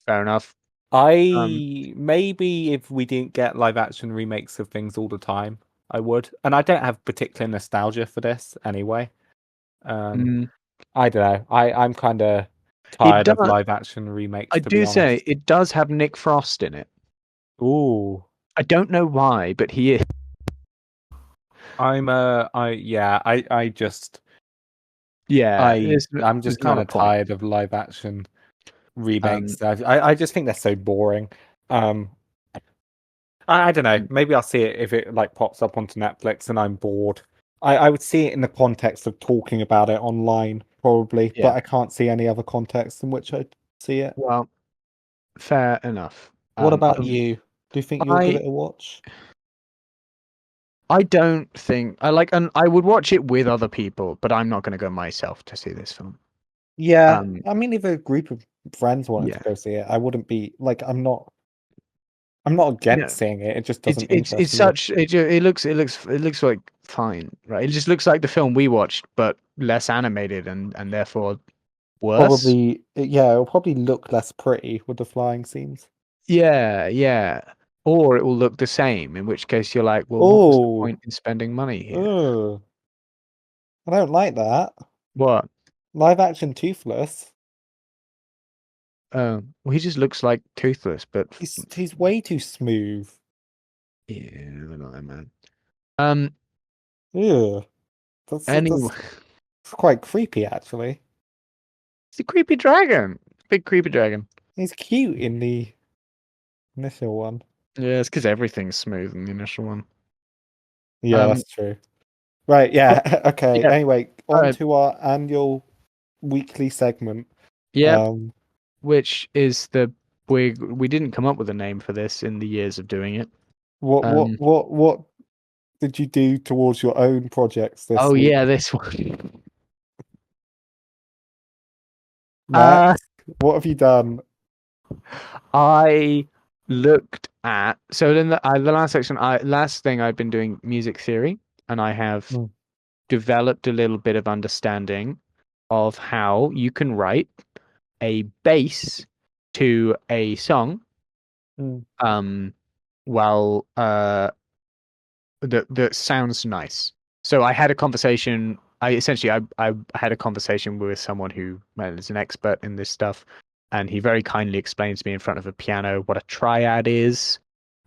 Fair enough. I maybe if we didn't get live action remakes of things all the time, I would. And I don't have particular nostalgia for this anyway. Um, mm, I don't know. I'm kind of it tired of does. live action remakes, I to be do say honest. it does have Nick Frost in it. Ooh, I don't know why, but he is. I just Yeah, I'm there's just not kind a of point. tired of live action Um, remakes. I just think they're so boring. Um, I don't know. Maybe I'll see it if it like pops up onto Netflix and I'm bored. I would see it in the context of talking about it online, probably, yeah. but I can't see any other context in which I'd see it. Well, fair enough. What about you? Do you think you'll give I it a watch? I don't think I like, and I would watch it with other people, but I'm not going to go myself to see this film. Yeah, Um, I mean, if a group of friends wanted to yeah, go see it, I wouldn't be like, I'm not against no, seeing it. It just it's doesn't it's it's interest me. such it looks like fine, right? It just looks like the film we watched, but less animated and therefore worse. Probably, yeah, it'll probably look less pretty with the flying scenes. Yeah, yeah. Or it will look the same, in which case you're like, well, what was the Oh, point in spending money here? ugh, I don't like that. What? Live action Toothless. Well, he just looks like Toothless, but He's way too smooth. yeah, I don't know, man. Um, Ew, anyway, that's quite creepy actually. it's a creepy dragon. Big creepy dragon. He's cute in the initial one. Yeah, it's because everything's smooth in the initial one. Yeah, Um, that's true. Right, oh, yeah. Okay. yeah, Anyway, all on right. to our annual weekly segment. Yep, Um, which is we didn't come up with a name for this in the years of doing it. Um, what did you do towards your own projects this oh week, yeah, this one. Uh, Max? What have you done? I looked at so then the last section I last thing I've been doing music theory, and I have Mm, developed a little bit of understanding of how you can write a bass to a song mm, um while that sounds nice. So I had a conversation. I had a conversation with someone who well, is an expert in this stuff, and he very kindly explains to me in front of a piano what a triad is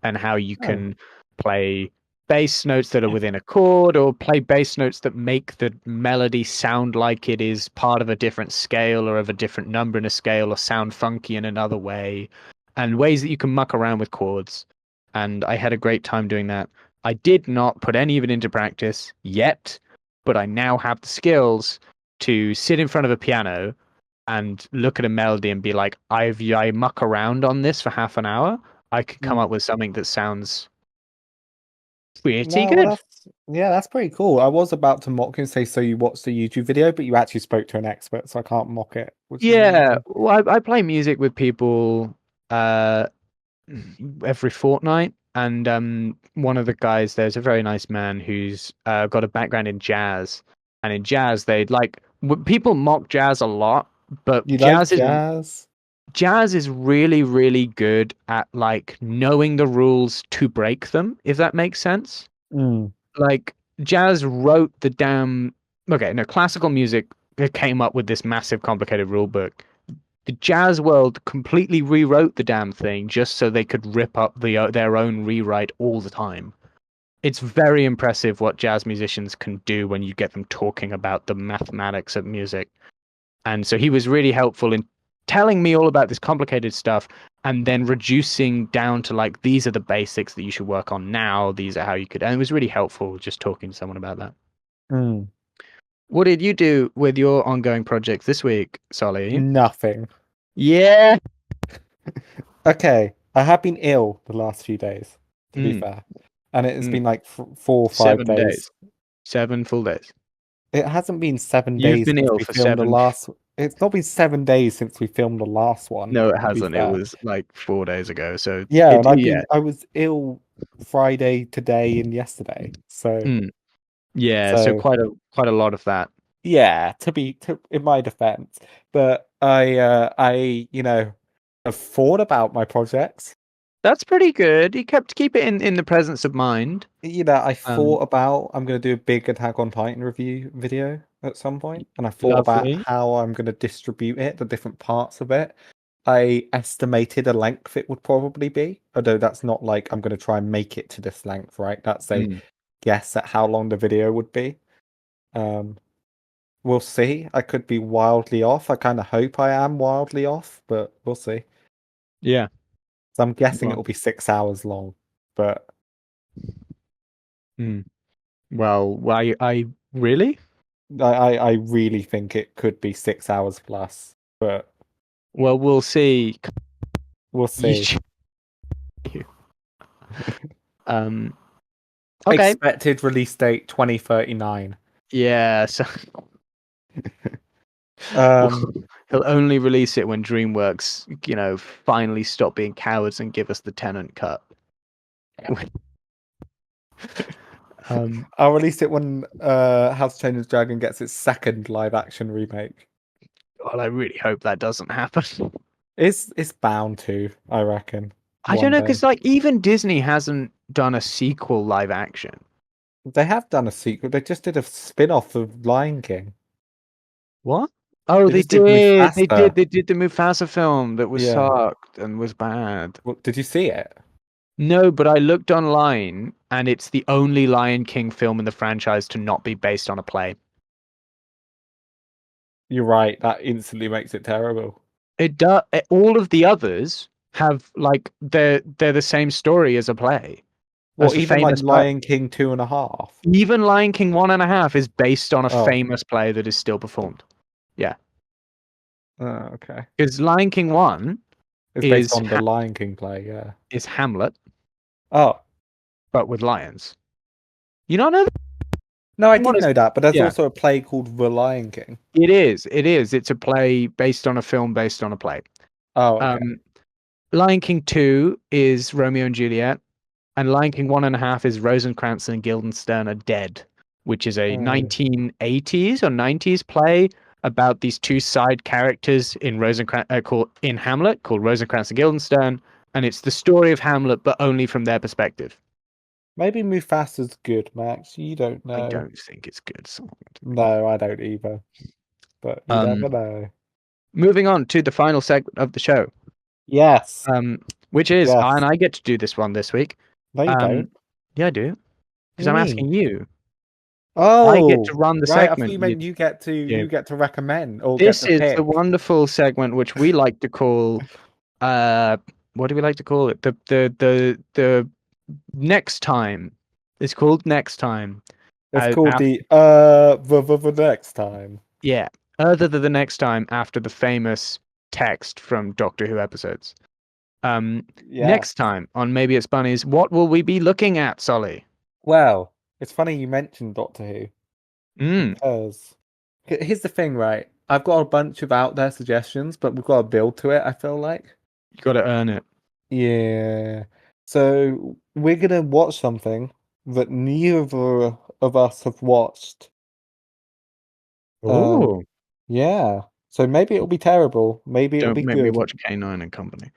and how you oh, can play bass notes that are within a chord, or play bass notes that make the melody sound like it is part of a different scale or of a different number in a scale, or sound funky in another way, and ways that you can muck around with chords. And I had a great time doing that. I did not put any of it into practice yet, but I now have the skills to sit in front of a piano and look at a melody and be like, I muck around on this for half an hour. I could come up with something that sounds pretty No, well, good. that's pretty cool. I was about to mock you and say, so you watched a YouTube video, but you actually spoke to an expert, so I can't mock it, which is Yeah, amazing. well, I play music with people uh every fortnight, and one of the guys there's a very nice man who's got a background in jazz, and in jazz they like people mock jazz a lot, but You like jazz? jazz is really really good at like knowing the rules to break them, if that makes sense. Mm. Like jazz wrote the damn okay, no, classical music came up with this massive complicated rule book. The jazz world completely rewrote the damn thing just so they could rip up their own rewrite all the time. It's very impressive what jazz musicians can do when you get them talking about the mathematics of music. And so he was really helpful in telling me all about this complicated stuff and then reducing down to like, these are the basics that you should work on now. These are how you could. And it was really helpful just talking to someone about that. Mm. What did you do with your ongoing projects this week, Solly? Nothing. Yeah. Okay, I have been ill the last few days, to be Mm, fair, and it has mm. been like 4 or 5 7 days. days. 7 full days. It hasn't been seven You've days been since ill we for filmed the 7. last. It's not been 7 days since we filmed the last one, No, it to be hasn't. It fair. was like 4 days ago. So Yeah, and yeah. I was ill Friday, today, and yesterday. So, Mm, yeah. So so quite a lot of that. yeah, in my defense, but I have thought about my projects. That's pretty good. You keep it in the presence of mind. I Um, thought about I'm going to do a big Attack on Titan review video at some point, and I thought about Lovely. how I'm going to distribute it, the different parts of it. I estimated a length it would probably be, although that's not like I'm going to try and make it to this length, right? That's a Mm, guess at how long the video would be. Um, we'll see. I could be wildly off. I kind of hope I am wildly off, but we'll see. yeah. So I'm guessing Well, it'll be 6 hours long, but mm. Well, I really? I really think it could be 6 hours plus, but Well, we'll see. we'll see. Um, okay. Expected release date 2039. Yeah. So Um, he'll only release it when DreamWorks, finally stop being cowards and give us the Tenant cut. Um, I'll release it when House of Change the Dragon gets its second live action remake. well, I really hope that doesn't happen. It's bound to, I reckon. I don't One know, day. because like even Disney hasn't done a sequel live action. They have done a sequel. They just did a spin-off of Lion King. What? Oh, They they just did did. They did. Mufasa. They did the Mufasa film that was Yeah. sucked and was bad. Well, did you see it? No, but I looked online and it's the only Lion King film in the franchise to not be based on a play. You're right. That instantly makes it terrible. It does. All of the others have like they're the same story as a play, Well, as a even like famous play. Lion King 2.5. Even Lion King 1.5 is based on a Oh, famous play that is still performed. Yeah, okay. because Lion King 1 It's based is on the Lion King play, yeah. is Hamlet, Oh, but with lions. You don't know? no, I What did is? know that, but there's Yeah, also a play called The Lion King. it is. It is. It's a play based on a film based on a play. Oh, okay. Lion King 2 is Romeo and Juliet, and Lion King 1.5 is Rosencrantz and Guildenstern Are Dead, which is a Oh. 1980s or 90s play about these two side characters in in Hamlet called Rosencrantz and Guildenstern, and it's the story of Hamlet but only from their perspective. Maybe Mufasa's good, Max. You don't I know. don't think it's good. No, I don't either. But you never know. Moving on to the final segment of the show, Yes. which is, Yes. and I get to do this one this week. No, you don't. Yeah, I do. What Because do you I'm mean? asking you. I get to Oh, run the right. I thought segment. you meant you get to Yeah. recommend or get This to is the pick. wonderful segment which we like to call what do we like to call it? The next time. It's called next time. It's called After, the next time. yeah, other than the next time after the famous text from Doctor Who episodes. Yeah. Next time on Maybe It's Bunnies, what will we be looking at, Solly? Well, it's funny you mentioned Doctor Who Mm, because here's the thing, right? I've got a bunch of out there suggestions, but we've got to build to it, I feel like. you got to earn it. Yeah. So we're gonna watch something that neither of us have watched. Um, Oh, yeah. So maybe it'll be terrible. Maybe it'll don't be make me good. watch K9 and Company.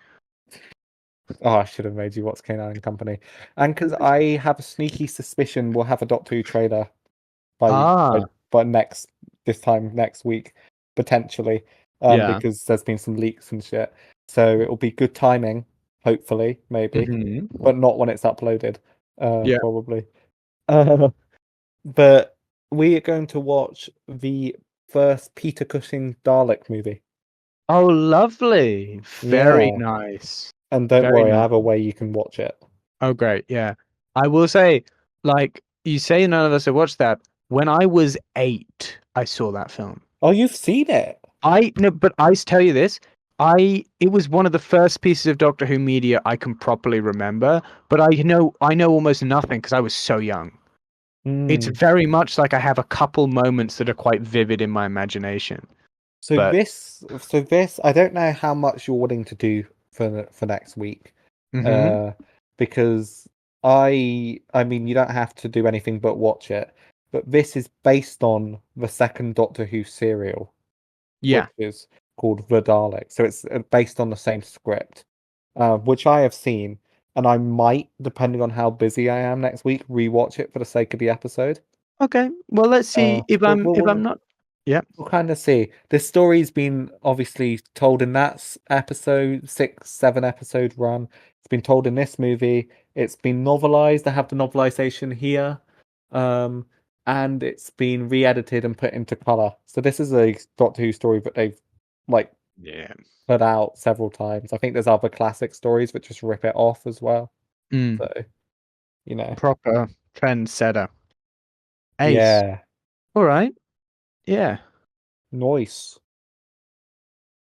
Oh, I should have made you watch K9 and Company. And because I have a sneaky suspicion we'll have a Doctor Who trailer by by, Ah, by this time next week, potentially. yeah. Because there's been some leaks and shit. So it'll be good timing, hopefully, maybe. Hmm. But not when it's uploaded, Yeah. probably. Uh, but we are going to watch the first Peter Cushing Dalek movie. Oh, lovely. Very Yeah. nice. And don't Very worry, I nice. have a way you can watch it. Oh, great. Yeah. I will say, like, you say none of us have watched that. When I was 8, I saw that film. Oh, you've seen it? I no, but I tell you this, it was one of the first pieces of Doctor Who media I can properly remember, but I know almost nothing because I was so young. It's Mm. very much like I have a couple moments that are quite vivid in my imagination. So But this, I don't know how much you're willing to do for next week, hmm. uh, because I mean you don't have to do anything but watch it, but this is based on the second Doctor Who serial, which Yeah. is called The Dalek. So it's based on the same script, which I have seen, and I might, depending on how busy I am next week, rewatch it for the sake of the episode. Okay. Well, let's see if But I'm not. Yeah. we'll kind of see. The story's been obviously told in that episode, 6, 7 episode run. It's been told in this movie. It's been novelized. I have the novelization here. Um, and it's been re-edited and put into color. So this is a Doctor Who story that they've like Yeah. put out several times. I think there's other classic stories that just rip it off as well. Mm, So, you know. proper trendsetter. Ace. Yeah. All right. Yeah. Nice.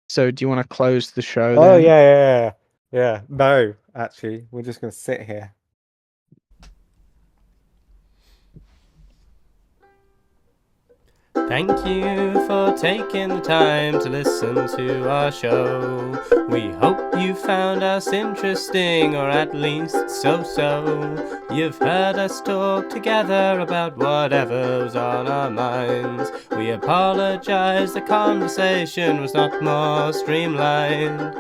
So, do you want to close the show Oh then? yeah. No, actually, we're just gonna sit here. Thank you for taking the time to listen to our show. We hope you found us interesting, or at least so-so. You've heard us talk together about whatever's on our minds. We apologize, the conversation was not more streamlined.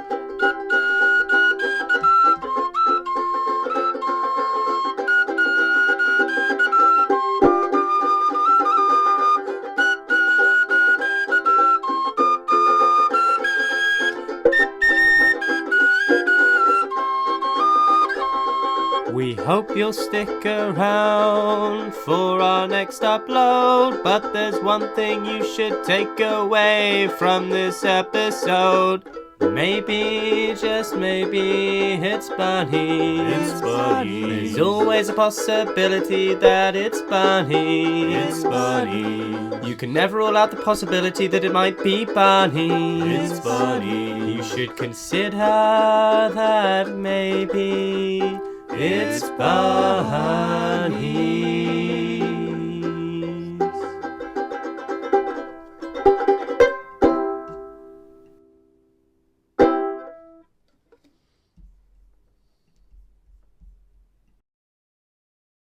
We hope you'll stick around for our next upload, but there's one thing you should take away from this episode. Maybe, just maybe, it's Bunny. It's Bunny. There's always a possibility that it's Bunny. It's Bunny. You can never rule out the possibility that it might be Bunny. It's Bunny. You should consider that maybe it's Bunny.